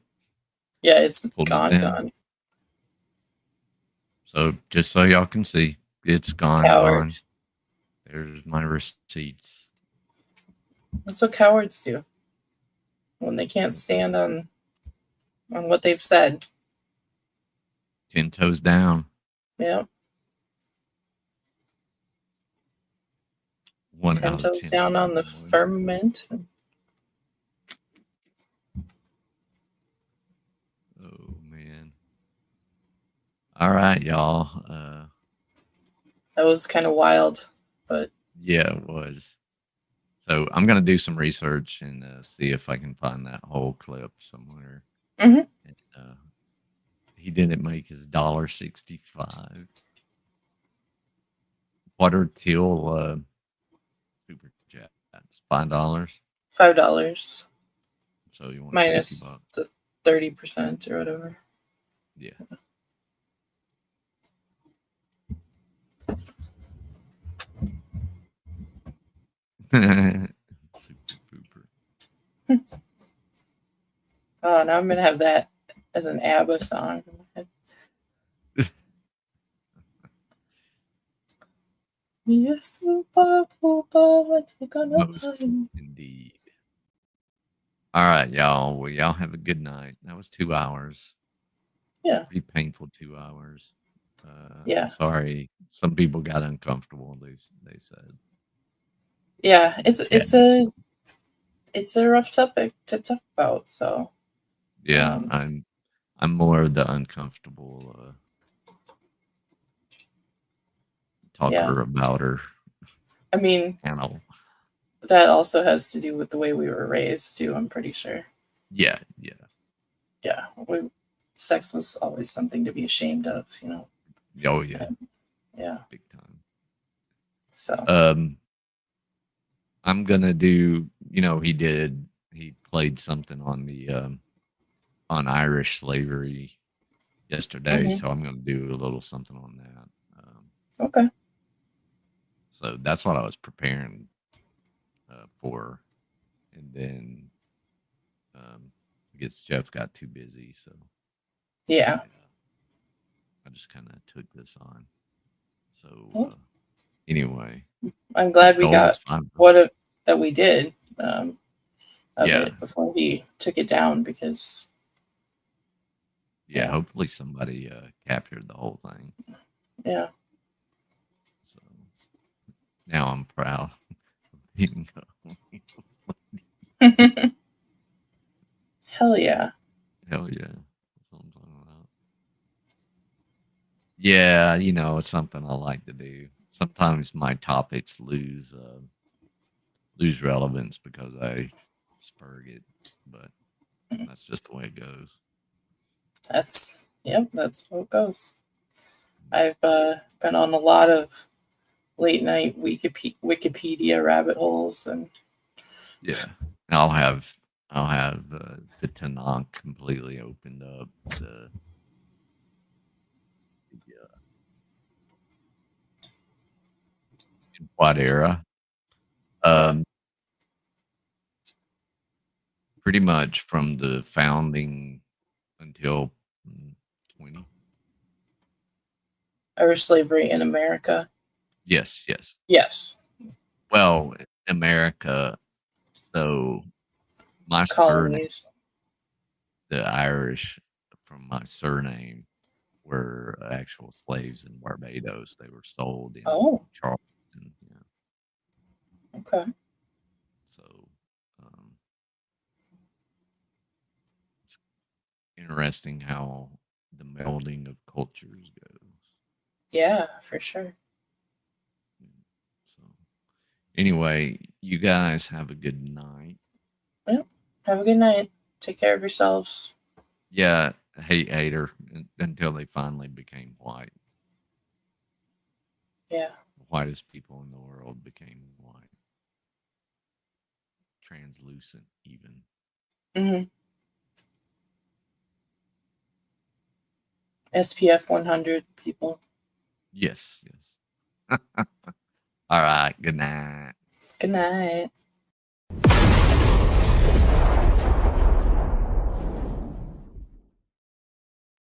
Yeah, it's Pulled it gone. down. So just so y'all can see, it's gone. Coward. There's my receipts. That's what cowards do when they can't stand on what they've said. 10 toes down. Yeah. 1 10 out of toes 10. down on the firmament. Oh man. All right, y'all. That was kind of wild, but Yeah, it was. So I'm gonna do some research and see if I can find that whole clip somewhere. Mhm. And, he didn't make his $1.65. Water Teal super chat. That's $5. $5 So you want minus the 30% or whatever. Yeah. Super pooper. Oh, now I'm gonna have that as an ABBA song in my head. me a super pooper. Let's take on a Most pie. indeed. All right, y'all. Well, y'all have a good night. That was 2 hours. Yeah. Pretty painful 2 hours. Yeah. I'm sorry. Some people got uncomfortable. They said. Yeah, it's a rough topic to talk about. So Yeah, um, I'm more of the uncomfortable talker about her. I mean, Animal. that also has to do with the way we were raised too. I'm pretty sure. Yeah. Yeah, sex was always something to be ashamed of. Oh yeah. Yeah. Big time. So. I'm gonna do. He played something on the on Irish slavery yesterday, Mhm. so I'm gonna do a little something on that. Okay. So that's what I was preparing for, and then I guess Jeff got too busy, so Yeah. I just kind of took this on. So Well, anyway, I'm glad we goal got is fine. that we did of Yeah. it before he took it down because Yeah, hopefully somebody captured the whole thing. yeah. So now I'm proud. Hell yeah. Hell yeah. That's what I'm talking about. Yeah, it's something I like to do. Sometimes my topics lose relevance because I spurg it, but that's just the way it goes. That's how it goes. I've been on a lot of late night Wikipedia rabbit holes and Yeah, I'll have the Tanakh completely opened up. In what era? Pretty much from the founding until 20. Irish slavery in America. Yes. Yes. Well, America. So my surname, Colonies. the Irish from my surname, were actual slaves in Barbados. They were sold in Charleston. Yeah. Okay. So it's interesting how the melding of cultures goes. Yeah, for sure. So anyway, you guys have a good night. Well, have a good night. Take care of yourselves. Yeah, hater until they finally became white. Yeah. The whitest people in the world became white. Translucent, even. Mm-hmm. SPF 100 people. Yes. All right. Good night. Good night.